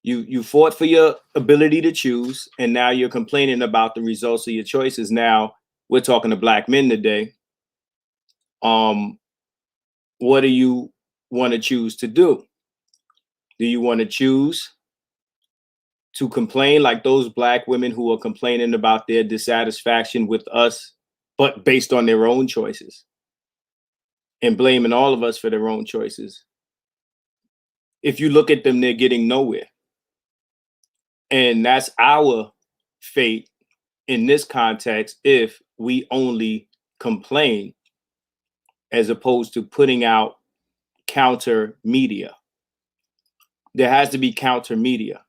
You fought for your ability to choose, and now you're complaining about the results of your choices. Now we're talking to Black men today. What do you want to choose to do? Do you want to choose to complain like those Black women who are complaining about their dissatisfaction with us, but based on their own choices and blaming all of us for their own choices? If you look at them, they're getting nowhere. And that's our fate in this context if we only complain as opposed to putting out counter media. There has to be counter media.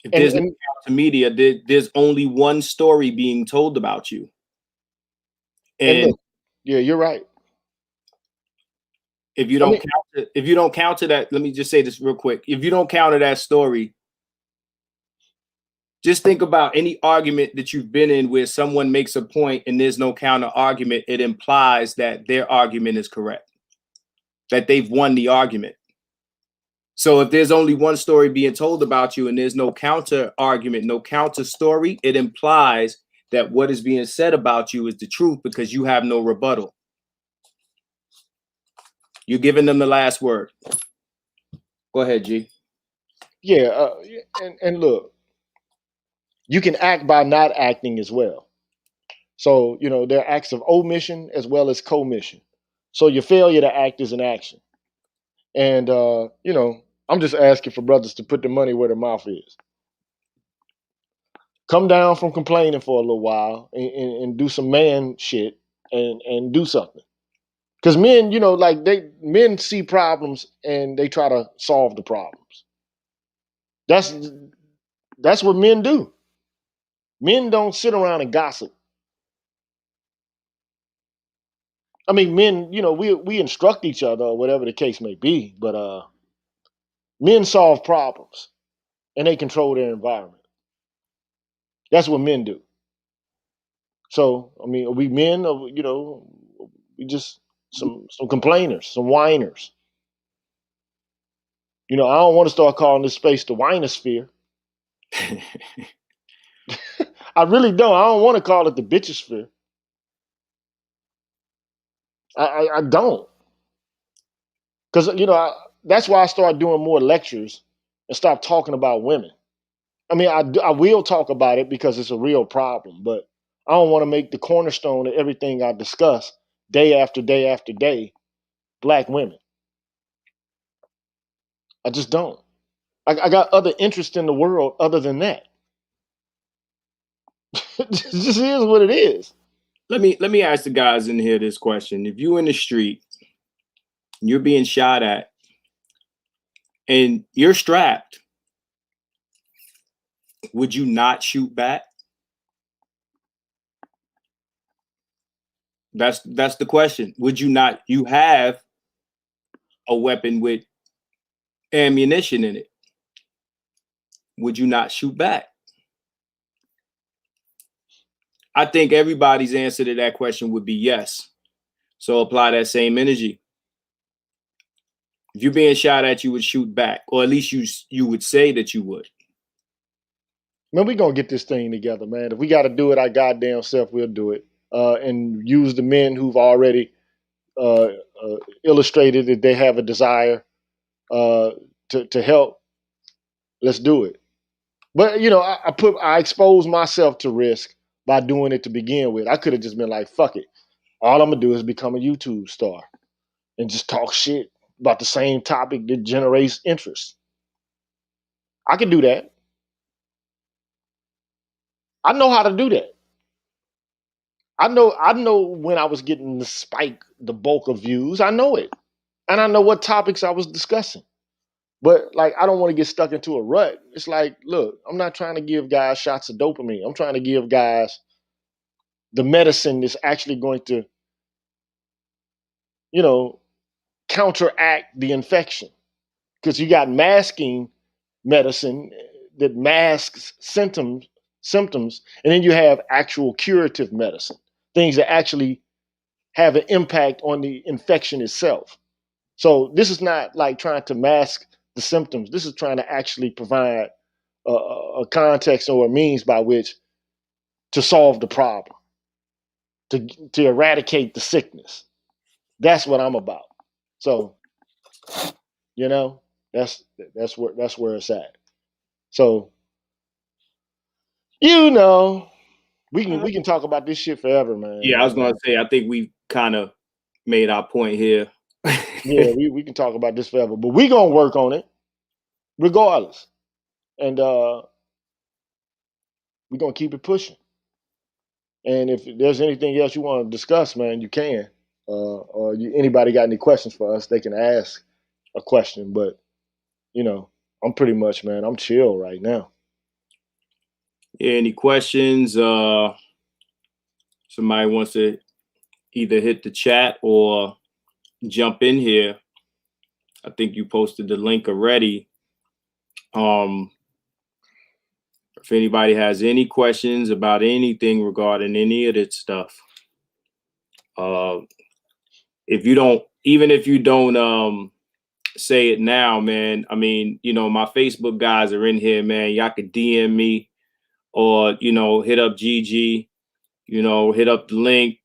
If there's no counter media, there's only one story being told about you. And look, yeah, you're right. If you don't counter that, let me just say this real quick. If you don't counter that story, just think about any argument that you've been in where someone makes a point and there's no counter argument. It implies that their argument is correct, that they've won the argument. So if there's only one story being told about you and there's no counter argument, no counter story, it implies that what is being said about you is the truth because you have no rebuttal. You're giving them the last word. Go ahead, G. Yeah, and look, you can act by not acting as well. So, you know, there are acts of omission as well as commission. So your failure to act is an action. And, you know, I'm just asking for brothers to put the money where their mouth is. Come down from complaining for a little while and do some man shit and do something. Because men, you know, like men see problems and they try to solve the problems. That's what men do. Men don't sit around and gossip. I mean, men, you know, we instruct each other or whatever the case may be, but men solve problems and they control their environment. That's what men do. So, I mean, are we men? Or, you know, we just some complainers, some whiners. You know, I don't want to start calling this space the whinosphere. I really don't. I don't want to call it the bitchosphere. I don't. Because, you know, that's why I started doing more lectures and stop talking about women. I mean, I will talk about it because it's a real problem, but I don't want to make the cornerstone of everything I discuss day after day after day Black women. I just don't. I got other interests in the world other than that. It just is what it is. Let me ask the guys in here this question. If you're in the street, you're being shot at, and you're strapped, would you not shoot back? That's the question. Would you not? You have a weapon with ammunition in it. Would you not shoot back? I think everybody's answer to that question would be yes. So apply that same energy. If you're being shot at, you would shoot back, or at least you would say that you would. Man, we gonna get this thing together, man. If we got to do it our goddamn self, we'll do it. And use the men who've already uh, illustrated that they have a desire to help. Let's do it. But you know, I exposed myself to risk by doing it to begin with. I could have just been like, fuck it. All I'm gonna do is become a YouTube star and just talk shit about the same topic that generates interest. I can do that. I know how to do that. I know when I was getting the spike, the bulk of views. I know it. And I know what topics I was discussing. But like I don't want to get stuck into a rut. It's like, look, I'm not trying to give guys shots of dopamine. I'm trying to give guys the medicine that's actually going to, you know, counteract the infection. Because you got masking medicine that masks symptoms, and then you have actual curative medicine, things that actually have an impact on the infection itself. So this is not like trying to mask the symptoms. This is trying to actually provide a context or a means by which to solve the problem, to eradicate the sickness. That's what I'm about. So, you know, that's where it's at. So, you know, we can talk about this shit forever, man. Yeah, I was gonna say, I think we kind of made our point here. Yeah, we can talk about this forever, but we gonna work on it regardless. And we're gonna keep it pushing. And if there's anything else you want to discuss, man, you can. Or anybody got any questions for us, they can ask a question. But you know, I'm pretty much, man, I'm chill right now. Yeah, any questions? Somebody wants to either hit the chat or jump in here. I think you posted the link already. If anybody has any questions about anything regarding any of that stuff, if you don't, even if you don't say it now, man, I mean, you know, my Facebook guys are in here, man. Y'all could DM me or, you know, hit up Gigi, you know, hit up the link.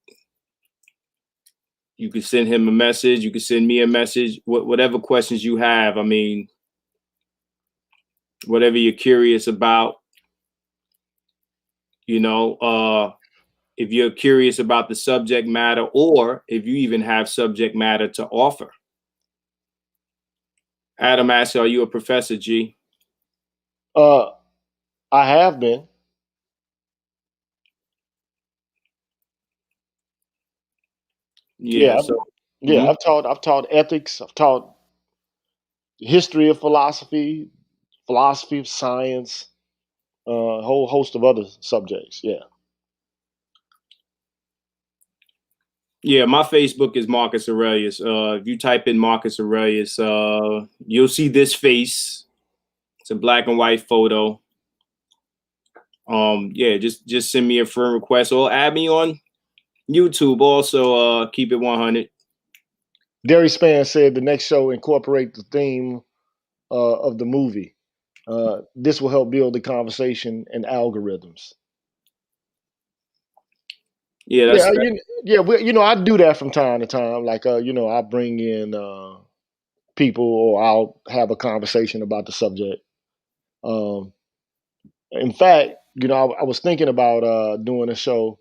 You could send him a message. You could send me a message. Whatever questions you have, I mean, whatever you're curious about, you know, if you're curious about the subject matter, or if you even have subject matter to offer. Adam asks, are you a professor, G? I have been. Yeah. I've taught ethics. I've taught history of philosophy, philosophy of science, a whole host of other subjects. Yeah. Yeah, my Facebook is Marcus Aurelius. If you type in Marcus Aurelius, you'll see this face. It's a black and white photo. Yeah, just send me a friend request or add me on YouTube. Also, keep it 100. Derry Span said the next show incorporate the theme of the movie. This will help build the conversation and algorithms. Yeah, that's I do that from time to time. Like, I bring in people, or I'll have a conversation about the subject. In fact, I was thinking about doing a show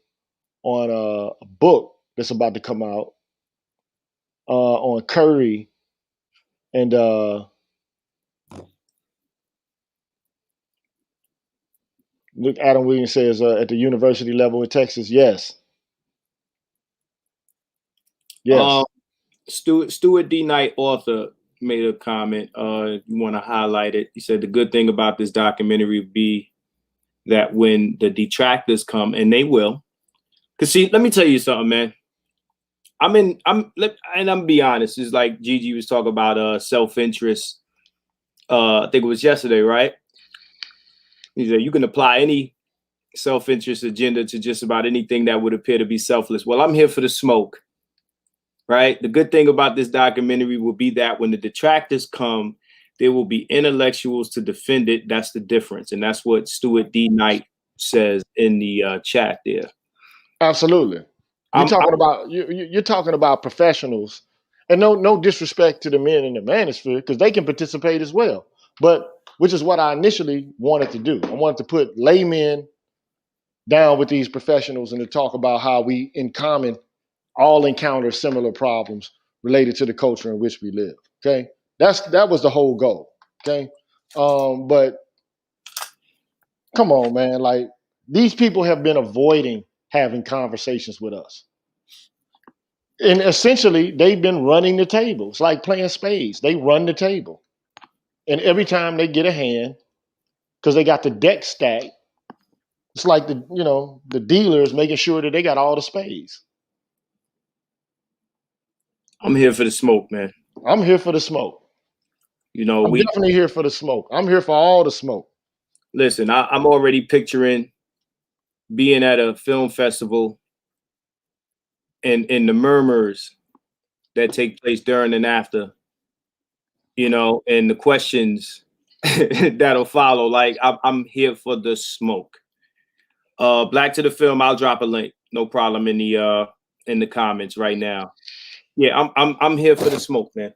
on a book that's about to come out on Curry and look, Adam Williams says at the university level in Texas, yes. Yes. Stuart D. Knight, author, made a comment. You want to highlight it. He said the good thing about this documentary would be that when the detractors come, and they will, because see, let me tell you something, man. I'm be honest. It's like Gigi was talking about self-interest. I think it was yesterday, right? He said you can apply any self-interest agenda to just about anything that would appear to be selfless. Well, I'm here for the smoke, right? The good thing about this documentary will be that when the detractors come, there will be intellectuals to defend it. That's the difference. And that's what Stuart D. Knight says in the chat there. Absolutely. You're talking about professionals, and no disrespect to the men in the manosphere, because they can participate as well. But which is what I initially wanted to do. I wanted to put laymen down with these professionals and to talk about how we in common all encounter similar problems related to the culture in which we live. Okay. That was the whole goal. Okay. But come on, man. Like, these people have been avoiding having conversations with us. And essentially, they've been running the table. It's like playing spades. They run the table. And every time they get a hand, because they got the deck stacked, it's like the dealers making sure that they got all the spades. I'm here for the smoke, man. I'm here for the smoke. You know, I'm definitely here for the smoke. I'm here for all the smoke. Listen, I'm already picturing being at a film festival and in the murmurs that take place during and after, you know, and the questions that'll follow. Like, I'm here for the smoke. Black to the Film, I'll drop a link, no problem, in the comments right now. Yeah, I'm here for the smoke, man.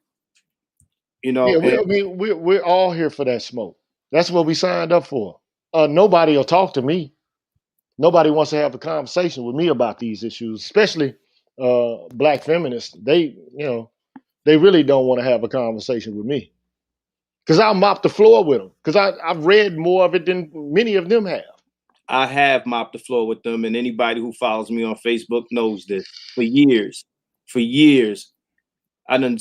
You know, yeah, we're all here for that smoke. That's what we signed up for. Nobody will talk to me. Nobody wants to have a conversation with me about these issues, especially black feminists. They really don't want to have a conversation with me, because I'll mop the floor with them, because I've read more of it than many of them have. I have mopped the floor with them, and anybody who follows me on Facebook knows this. For years, I done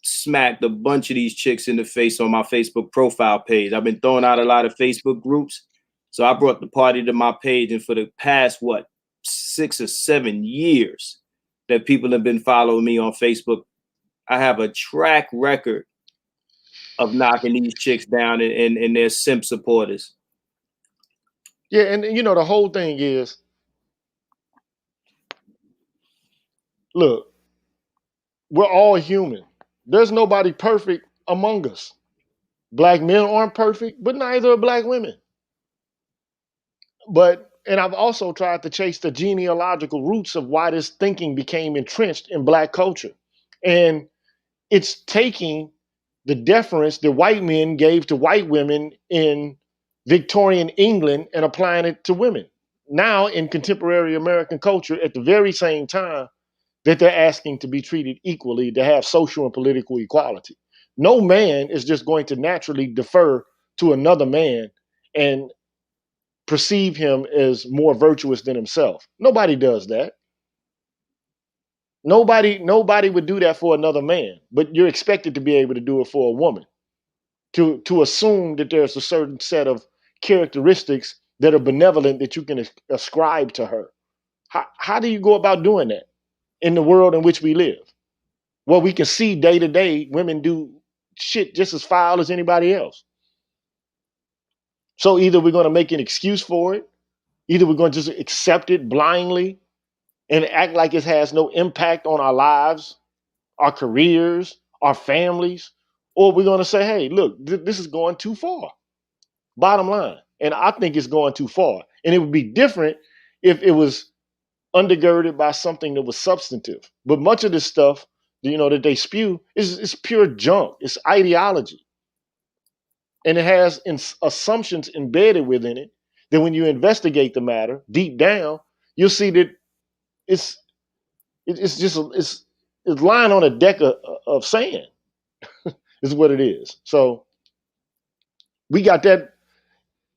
smacked a bunch of these chicks in the face on my Facebook profile page. I've been throwing out a lot of Facebook groups, so I brought the party to my page, and for the past 6 or 7 years that people have been following me on Facebook, I have a track record of knocking these chicks down and their simp supporters. Yeah, and the whole thing is, look, we're all human. There's nobody perfect among us. Black men aren't perfect, but neither are black women. And I've also tried to chase the genealogical roots of why this thinking became entrenched in black culture. And it's taking the deference that white men gave to white women in Victorian England and applying it to women. Now, in contemporary American culture, at the very same time that they're asking to be treated equally, to have social and political equality. No man is just going to naturally defer to another man and perceive him as more virtuous than himself. Nobody does that. Nobody would do that for another man, but you're expected to be able to do it for a woman. To assume that there's a certain set of characteristics that are benevolent that you can ascribe to her. How do you go about doing that in the world in which we live? Well, we can see day to day women do shit just as foul as anybody else. So either we're going to make an excuse for it, either we're going to just accept it blindly and act like it has no impact on our lives, our careers, our families, or we're going to say, hey, look, this is going too far. Bottom line. And I think it's going too far. And it would be different if it was undergirded by something that was substantive. But much of this stuff, that they spew is pure junk. It's ideology. And it has assumptions embedded within it that when you investigate the matter deep down, you'll see that it's lying on a deck of sand is what it is. So we got that.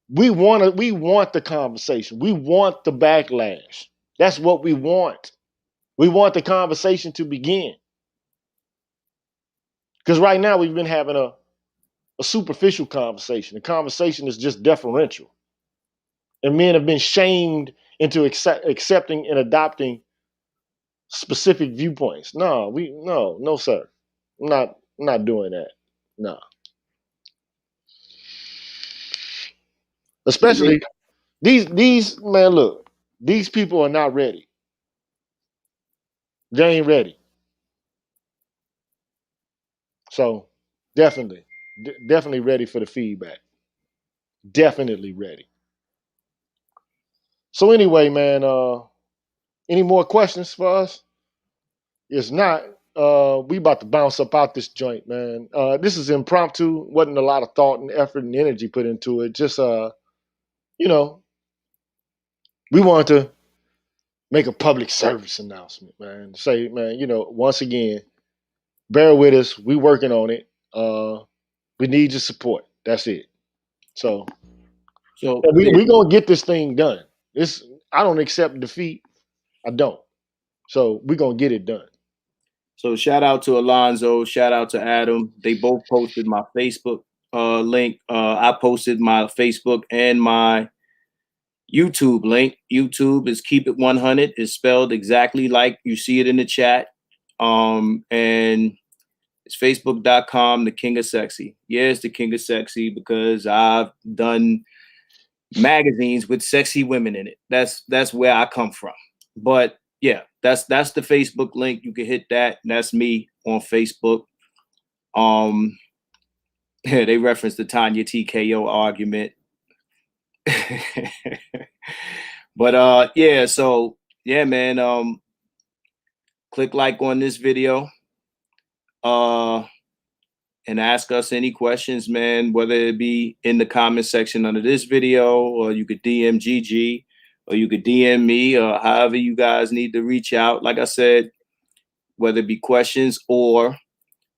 We want the conversation. We want the backlash. That's what we want. We want the conversation to begin. Because right now we've been having a superficial conversation. The conversation is just deferential. And men have been shamed into accepting and adopting specific viewpoints. No, sir. I'm not doing that. No. Especially, These man, look, these people are not ready. They ain't ready. So definitely, definitely ready for the feedback. Definitely ready. So anyway, man, any more questions for us? It's not. We about to bounce up out this joint, man. This is impromptu. Wasn't a lot of thought and effort and energy put into it. Just you know, we wanted to make a public service announcement, man. Say, man, once again, bear with us. We working on it. We need your support. That's it. So we gonna get this thing done. I don't accept defeat. I don't. So we gonna get it done. So shout out to Alonzo, shout out to Adam. They both posted my Facebook link. I posted my Facebook and my YouTube link. YouTube is Keep It 100. It's spelled exactly like you see it in the chat. And it's facebook.com, the King of Sexy. Yeah, it's the King of Sexy because I've done magazines with sexy women in it. That's where I come from. But yeah, that's the Facebook link. You can hit that. That's me on Facebook. They referenced the Tanya TKO argument. But yeah, so yeah, man. Click like on this video. And ask us any questions, man, whether it be in the comment section under this video, or you could DM GG, or you could DM me, or however you guys need to reach out. Like I said, whether it be questions or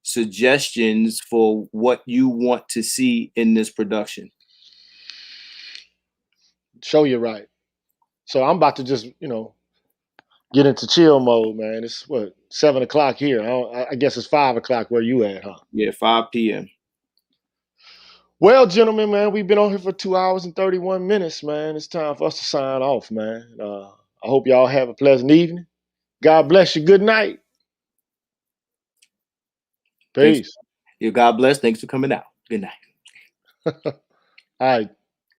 suggestions for what you want to see in this production. Show you right. So I'm about to just, get into chill mode, man. It's what, 7 o'clock here. I guess it's 5 o'clock where you at, huh? Yeah, 5 p.m. Well, gentlemen, man, we've been on here for 2 hours and 31 minutes, man. It's time for us to sign off, man. I hope y'all have a pleasant evening. God bless you. Good night. Peace. God bless. Thanks for coming out. Good night. All right.